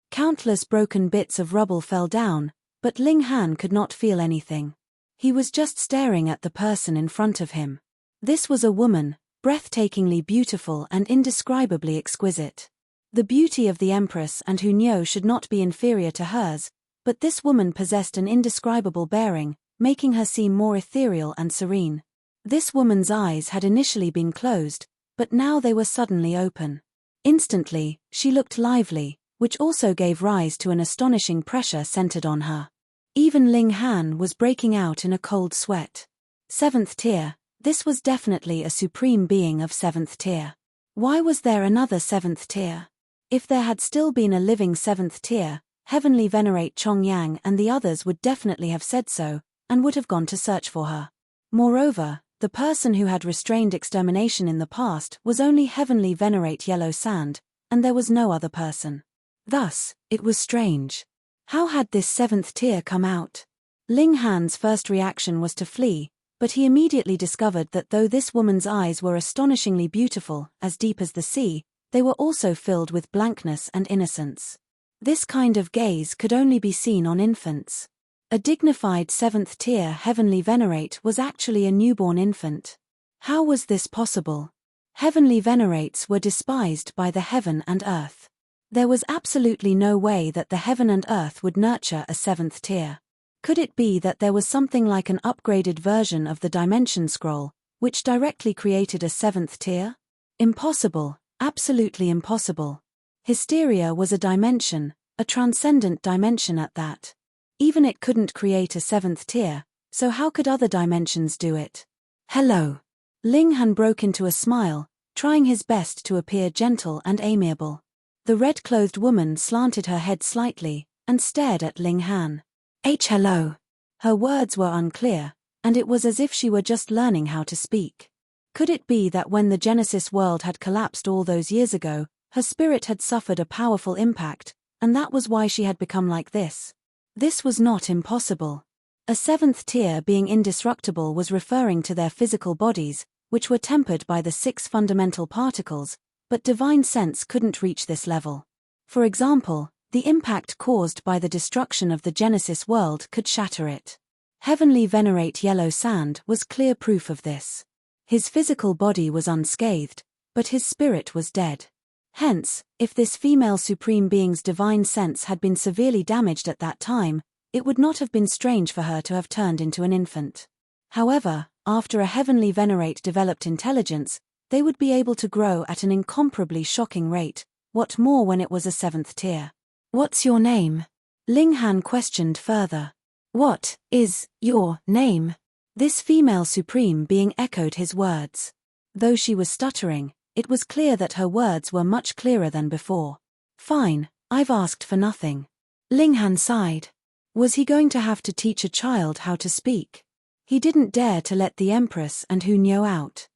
Countless broken bits of rubble fell down, but Ling Han could not feel anything. He was just staring at the person in front of him. This was a woman, breathtakingly beautiful and indescribably exquisite. The beauty of the Empress and Hunyo should not be inferior to hers, but this woman possessed an indescribable bearing, making her seem more ethereal and serene. This woman's eyes had initially been closed, but now they were suddenly open. Instantly, she looked lively, which also gave rise to an astonishing pressure centered on her. Even Ling Han was breaking out in a cold sweat. 7th tier, this was definitely a supreme being of 7th tier. Why was there another 7th tier? If there had still been a living 7th tier, Heavenly Venerate Chong Yang and the others would definitely have said so, and would have gone to search for her. Moreover, the person who had restrained extermination in the past was only Heavenly Venerate Yellow Sand, and there was no other person. Thus, it was strange. How had this 7th tier come out? Ling Han's first reaction was to flee, but he immediately discovered that though this woman's eyes were astonishingly beautiful, as deep as the sea, they were also filled with blankness and innocence. This kind of gaze could only be seen on infants. A dignified 7th tier Heavenly Venerate was actually a newborn infant. How was this possible? Heavenly Venerates were despised by the heaven and earth. There was absolutely no way that the heaven and earth would nurture a 7th tier. Could it be that there was something like an upgraded version of the Dimension Scroll, which directly created a 7th tier? Impossible, absolutely impossible. Hysteria was a dimension, a transcendent dimension at that. Even it couldn't create a 7th tier, so how could other dimensions do it? Hello. Ling Han broke into a smile, trying his best to appear gentle and amiable. The red-clothed woman slanted her head slightly, and stared at Ling Han. Hello. Her words were unclear, and it was as if she were just learning how to speak. Could it be that when the Genesis world had collapsed all those years ago, her spirit had suffered a powerful impact, and that was why she had become like this? This was not impossible. A 7th tier being indestructible was referring to their physical bodies, which were tempered by the 6 fundamental particles, but divine sense couldn't reach this level. For example, The impact caused by the destruction of the Genesis world could shatter it. Heavenly Venerate Yellow Sand was clear proof of this. His physical body was unscathed, but his spirit was dead. Hence, if this female Supreme Being's divine sense had been severely damaged at that time, it would not have been strange for her to have turned into an infant. However, after a Heavenly Venerate developed intelligence, they would be able to grow at an incomparably shocking rate, what more when it was a 7th tier. "What's your name?" Ling Han questioned further. "What is your name?" This female Supreme Being echoed his words. Though she was stuttering, it was clear that her words were much clearer than before. "Fine, I've asked for nothing." Ling Han sighed. Was he going to have to teach a child how to speak? He didn't dare to let the Empress and Hunyo out.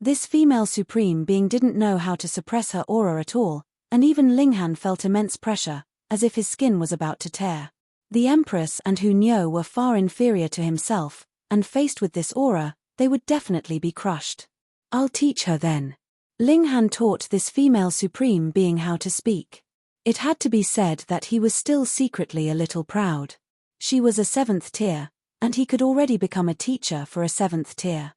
This female Supreme Being didn't know how to suppress her aura at all, and even Ling Han felt immense pressure, as if his skin was about to tear. The Empress and Hunyo were far inferior to himself, and faced with this aura, they would definitely be crushed. "I'll teach her then." Ling Han taught this female Supreme Being how to speak. It had to be said that he was still secretly a little proud. She was a 7th tier, and he could already become a teacher for a 7th tier.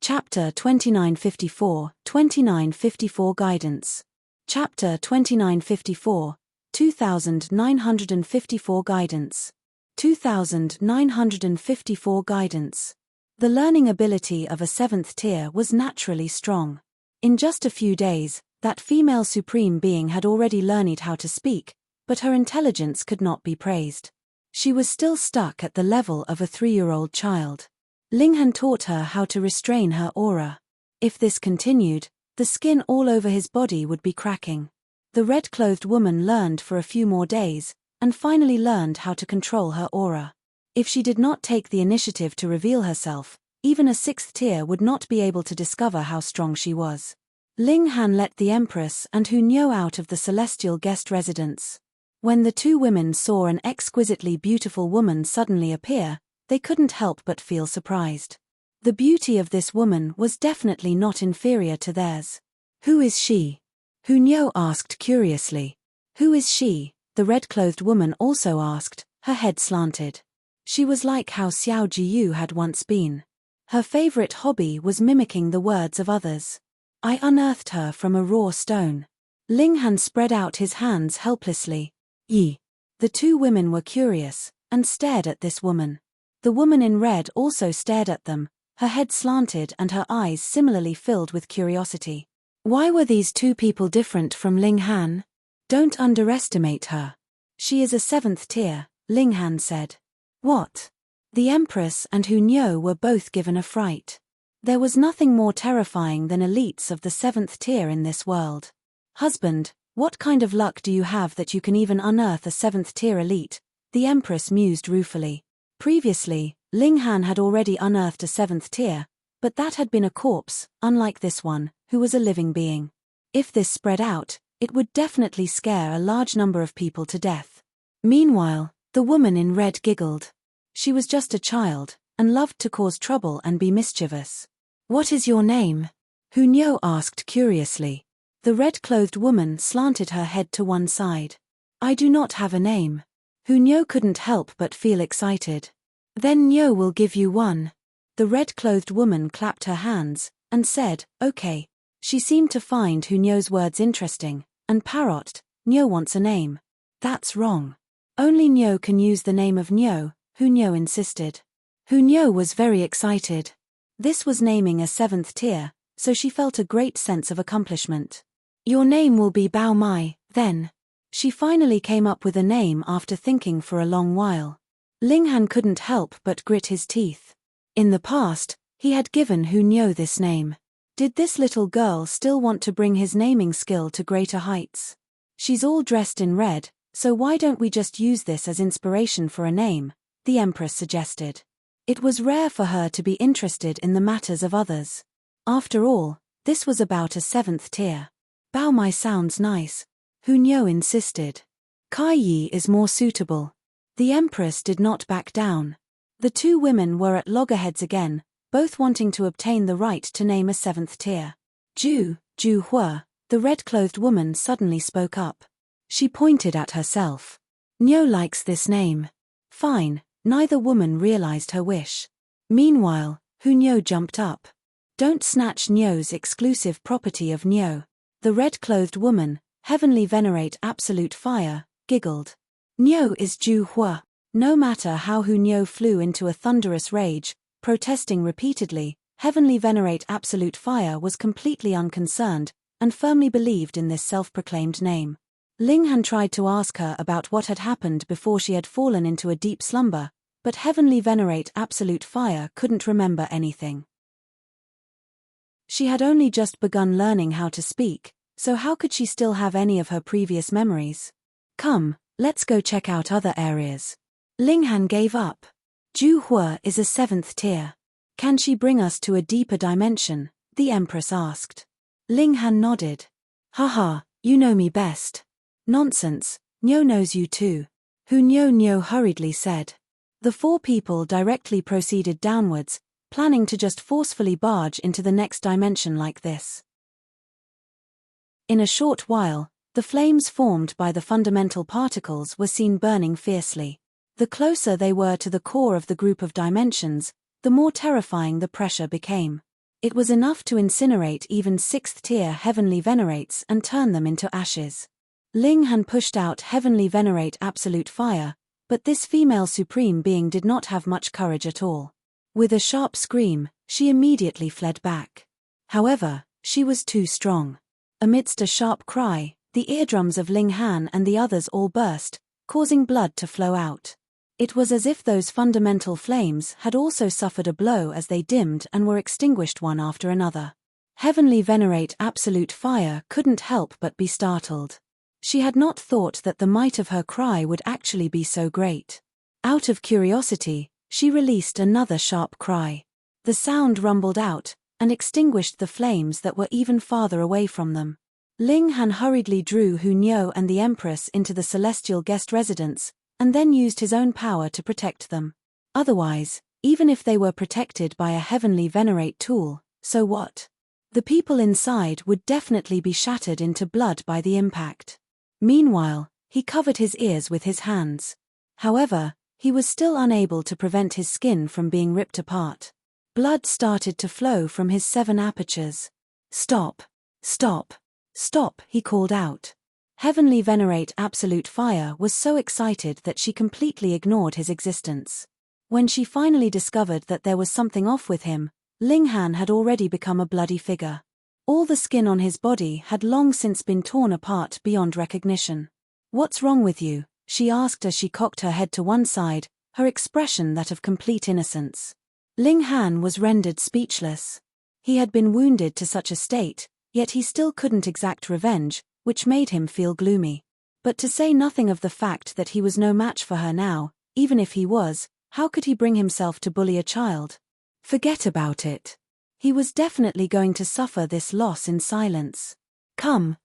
Chapter 2954, 2954 Guidance. Chapter 2954, 2954 Guidance. 2954 Guidance. The learning ability of a 7th tier was naturally strong. In just a few days, that female Supreme Being had already learned how to speak, but her intelligence could not be praised. She was still stuck at the level of a 3-year-old child. Ling Han taught her how to restrain her aura. If this continued, the skin all over his body would be cracking. The red-clothed woman learned for a few more days, and finally learned how to control her aura. If she did not take the initiative to reveal herself, even a 6th tier would not be able to discover how strong she was. Ling Han let the Empress and Hunyo out of the celestial guest residence. When the two women saw an exquisitely beautiful woman suddenly appear, they couldn't help but feel surprised. The beauty of this woman was definitely not inferior to theirs. "Who is she?" Hunyo asked curiously. "Who is she?" the red-clothed woman also asked, her head slanted. She was like how Xiao Jiyu had once been. Her favorite hobby was mimicking the words of others. "I unearthed her from a raw stone." Ling Han spread out his hands helplessly. "Yi." The two women were curious, and stared at this woman. The woman in red also stared at them, her head slanted and her eyes similarly filled with curiosity. Why were these two people different from Ling Han? "Don't underestimate her. She is a 7th tier, Ling Han said. "What?" The Empress and Hunyo were both given a fright. There was nothing more terrifying than elites of the 7th tier in this world. "Husband, what kind of luck do you have that you can even unearth a 7th tier elite?" the Empress mused ruefully. Previously, Ling Han had already unearthed a 7th tier, but that had been a corpse, unlike this one, who was a living being. If this spread out, it would definitely scare a large number of people to death. Meanwhile, the woman in red giggled. She was just a child, and loved to cause trouble and be mischievous. "What is your name?" Hunyo asked curiously. The red-clothed woman slanted her head to one side. "I do not have a name." Hunyo couldn't help but feel excited. "Then Nyo will give you one." The red-clothed woman clapped her hands, and said, "Okay." She seemed to find Hunyo's words interesting, and parroted, "Nyo wants a name." "That's wrong. Only Nyo can use the name of Nyo," Hunyo insisted. Hunyo was very excited. This was naming a 7th tier, so she felt a great sense of accomplishment. "Your name will be Bao Mai, then." She finally came up with a name after thinking for a long while. Ling Han couldn't help but grit his teeth. In the past, he had given Hunyo this name. Did this little girl still want to bring his naming skill to greater heights? "She's all dressed in red, so why don't we just use this as inspiration for a name?" the Empress suggested. It was rare for her to be interested in the matters of others. After all, this was about a 7th tier. "Bao Mai sounds nice," Hunyo insisted. "Kai Yi is more suitable." The Empress did not back down. The two women were at loggerheads again, both wanting to obtain the right to name a 7th tier. Ju Hua, the red-clothed woman suddenly spoke up. She pointed at herself. Niu likes this name. Fine, neither woman realized her wish. Meanwhile, Hu Niu jumped up. Don't snatch Niu's exclusive property of Niu. The red-clothed woman, heavenly venerate absolute fire, giggled. Niu is Ju Hua. No matter how Hu Niu flew into a thunderous rage, protesting repeatedly, heavenly venerate absolute fire was completely unconcerned, and firmly believed in this self-proclaimed name. Ling Han tried to ask her about what had happened before she had fallen into a deep slumber, but heavenly venerate absolute fire couldn't remember anything. She had only just begun learning how to speak, so how could she still have any of her previous memories? Come, let's go check out other areas. Ling Han gave up. Ju Hua is a 7th tier. Can she bring us to a deeper dimension? The Empress asked. Ling Han nodded. Haha, you know me best. Nonsense, Niu knows you too. Hu Niu hurriedly said. The 4 people directly proceeded downwards, planning to just forcefully barge into the next dimension like this. In a short while, the flames formed by the fundamental particles were seen burning fiercely. The closer they were to the core of the group of dimensions, the more terrifying the pressure became. It was enough to incinerate even 6th tier heavenly venerates and turn them into ashes. Ling Han pushed out heavenly venerate absolute fire, but this female supreme being did not have much courage at all. With a sharp scream, she immediately fled back. However, she was too strong. Amidst a sharp cry, the eardrums of Ling Han and the others all burst, causing blood to flow out. It was as if those fundamental flames had also suffered a blow as they dimmed and were extinguished one after another. Heavenly venerate absolute fire couldn't help but be startled. She had not thought that the might of her cry would actually be so great. Out of curiosity, she released another sharp cry. The sound rumbled out, and extinguished the flames that were even farther away from them. Ling Han hurriedly drew Hu Niu and the Empress into the celestial guest residence, and then used his own power to protect them. Otherwise, even if they were protected by a heavenly venerate tool, so what? The people inside would definitely be shattered into blood by the impact. Meanwhile, he covered his ears with his hands. However, he was still unable to prevent his skin from being ripped apart. Blood started to flow from his 7 apertures. Stop! Stop! Stop! He called out. Heavenly venerate absolute fire was so excited that she completely ignored his existence. When she finally discovered that there was something off with him, Ling Han had already become a bloody figure. All the skin on his body had long since been torn apart beyond recognition. What's wrong with you? She asked as she cocked her head to one side, her expression that of complete innocence. Ling Han was rendered speechless. He had been wounded to such a state, yet he still couldn't exact revenge, which made him feel gloomy. But to say nothing of the fact that he was no match for her now, even if he was, how could he bring himself to bully a child? Forget about it. He was definitely going to suffer this loss in silence. Come.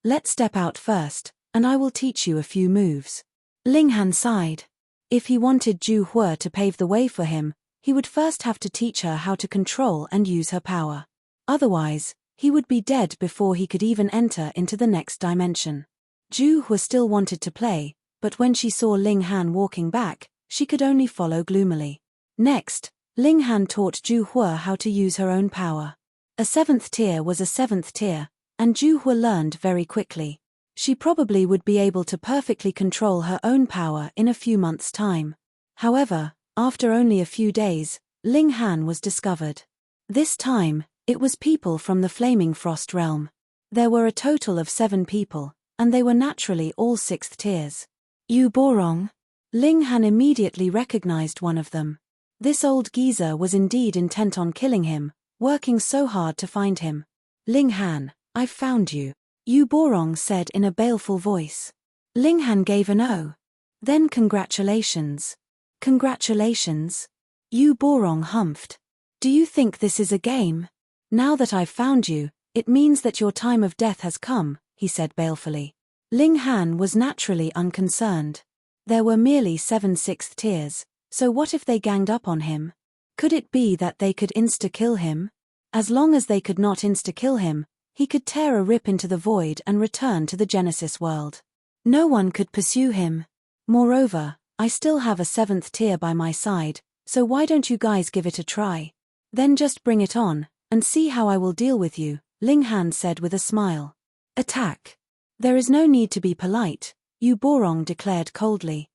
Let's step out first, and I will teach you a few moves. Ling Han sighed. If he wanted Ju Hua to pave the way for him, he would first have to teach her how to control and use her power. Otherwise, he would be dead before he could even enter into the next dimension. Ju Hua still wanted to play, but when she saw Ling Han walking back, she could only follow gloomily. Next, Ling Han taught Ju Hua how to use her own power. A 7th tier was a 7th tier, and Ju Hua learned very quickly. She probably would be able to perfectly control her own power in a few months' time. However, after only a few days, Ling Han was discovered. This time, it was people from the Flaming Frost realm. There were a total of 7 people, and they were naturally all 6th tiers. Yu Borong? Ling Han immediately recognized one of them. This old geezer was indeed intent on killing him, working so hard to find him. Ling Han, I've found you, Yu Borong said in a baleful voice. Ling Han gave an "oh." Then congratulations. Congratulations? Yu Borong humphed. Do you think this is a game? Now that I've found you, it means that your time of death has come, he said balefully. Ling Han was naturally unconcerned. There were merely 7 6th tiers, so what if they ganged up on him? Could it be that they could insta-kill him? As long as they could not insta-kill him, he could tear a rip into the void and return to the Genesis world. No one could pursue him. Moreover, I still have a 7th tier by my side, so why don't you guys give it a try? Then just bring it on, and see how I will deal with you, Ling Han said with a smile. Attack. There is no need to be polite, Yu Borong declared coldly.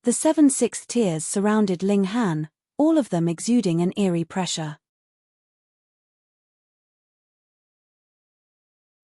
The 7 6th tiers surrounded Ling Han, all of them exuding an eerie pressure.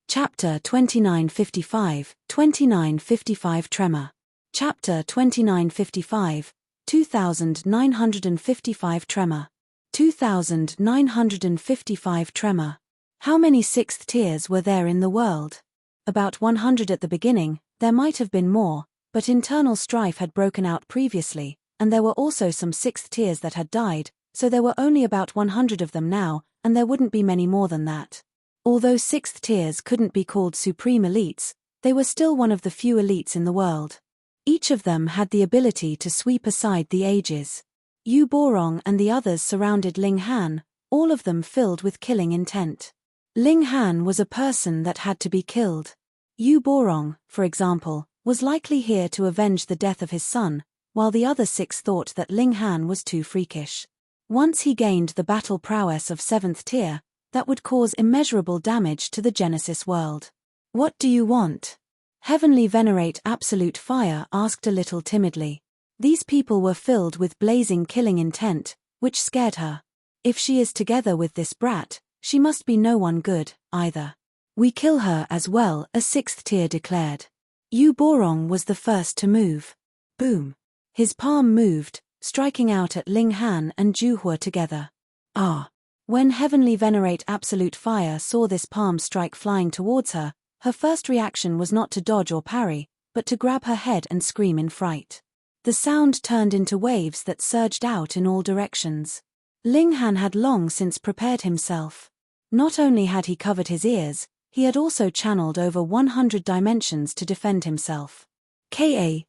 Chapter 2955, 2955 Tremor. Chapter 2955, 2955 Tremor. 2955 Tremor. How many 6th tiers were there in the world? About 100 at the beginning, there might have been more, but internal strife had broken out previously, and there were also some 6th tiers that had died, so there were only about 100 of them now, and there wouldn't be many more than that. Although 6th tiers couldn't be called supreme elites, they were still one of the few elites in the world. Each of them had the ability to sweep aside the ages. Yu Borong and the others surrounded Ling Han, all of them filled with killing intent. Ling Han was a person that had to be killed. Yu Borong, for example, was likely here to avenge the death of his son, while the other 6 thought that Ling Han was too freakish. Once he gained the battle prowess of 7th tier, that would cause immeasurable damage to the Genesis world. What do you want? Heavenly Venerate Absolute Fire asked a little timidly. These people were filled with blazing killing intent, which scared her. If she is together with this brat, she must be no one good, either. We kill her as well, a 6th tier declared. Yu Borong was the first to move. Boom. His palm moved, striking out at Ling Han and Juhua together. Ah. When Heavenly Venerate Absolute Fire saw this palm strike flying towards her, her first reaction was not to dodge or parry, but to grab her head and scream in fright. The sound turned into waves that surged out in all directions. Ling Han had long since prepared himself. Not only had he covered his ears, he had also channeled over 100 dimensions to defend himself. Ka.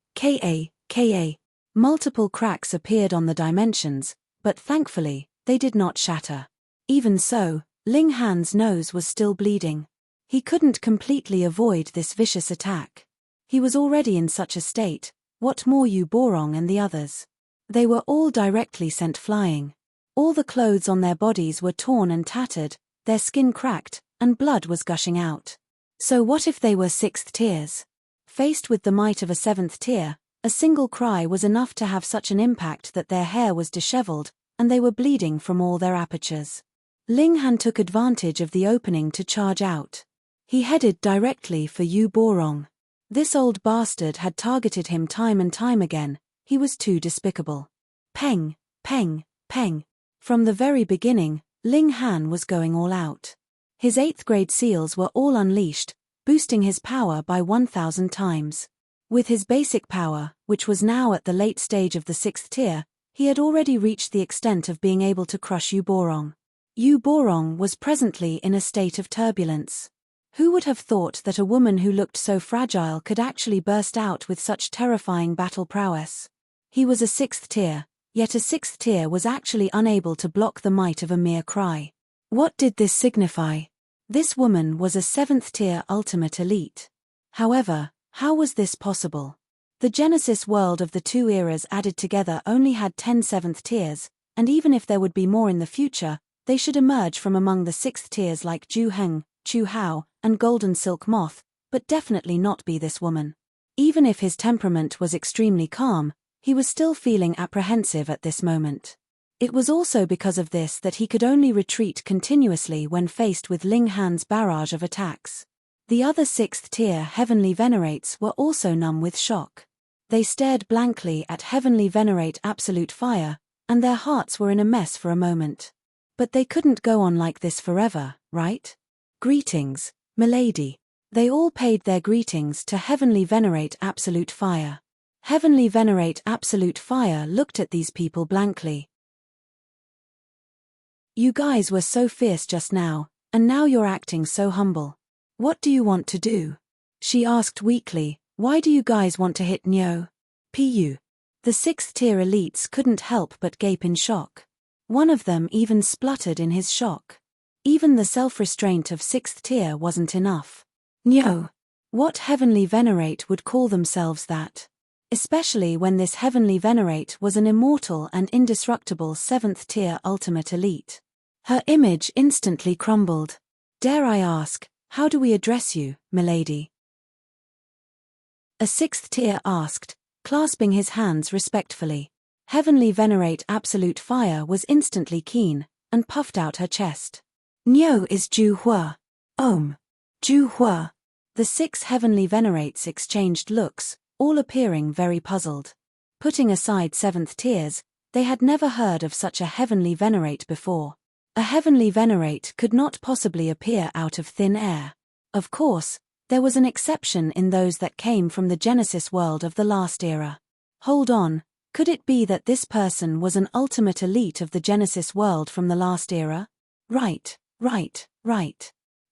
Multiple cracks appeared on the dimensions, but thankfully, they did not shatter. Even so, Ling Han's nose was still bleeding. He couldn't completely avoid this vicious attack. He was already in such a state, what more Yu Borong and the others? They were all directly sent flying. All the clothes on their bodies were torn and tattered, their skin cracked, and blood was gushing out. So what if they were 6th tiers? Faced with the might of a 7th tier, a single cry was enough to have such an impact that their hair was disheveled, and they were bleeding from all their apertures. Ling Han took advantage of the opening to charge out. He headed directly for Yu Borong. This old bastard had targeted him time and time again, he was too despicable. Peng, peng, peng. From the very beginning, Ling Han was going all out. His 8th grade seals were all unleashed, boosting his power by 1,000 times. With his basic power, which was now at the late stage of the 6th tier, he had already reached the extent of being able to crush Yu Borong. Yu Borong was presently in a state of turbulence. Who would have thought that a woman who looked so fragile could actually burst out with such terrifying battle prowess? He was a 6th tier, yet a 6th tier was actually unable to block the might of a mere cry. What did this signify? This woman was a 7th tier ultimate elite. However, how was this possible? The Genesis world of the 2 eras added together only had 10 7th tiers, and even if there would be more in the future, they should emerge from among the 6th tiers like Ju Heng, Chu Hao, and Golden Silk Moth, but definitely not be this woman. Even if his temperament was extremely calm, he was still feeling apprehensive at this moment. It was also because of this that he could only retreat continuously when faced with Ling Han's barrage of attacks. The other 6th tier Heavenly Venerates were also numb with shock. They stared blankly at Heavenly Venerate Absolute Fire, and their hearts were in a mess for a moment. But they couldn't go on like this forever, right? Greetings, milady. They all paid their greetings to Heavenly Venerate Absolute Fire. Heavenly Venerate Absolute Fire looked at these people blankly. You guys were so fierce just now, and now you're acting so humble. What do you want to do? She asked weakly. Why do you guys want to hit Nyo? Pu. The 6th tier elites couldn't help but gape in shock. One of them even spluttered in his shock. Even the self-restraint of 6th tier wasn't enough. No. What heavenly venerate would call themselves that? Especially when this heavenly venerate was an immortal and indestructible 7th tier ultimate elite. Her image instantly crumbled. Dare I ask, how do we address you, milady? A 6th tier asked, clasping his hands respectfully. Heavenly venerate absolute fire was instantly keen, and puffed out her chest. Nyo is Ju Hua. Ju Hua. The 6 heavenly venerates exchanged looks, all appearing very puzzled. Putting aside 7th tiers, they had never heard of such a heavenly venerate before. A heavenly venerate could not possibly appear out of thin air. Of course, there was an exception in those that came from the Genesis world of the last era. Hold on, could it be that this person was an ultimate elite of the Genesis world from the last era? Right.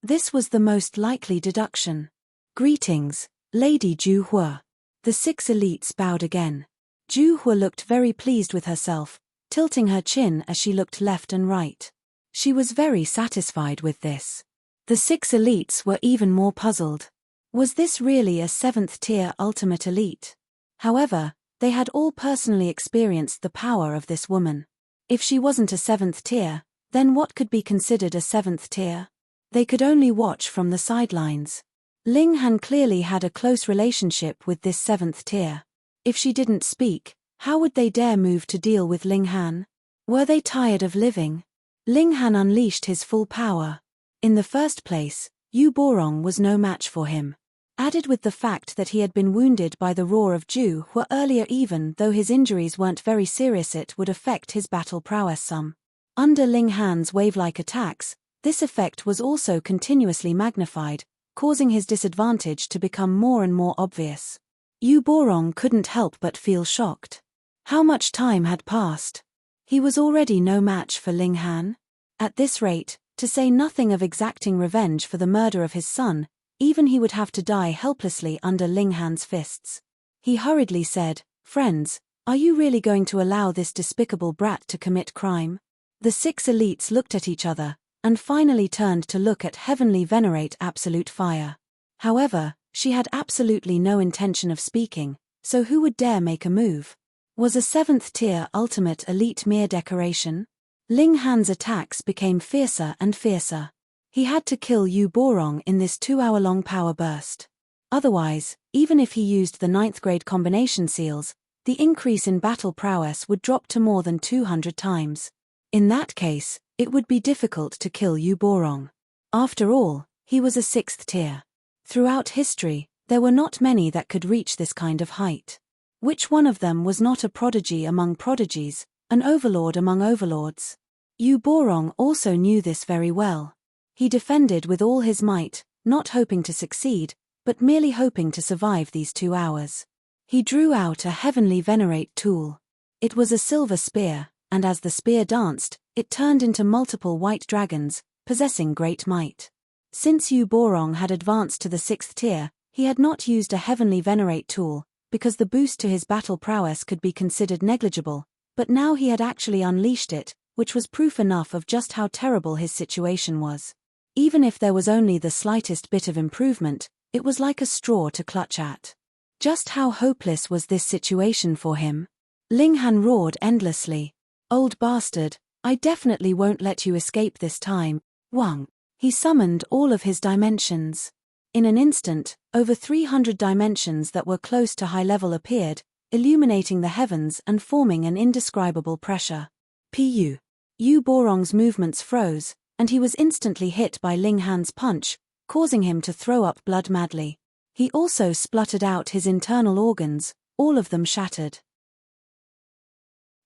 This was the most likely deduction. Greetings, Lady Ju Hua. The 6 elites bowed again. Ju Hua looked very pleased with herself, tilting her chin as she looked left and right. She was very satisfied with this. The 6 elites were even more puzzled. Was this really a 7th tier ultimate elite? However, they had all personally experienced the power of this woman. If she wasn't a 7th tier, then what could be considered a 7th tier? They could only watch from the sidelines. Ling Han clearly had a close relationship with this 7th tier. If she didn't speak, how would they dare move to deal with Ling Han? Were they tired of living? Ling Han unleashed his full power. In the first place, Yu Borong was no match for him. Added with the fact that he had been wounded by the roar of Ju Hua earlier, even though his injuries weren't very serious, it would affect his battle prowess some. Under Ling Han's wave-like attacks, this effect was also continuously magnified, causing his disadvantage to become more and more obvious. Yu Borong couldn't help but feel shocked. How much time had passed? He was already no match for Ling Han. At this rate, to say nothing of exacting revenge for the murder of his son, even he would have to die helplessly under Ling Han's fists. He hurriedly said, "Friends, are you really going to allow this despicable brat to commit crime?" The 6 elites looked at each other, and finally turned to look at Heavenly Venerate Absolute Fire. However, she had absolutely no intention of speaking, so who would dare make a move? Was a 7th tier ultimate elite mere decoration? Ling Han's attacks became fiercer and fiercer. He had to kill Yu Borong in this 2-hour-long power burst. Otherwise, even if he used the 9th grade combination seals, the increase in battle prowess would drop to more than 200 times. In that case, it would be difficult to kill Yu Borong. After all, he was a 6th tier. Throughout history, there were not many that could reach this kind of height. Which one of them was not a prodigy among prodigies, an overlord among overlords? Yu Borong also knew this very well. He defended with all his might, not hoping to succeed, but merely hoping to survive these 2 hours. He drew out a heavenly venerate tool. It was a silver spear, and as the spear danced, it turned into multiple white dragons, possessing great might. Since Yu Borong had advanced to the 6th tier, he had not used a heavenly venerate tool, because the boost to his battle prowess could be considered negligible, but now he had actually unleashed it, which was proof enough of just how terrible his situation was. Even if there was only the slightest bit of improvement, it was like a straw to clutch at. Just how hopeless was this situation for him? Ling Han roared endlessly. "Old bastard, I definitely won't let you escape this time, Wang." He summoned all of his dimensions. In an instant, over 300 dimensions that were close to high level appeared, illuminating the heavens and forming an indescribable pressure. Pu. Yu Borong's movements froze, and he was instantly hit by Ling Han's punch, causing him to throw up blood madly. He also spluttered out his internal organs, all of them shattered.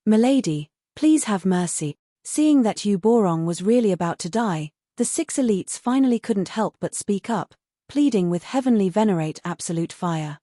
"Milady, please have mercy." Seeing that Yu Borong was really about to die, the 6 elites finally couldn't help but speak up, pleading with Heavenly Venerate Absolute Fire.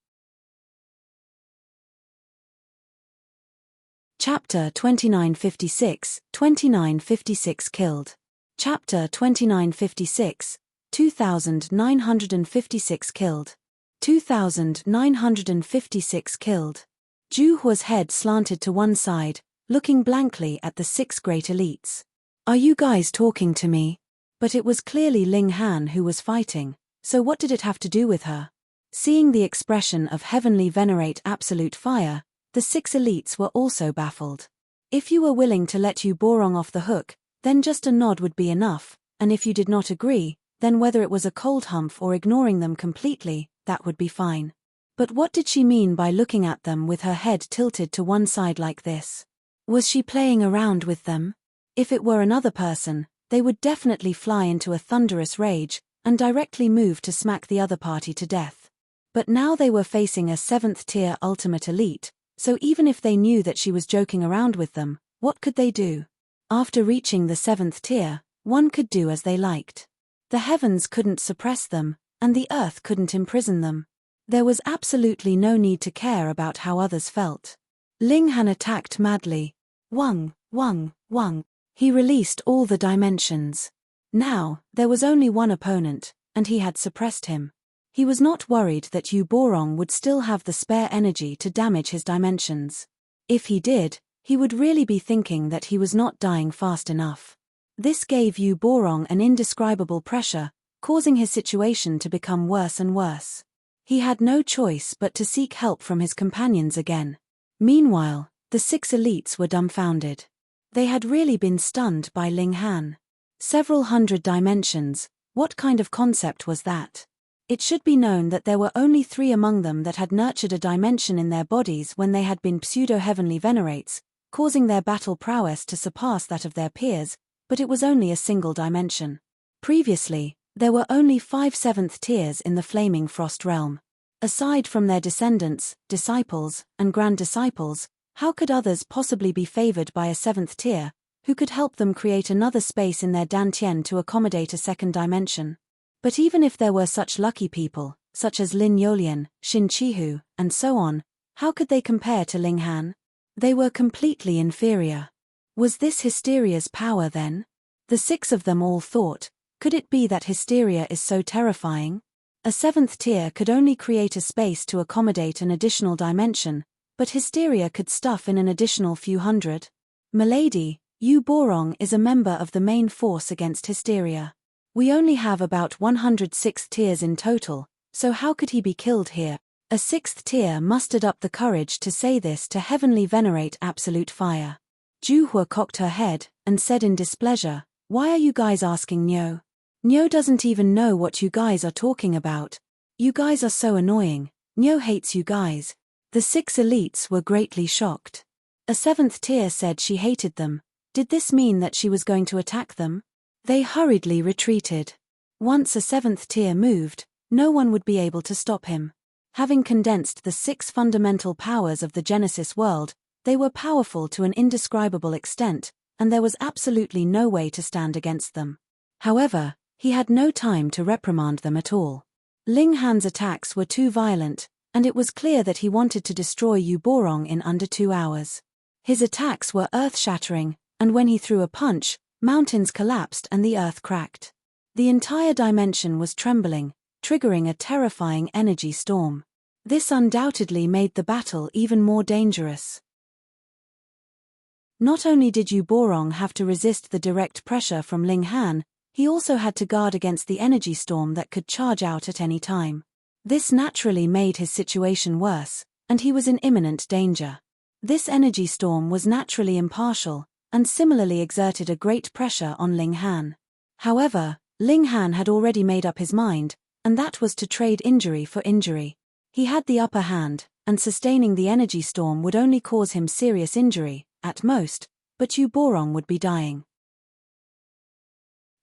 Chapter 2956, 2956 killed. Chapter 2956, 2956 killed. 2956 killed. Ju Hua's head slanted to one side, looking blankly at the 6 great elites. "Are you guys talking to me?" But it was clearly Ling Han who was fighting, so what did it have to do with her? Seeing the expression of heavenly venerate absolute fire, the 6 elites were also baffled. If you were willing to let Yu Borong off the hook, then just a nod would be enough, and if you did not agree, then whether it was a cold humph or ignoring them completely, that would be fine. But what did she mean by looking at them with her head tilted to one side like this? Was she playing around with them? If it were another person, they would definitely fly into a thunderous rage, and directly move to smack the other party to death. But now they were facing a 7th-tier ultimate elite, so even if they knew that she was joking around with them, what could they do? After reaching the 7th tier, one could do as they liked. The heavens couldn't suppress them, and the earth couldn't imprison them. There was absolutely no need to care about how others felt. Ling Han attacked madly. Wang, Wang, Wang. He released all the dimensions. Now, there was only one opponent, and he had suppressed him. He was not worried that Yu Borong would still have the spare energy to damage his dimensions. If he did, he would really be thinking that he was not dying fast enough. This gave Yu Borong an indescribable pressure, causing his situation to become worse and worse. He had no choice but to seek help from his companions again. Meanwhile, the 6 elites were dumbfounded. They had really been stunned by Ling Han. Several hundred dimensions, what kind of concept was that? It should be known that there were only 3 among them that had nurtured a dimension in their bodies when they had been pseudo-heavenly venerates, causing their battle prowess to surpass that of their peers, but it was only a single dimension. Previously, there were only 5 7th tiers in the Flaming Frost realm. Aside from their descendants, disciples, and grand disciples, how could others possibly be favored by a 7th tier, who could help them create another space in their dantian to accommodate a second dimension? But even if there were such lucky people, such as Lin Yolian, Xin Chihu, and so on, how could they compare to Ling Han? They were completely inferior. Was this Hysteria's power then? The 6 of them all thought, could it be that Hysteria is so terrifying? A 7th tier could only create a space to accommodate an additional dimension, but Hysteria could stuff in an additional few hundred. Milady, Yu Borong is a member of the main force against Hysteria. We only have about 106 tiers in total, so how could he be killed here? A 6th tier mustered up the courage to say this to heavenly venerate absolute fire. Juhua cocked her head, and said in displeasure, "Why are you guys asking Nyo? Nyo doesn't even know what you guys are talking about. You guys are so annoying. Nyo hates you guys." The 6 elites were greatly shocked. A 7th tier said she hated them. Did this mean that she was going to attack them? They hurriedly retreated. Once a 7th tier moved, no one would be able to stop him. Having condensed the 6 fundamental powers of the Genesis world, they were powerful to an indescribable extent, and there was absolutely no way to stand against them. However, he had no time to reprimand them at all. Ling Han's attacks were too violent, and it was clear that he wanted to destroy Yu Borong in under 2 hours. His attacks were earth-shattering, and when he threw a punch, mountains collapsed and the earth cracked. The entire dimension was trembling, triggering a terrifying energy storm. This undoubtedly made the battle even more dangerous. Not only did Yu Borong have to resist the direct pressure from Ling Han, he also had to guard against the energy storm that could charge out at any time. This naturally made his situation worse, and he was in imminent danger. This energy storm was naturally impartial, and similarly exerted a great pressure on Ling Han. However, Ling Han had already made up his mind, and that was to trade injury for injury. He had the upper hand, and sustaining the energy storm would only cause him serious injury, at most, but Yu Borong would be dying.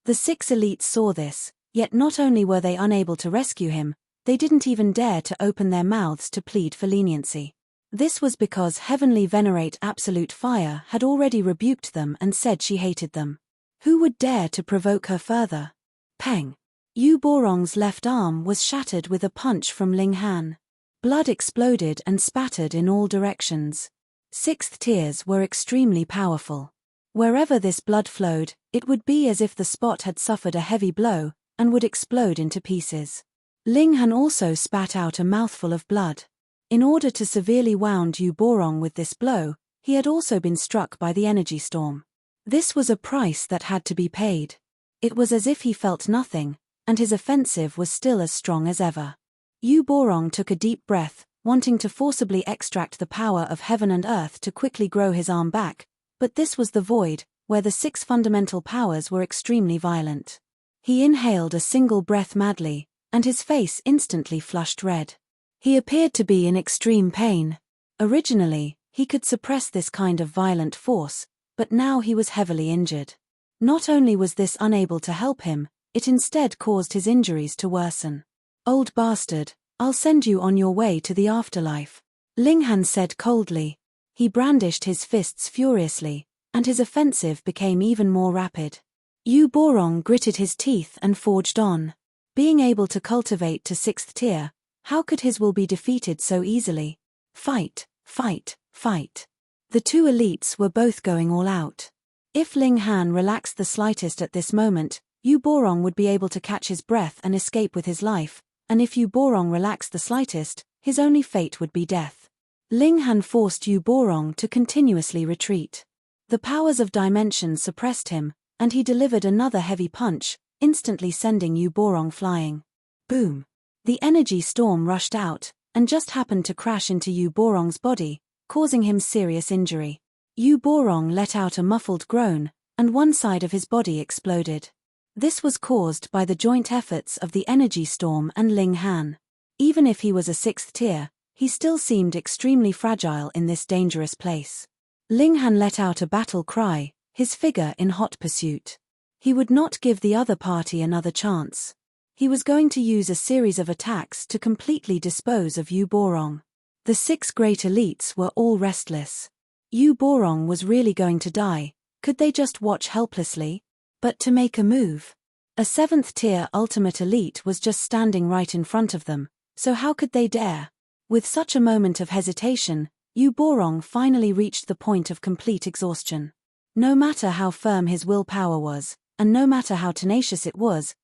The 6 elites saw this, yet not only were they unable to rescue him, they didn't even dare to open their mouths to plead for leniency. This was because heavenly venerate absolute fire had already rebuked them and said she hated them. Who would dare to provoke her further? Peng! Yu Borong's left arm was shattered with a punch from Ling Han. Blood exploded and spattered in all directions. 6th tiers were extremely powerful. Wherever this blood flowed, it would be as if the spot had suffered a heavy blow, and would explode into pieces. Ling Han also spat out a mouthful of blood. In order to severely wound Yu Borong with this blow, he had also been struck by the energy storm. This was a price that had to be paid. It was as if he felt nothing, and his offensive was still as strong as ever. Yu Borong took a deep breath, wanting to forcibly extract the power of heaven and earth to quickly grow his arm back, but this was the void, where the 6 fundamental powers were extremely violent. He inhaled a single breath madly, and his face instantly flushed red. He appeared to be in extreme pain. Originally, he could suppress this kind of violent force, but now he was heavily injured. Not only was this unable to help him, it instead caused his injuries to worsen. "Old bastard, I'll send you on your way to the afterlife," Ling Han said coldly. He brandished his fists furiously, and his offensive became even more rapid. Yu Borong gritted his teeth and forged on. Being able to cultivate to 6th tier, how could his will be defeated so easily? Fight, fight, fight. The 2 elites were both going all out. If Ling Han relaxed the slightest at this moment, Yu Borong would be able to catch his breath and escape with his life, and if Yu Borong relaxed the slightest, his only fate would be death. Ling Han forced Yu Borong to continuously retreat. The powers of dimension suppressed him, and he delivered another heavy punch, instantly sending Yu Borong flying. Boom! The energy storm rushed out, and just happened to crash into Yu Borong's body, causing him serious injury. Yu Borong let out a muffled groan, and one side of his body exploded. This was caused by the joint efforts of the energy storm and Ling Han. Even if he was a 6th tier, he still seemed extremely fragile in this dangerous place. Ling Han let out a battle cry, his figure in hot pursuit. He would not give the other party another chance. He was going to use a series of attacks to completely dispose of Yu Borong. The 6 great elites were all restless. Yu Borong was really going to die. Could they just watch helplessly? But to make a move. A 7th tier ultimate elite was just standing right in front of them, so how could they dare? With such a moment of hesitation, Yu Borong finally reached the point of complete exhaustion. No matter how firm his willpower was, and no matter how tenacious it was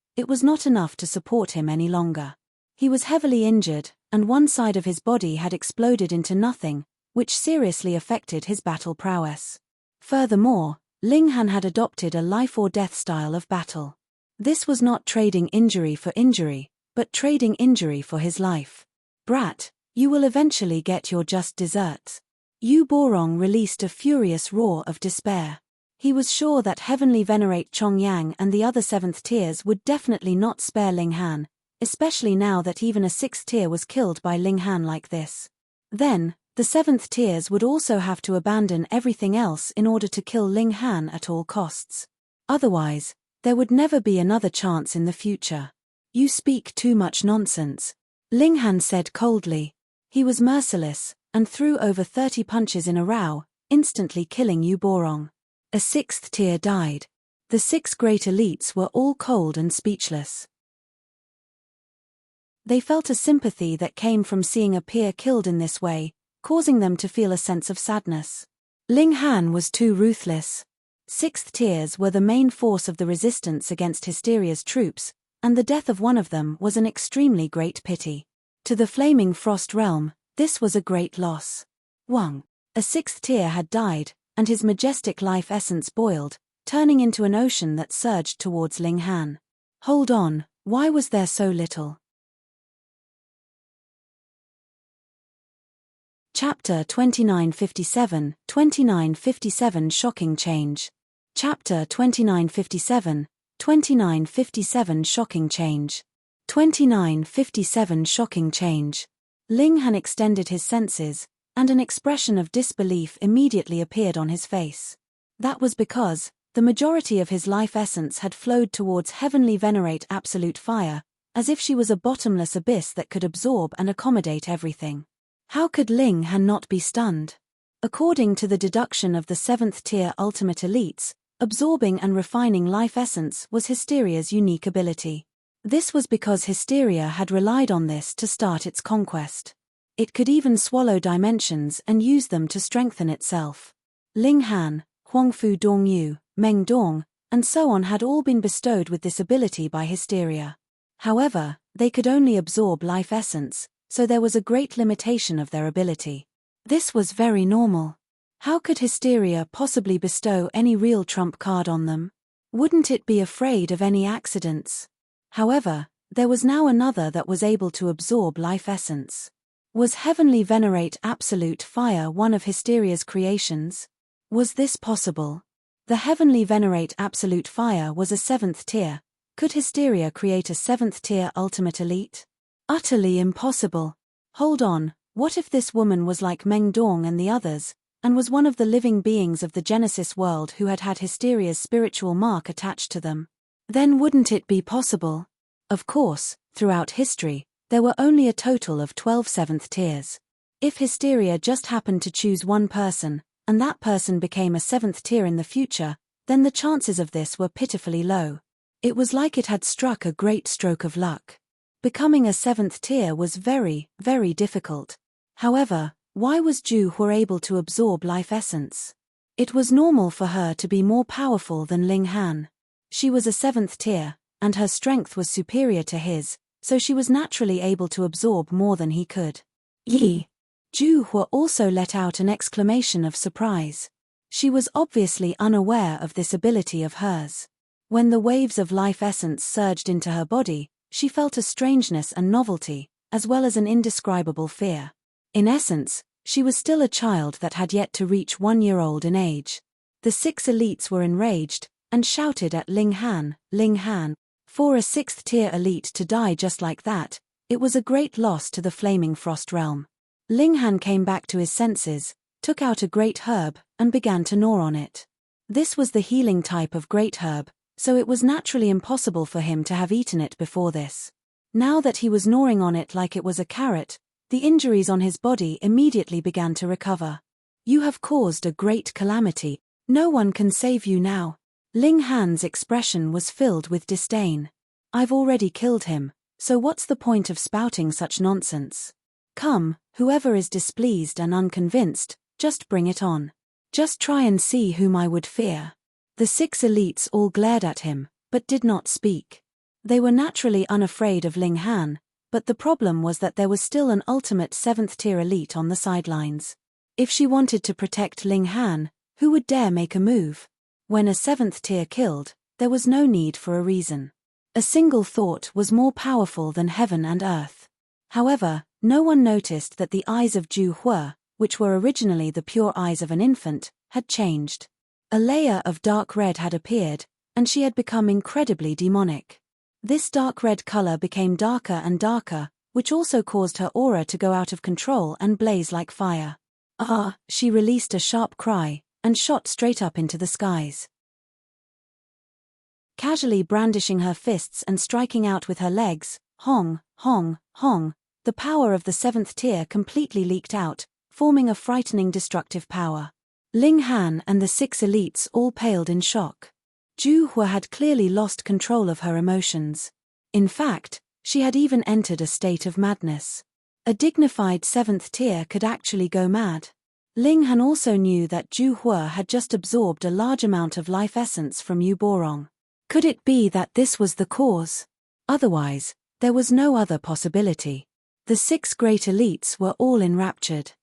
not enough to support him any longer. He was heavily injured, and one side of his body had exploded into nothing, which seriously affected his battle prowess. Furthermore, Ling Han had adopted a life-or-death style of battle. This was not trading injury for injury, but trading injury for his life. "Brat, you will eventually get your just desserts." Yu Borong released a furious roar of despair. He was sure that Heavenly Venerate Chongyang and the other 7th tiers would definitely not spare Ling Han, especially now that even a 6th tier was killed by Ling Han like this. Then, the 7th tiers would also have to abandon everything else in order to kill Ling Han at all costs. Otherwise, there would never be another chance in the future. "You speak too much nonsense," Ling Han said coldly. He was merciless, and threw over 30 punches in a row, instantly killing Yu Borong. A 6th tier died. The 6 great elites were all cold and speechless. They felt a sympathy that came from seeing a peer killed in this way, causing them to feel a sense of sadness. Ling Han was too ruthless. 6th tiers were the main force of the resistance against Hysteria's troops, and the death of one of them was an extremely great pity. To the Flaming Frost Realm, this was a great loss. Wang, a 6th tier, had died, and his majestic life essence boiled, turning into an ocean that surged towards Ling Han. Hold on, why was there so little? Chapter 2957, 2957 Shocking Change. Chapter 2957, 2957 Shocking Change. 2957 Shocking Change. Ling Han extended his senses, and an expression of disbelief immediately appeared on his face. That was because the majority of his life essence had flowed towards Heavenly Venerate Absolute Fire, as if she was a bottomless abyss that could absorb and accommodate everything. How could Ling Han not be stunned? According to the deduction of the 7th tier ultimate elites, absorbing and refining life essence was Hysteria's unique ability. This was because Hysteria had relied on this to start its conquest. It could even swallow dimensions and use them to strengthen itself. Ling Han, Huangfu Dongyu, Meng Dong, and so on had all been bestowed with this ability by Hysteria. However, they could only absorb life essence, so there was a great limitation of their ability. This was very normal. How could Hysteria possibly bestow any real trump card on them? Wouldn't it be afraid of any accidents? However, there was now another that was able to absorb life essence. Was Heavenly Venerate Absolute Fire one of Hysteria's creations? Was this possible? The Heavenly Venerate Absolute Fire was a 7th tier. Could Hysteria create a 7th tier Ultimate Elite? Utterly impossible. Hold on, what if this woman was like Meng Dong and the others, and was one of the living beings of the Genesis world who had had Hysteria's spiritual mark attached to them? Then wouldn't it be possible? Of course, throughout history, there were only a total of 12 7th tiers. If Hysteria just happened to choose one person, and that person became a 7th tier in the future, then the chances of this were pitifully low. It was like it had struck a great stroke of luck. Becoming a 7th tier was very, very difficult. However, why was Ju Hua able to absorb life essence? It was normal for her to be more powerful than Ling Han. She was a 7th tier, and her strength was superior to his, so she was naturally able to absorb more than he could. Yi! Ju Hua also let out an exclamation of surprise. She was obviously unaware of this ability of hers. When the waves of life essence surged into her body, she felt a strangeness and novelty, as well as an indescribable fear. In essence, she was still a child that had yet to reach 1 year old in age. The 6 elites were enraged, and shouted at Ling Han, for a 6th tier elite to die just like that, it was a great loss to the Flaming Frost realm. Ling Han came back to his senses, took out a great herb, and began to gnaw on it. This was the healing type of great herb, so it was naturally impossible for him to have eaten it before this. Now that he was gnawing on it like it was a carrot, the injuries on his body immediately began to recover. You have caused a great calamity. No one can save you now. Ling Han's expression was filled with disdain. I've already killed him, so what's the point of spouting such nonsense? Come, whoever is displeased and unconvinced, just bring it on. Just try and see whom I would fear. The 6 elites all glared at him, but did not speak. They were naturally unafraid of Ling Han, but the problem was that there was still an ultimate 7th tier elite on the sidelines. If she wanted to protect Ling Han, who would dare make a move? When a 7th tier killed, there was no need for a reason. A single thought was more powerful than heaven and earth. However, no one noticed that the eyes of Ju Hua, which were originally the pure eyes of an infant, had changed. A layer of dark red had appeared, and she had become incredibly demonic. This dark red color became darker and darker, which also caused her aura to go out of control and blaze like fire. Ah! She released a sharp cry, and shot straight up into the skies. Casually brandishing her fists and striking out with her legs, hong, hong, hong, the power of the 7th tier completely leaked out, forming a frightening destructive power. Ling Han and the 6 elites all paled in shock. Ju Hua had clearly lost control of her emotions. In fact, she had even entered a state of madness. A dignified 7th tier could actually go mad. Ling Han also knew that Ju Hua had just absorbed a large amount of life essence from Yu Borong. Could it be that this was the cause? Otherwise, there was no other possibility. The 6 great elites were all enraptured.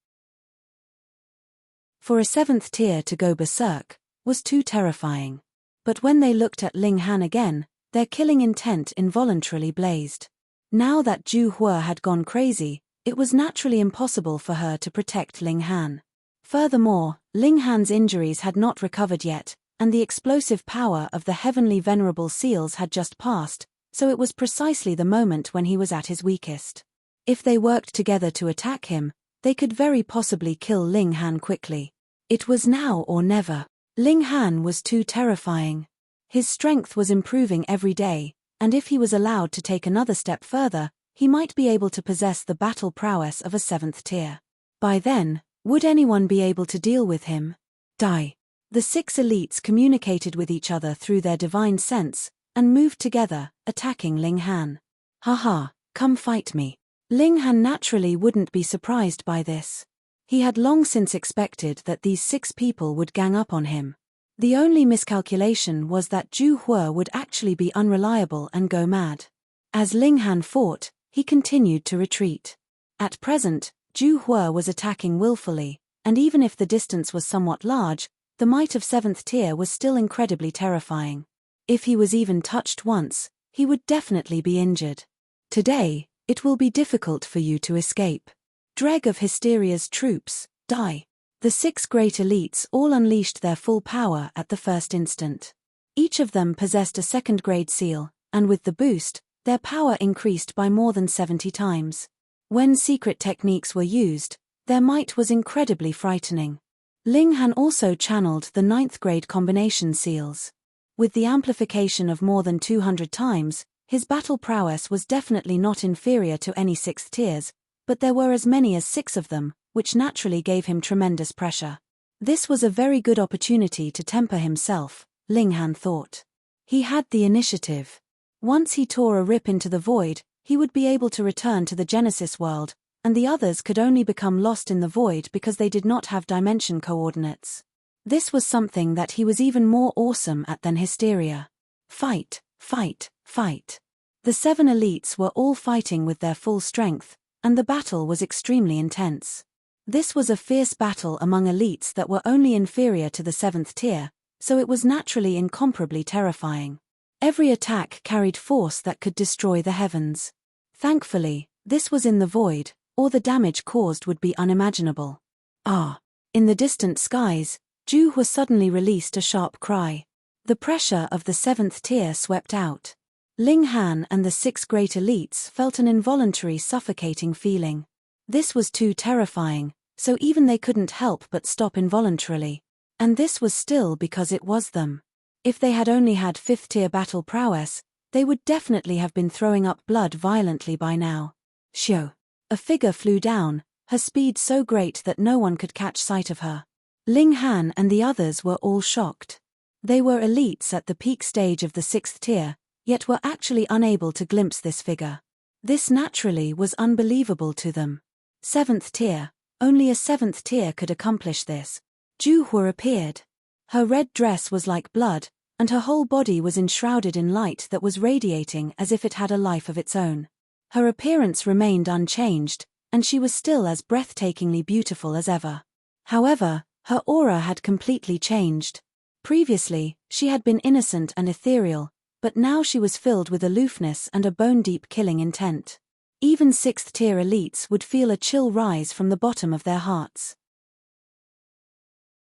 For a 7th tier to go berserk was too terrifying. But when they looked at Ling Han again, their killing intent involuntarily blazed. Now that Ju Hua had gone crazy, it was naturally impossible for her to protect Ling Han. Furthermore, Ling Han's injuries had not recovered yet, and the explosive power of the heavenly venerable seals had just passed, so it was precisely the moment when he was at his weakest. If they worked together to attack him, they could very possibly kill Ling Han quickly. It was now or never. Ling Han was too terrifying. His strength was improving every day, and if he was allowed to take another step further, he might be able to possess the battle prowess of a 7th tier. By then, would anyone be able to deal with him? Die. The 6 elites communicated with each other through their divine sense, and moved together, attacking Ling Han. Haha, come fight me. Ling Han naturally wouldn't be surprised by this. He had long since expected that these 6 people would gang up on him. The only miscalculation was that Ju Hua would actually be unreliable and go mad. As Ling Han fought, he continued to retreat. At present, Ju Hua was attacking willfully, And even if the distance was somewhat large, the might of 7th tier was still incredibly terrifying. If he was even touched once, he would definitely be injured. Today, it will be difficult for you to escape. Dreg of Hysteria's troops, die. The 6 great elites all unleashed their full power at the first instant. Each of them possessed a second-grade seal, and with the boost, their power increased by more than 70 times. When secret techniques were used, their might was incredibly frightening. Ling Han also channeled the 9th-grade combination seals. With the amplification of more than 200 times, his battle prowess was definitely not inferior to any 6th tiers, but there were as many as 6 of them, which naturally gave him tremendous pressure. This was a very good opportunity to temper himself, Ling Han thought. He had the initiative. Once he tore a rip into the void, he would be able to return to the Genesis world, and the others could only become lost in the void because they did not have dimension coordinates. This was something that he was even more awesome at than Hysteria. Fight, fight, fight. The 7 elites were all fighting with their full strength, and the battle was extremely intense. This was a fierce battle among elites that were only inferior to the 7th tier, so it was naturally incomparably terrifying. Every attack carried force that could destroy the heavens. Thankfully, this was in the void, or the damage caused would be unimaginable. Ah! In the distant skies, Ju Hua suddenly released a sharp cry. The pressure of the 7th tier swept out. Ling Han and the 6 great elites felt an involuntary suffocating feeling. This was too terrifying, so even they couldn't help but stop involuntarily. And this was still because it was them. If they had only had 5th tier battle prowess, they would definitely have been throwing up blood violently by now. Shoo! A figure flew down, her speed so great that no one could catch sight of her. Ling Han and the others were all shocked. They were elites at the peak stage of the 6th tier, yet were actually unable to glimpse this figure. This naturally was unbelievable to them. 7th tier, only a 7th tier could accomplish this. Ju Hua appeared. Her red dress was like blood, and her whole body was enshrouded in light that was radiating as if it had a life of its own. Her appearance remained unchanged, and she was still as breathtakingly beautiful as ever. However, her aura had completely changed. Previously, she had been innocent and ethereal, but now she was filled with aloofness and a bone-deep killing intent. Even 6th tier elites would feel a chill rise from the bottom of their hearts.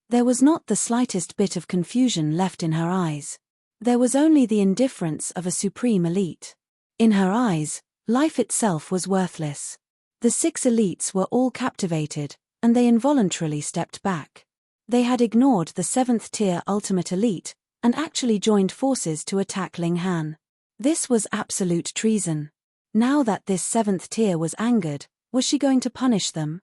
There was not the slightest bit of confusion left in her eyes. There was only the indifference of a supreme elite. In her eyes, life itself was worthless. The 6 elites were all captivated, and they involuntarily stepped back. They had ignored the 7th tier ultimate elite, and actually joined forces to attack Ling Han. This was absolute treason. Now that this 7th tier was angered, was she going to punish them?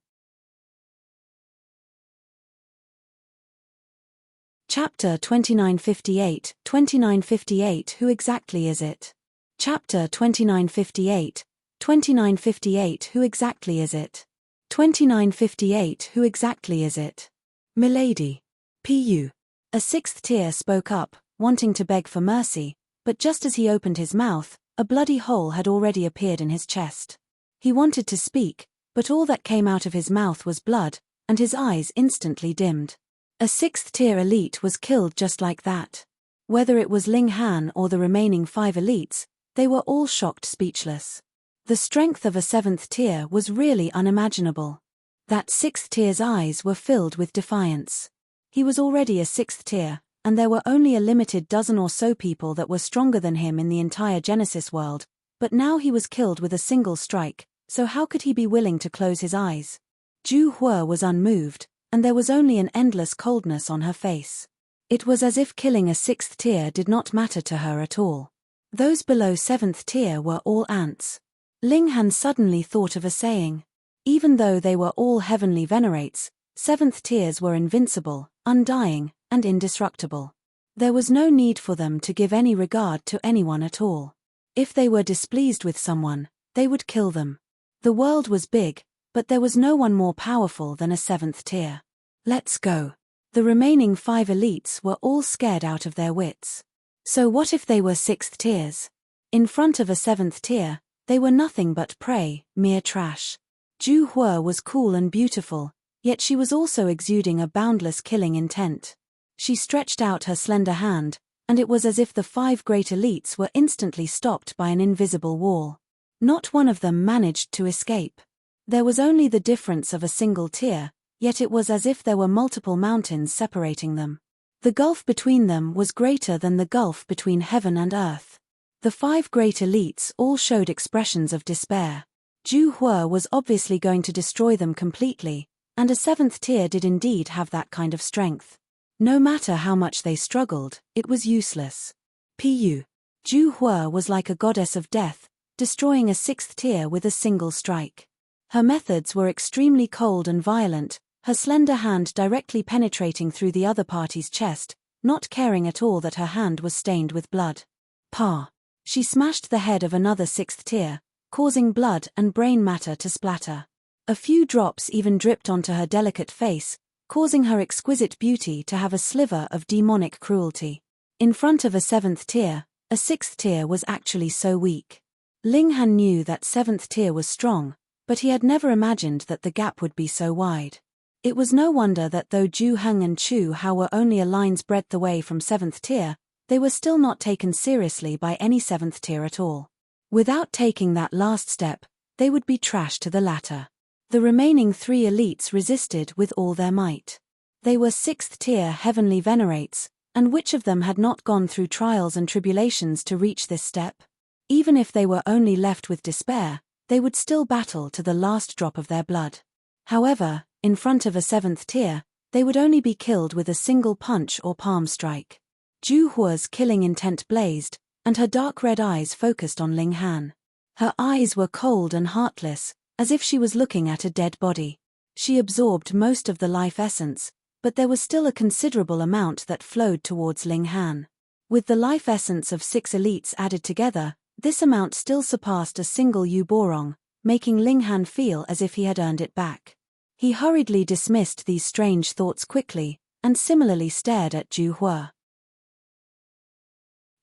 Chapter 2958, 2958 Who exactly is it? Chapter 2958, 2958 Who exactly is it? 2958 Who exactly is it? Milady. Pu. A 6th tier spoke up, wanting to beg for mercy, but just as he opened his mouth, a bloody hole had already appeared in his chest. He wanted to speak, but all that came out of his mouth was blood, and his eyes instantly dimmed. A 6th tier elite was killed just like that. Whether it was Ling Han or the remaining 5 elites, they were all shocked speechless. The strength of a 7th tier was really unimaginable. That 6th tier's eyes were filled with defiance. He was already a 6th tier, and there were only a limited dozen or so people that were stronger than him in the entire Genesis world, but now he was killed with a single strike, so how could he be willing to close his eyes? Ju Hua was unmoved, and there was only an endless coldness on her face. It was as if killing a 6th tier did not matter to her at all. Those below 7th tier were all ants. Ling Han suddenly thought of a saying. Even though they were all heavenly venerates, 7th tiers were invincible, undying, and indestructible. There was no need for them to give any regard to anyone at all. If they were displeased with someone, they would kill them. The world was big, but there was no one more powerful than a 7th tier. Let's go. The remaining 5 elites were all scared out of their wits. So what if they were 6th tiers? In front of a 7th tier, they were nothing but prey, mere trash. Ju Hua was cool and beautiful, Yet she was also exuding a boundless killing intent. She stretched out her slender hand, and it was as if the 5 great elites were instantly stopped by an invisible wall. Not one of them managed to escape. There was only the difference of a single tier, yet it was as if there were multiple mountains separating them. The gulf between them was greater than the gulf between heaven and earth. The 5 great elites all showed expressions of despair. Zhu Hua was obviously going to destroy them completely, and a 7th tier did indeed have that kind of strength. No matter how much they struggled, it was useless. Pu. Zhu Hua was like a goddess of death, destroying a 6th tier with a single strike. Her methods were extremely cold and violent, her slender hand directly penetrating through the other party's chest, not caring at all that her hand was stained with blood. Pa. She smashed the head of another 6th tier, causing blood and brain matter to splatter. A few drops even dripped onto her delicate face, causing her exquisite beauty to have a sliver of demonic cruelty. In front of a 7th tier, a 6th tier was actually so weak. Ling Han knew that 7th tier was strong, but he had never imagined that the gap would be so wide. It was no wonder that though Zhu Heng and Chu Hao were only a line's breadth away from 7th tier, they were still not taken seriously by any 7th tier at all. Without taking that last step, they would be trash to the latter. The remaining 3 elites resisted with all their might. They were 6th tier heavenly venerates, and which of them had not gone through trials and tribulations to reach this step? Even if they were only left with despair, they would still battle to the last drop of their blood. However, in front of a 7th tier, they would only be killed with a single punch or palm strike. Zhu Hua's killing intent blazed, and her dark red eyes focused on Ling Han. Her eyes were cold and heartless, as if she was looking at a dead body. She absorbed most of the life essence, but there was still a considerable amount that flowed towards Ling Han. With the life essence of 6 elites added together, this amount still surpassed a single Yu Borong, making Ling Han feel as if he had earned it back. He hurriedly dismissed these strange thoughts quickly, and similarly stared at Zhu Hua.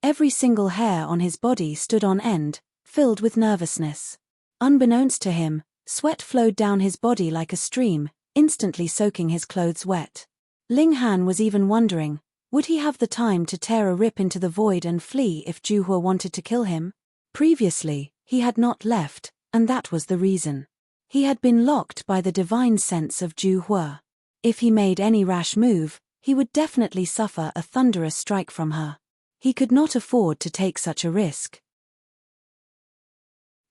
Every single hair on his body stood on end, filled with nervousness. Unbeknownst to him, sweat flowed down his body like a stream, instantly soaking his clothes wet. Ling Han was even wondering, would he have the time to tear a rip into the void and flee if Zhu Hua wanted to kill him? Previously, he had not left, and that was the reason. He had been locked by the divine sense of Zhu Hua. If he made any rash move, he would definitely suffer a thunderous strike from her. He could not afford to take such a risk.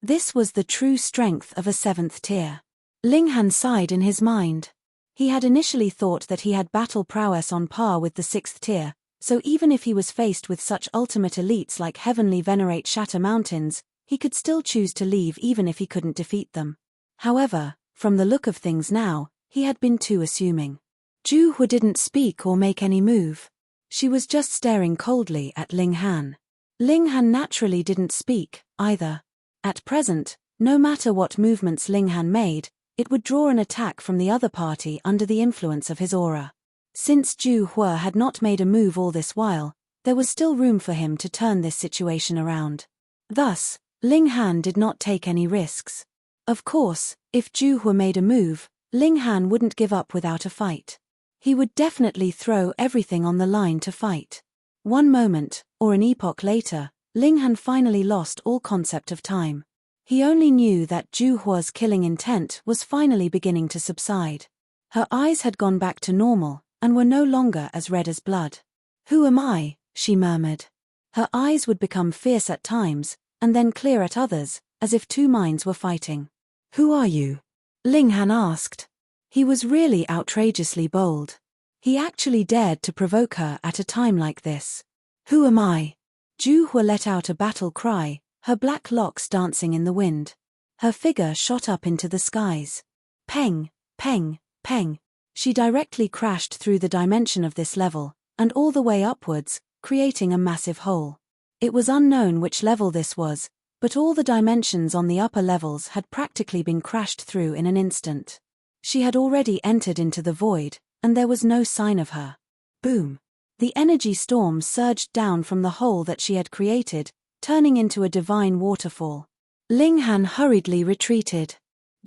This was the true strength of a 7th tier. Ling Han sighed in his mind. He had initially thought that he had battle prowess on par with the 6th tier, so even if he was faced with such ultimate elites like Heavenly Venerate Shatter Mountains, he could still choose to leave even if he couldn't defeat them. However, from the look of things now, he had been too assuming. Zhu Hua didn't speak or make any move. She was just staring coldly at Ling Han. Ling Han naturally didn't speak, either. At present, no matter what movements Ling Han made, it would draw an attack from the other party under the influence of his aura. Since Zhu Hua had not made a move all this while, there was still room for him to turn this situation around. Thus, Ling Han did not take any risks. Of course, if Zhu Hua made a move, Ling Han wouldn't give up without a fight. He would definitely throw everything on the line to fight. One moment, or an epoch later, Ling Han finally lost all concept of time. He only knew that Zhu Hua's killing intent was finally beginning to subside. Her eyes had gone back to normal, and were no longer as red as blood. "Who am I?" she murmured. Her eyes would become fierce at times, and then clear at others, as if 2 minds were fighting. "Who are you?" Ling Han asked. He was really outrageously bold. He actually dared to provoke her at a time like this. "Who am I?" Zhu Hua let out a battle cry, her black locks dancing in the wind. Her figure shot up into the skies. Peng, peng, peng. She directly crashed through the dimension of this level, and all the way upwards, creating a massive hole. It was unknown which level this was, but all the dimensions on the upper levels had practically been crashed through in an instant. She had already entered into the void, and there was no sign of her. Boom! The energy storm surged down from the hole that she had created, turning into a divine waterfall. Ling Han hurriedly retreated.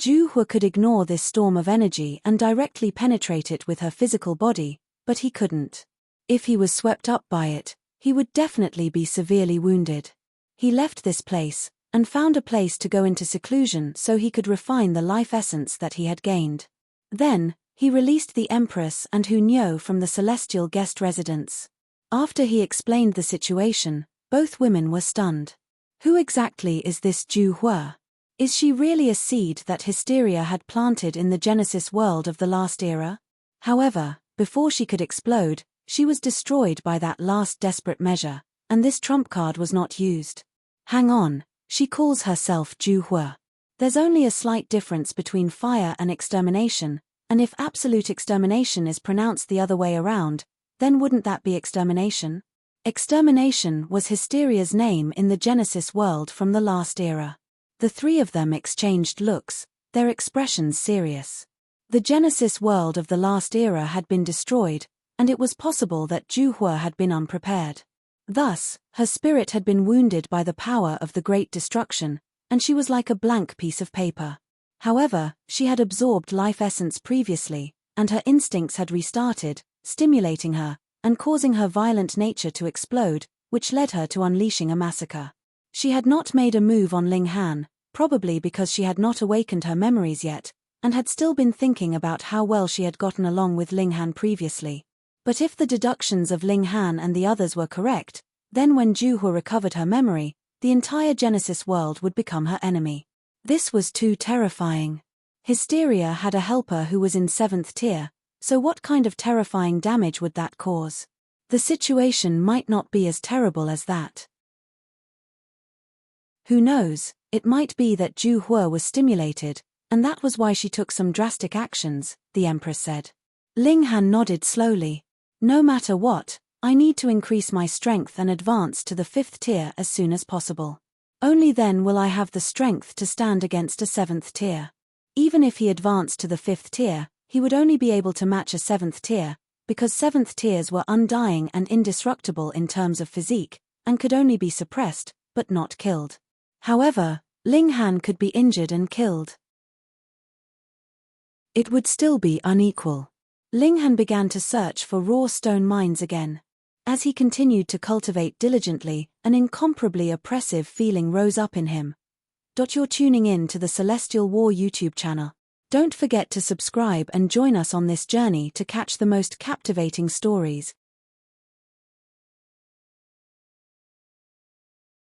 Zhu Hua could ignore this storm of energy and directly penetrate it with her physical body, but he couldn't. If he was swept up by it, he would definitely be severely wounded. He left this place, and found a place to go into seclusion so he could refine the life essence that he had gained. Then, he released the Empress and Hu Niu from the celestial guest residence. After he explained the situation, both women were stunned. Who exactly is this Zhu Hua? Is she really a seed that Hysteria had planted in the Genesis world of the last era? However, before she could explode, she was destroyed by that last desperate measure, and this trump card was not used. Hang on, she calls herself Zhu Hua. There's only a slight difference between fire and extermination, and if absolute extermination is pronounced the other way around, then wouldn't that be extermination? Extermination was Hysteria's name in the Genesis world from the last era. The three of them exchanged looks, their expressions serious. The Genesis world of the last era had been destroyed, and it was possible that Zhu Hua had been unprepared. Thus, her spirit had been wounded by the power of the Great Destruction, and she was like a blank piece of paper. However, she had absorbed life essence previously, and her instincts had restarted, stimulating her, and causing her violent nature to explode, which led her to unleashing a massacre. She had not made a move on Ling Han, probably because she had not awakened her memories yet, and had still been thinking about how well she had gotten along with Ling Han previously. But if the deductions of Ling Han and the others were correct, then when Zhu Hua recovered her memory, the entire Genesis world would become her enemy. This was too terrifying. Hysteria had a helper who was in 7th tier, so what kind of terrifying damage would that cause? The situation might not be as terrible as that. Who knows, it might be that Zhu Hua was stimulated, and that was why she took some drastic actions, the Empress said. Ling Han nodded slowly. No matter what, I need to increase my strength and advance to the 5th tier as soon as possible. Only then will I have the strength to stand against a 7th tier. Even if he advanced to the 5th tier, he would only be able to match a 7th tier, because 7th tiers were undying and indestructible in terms of physique, and could only be suppressed, but not killed. However, Ling Han could be injured and killed. It would still be unequal. Ling Han began to search for raw stone mines again. As he continued to cultivate diligently, an incomparably oppressive feeling rose up in him. You're tuning in to the Celestial War YouTube channel. Don't forget to subscribe and join us on this journey to catch the most captivating stories.